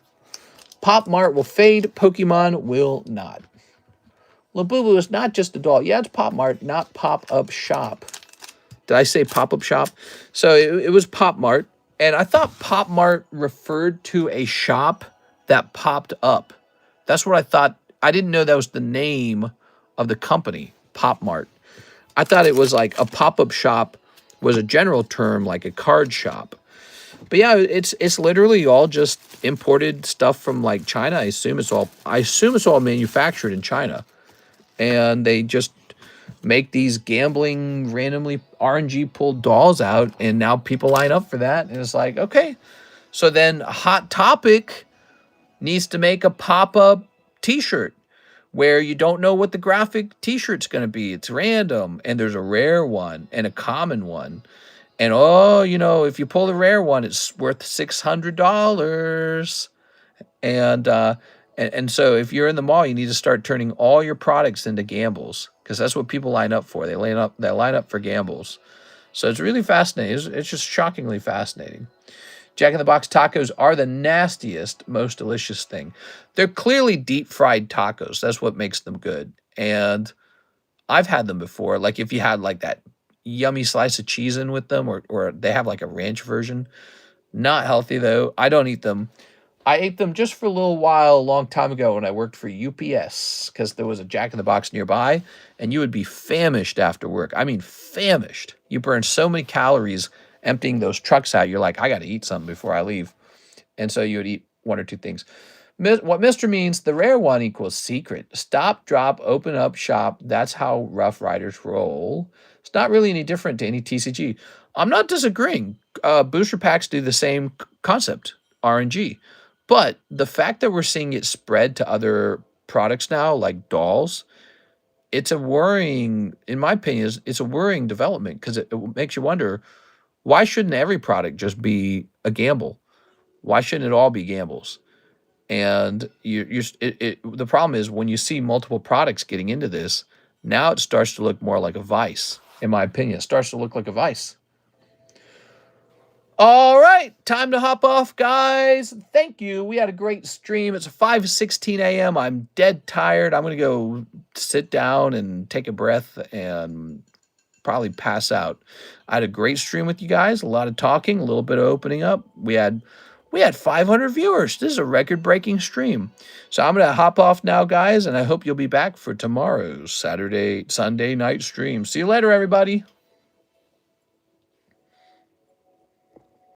Pop Mart will fade. Pokemon will not. Labubu is not just a doll. Yeah, it's Pop Mart, not pop-up shop. Did I say pop-up shop? So it was Pop Mart. And I thought Pop Mart referred to a shop that popped up. That's what I thought. I didn't know that was the name of the company, Pop Mart. I thought it was like a pop-up shop was a general term, like a card shop. But yeah, it's literally all just imported stuff from like China. I assume it's all manufactured in China. And they just make these gambling randomly RNG pulled dolls out, and now people line up for that, and it's like, okay. So then Hot Topic needs to make a pop-up t-shirt where you don't know what the graphic t-shirt's going to be. It's random, and there's a rare one and a common one. And oh, if you pull the rare one, it's worth $600. And so if you're in the mall, you need to start turning all your products into gambles, because that's what people line up for. They line up for gambles. So it's really fascinating. It's just shockingly fascinating. Jack in the Box tacos are the nastiest, most delicious thing. They're clearly deep fried tacos. That's what makes them good. And I've had them before. Like if you had like that yummy slice of cheese in with them, or they have like a ranch version. Not healthy though. I don't eat them. I ate them just for a little while a long time ago when I worked for UPS, because there was a Jack in the Box nearby, and you would be famished after work. I mean, famished. You burn so many calories emptying those trucks out. You're like, I got to eat something before I leave. And so you would eat one or two things. What Mr. means, the rare one equals secret. Stop, drop, open up, shop. That's how Rough Riders roll. It's not really any different to any TCG. I'm not disagreeing. Booster packs do the same concept, RNG. But the fact that we're seeing it spread to other products now, like dolls, it's a worrying, in my opinion, it's a worrying development, because it makes you wonder, why shouldn't every product just be a gamble? Why shouldn't it all be gambles? And the problem is when you see multiple products getting into this, now it starts to look more like a vice. In my opinion, it starts to look like a vice. All right, time to hop off, guys. Thank you. We had a great stream. It's 5:16 a.m. I'm dead tired. I'm going to go sit down and take a breath and probably pass out. I had a great stream with you guys. A lot of talking, a little bit of opening up. We had 500 viewers. This is a record-breaking stream. So I'm going to hop off now, guys, and I hope you'll be back for tomorrow's Sunday night stream. See you later, everybody.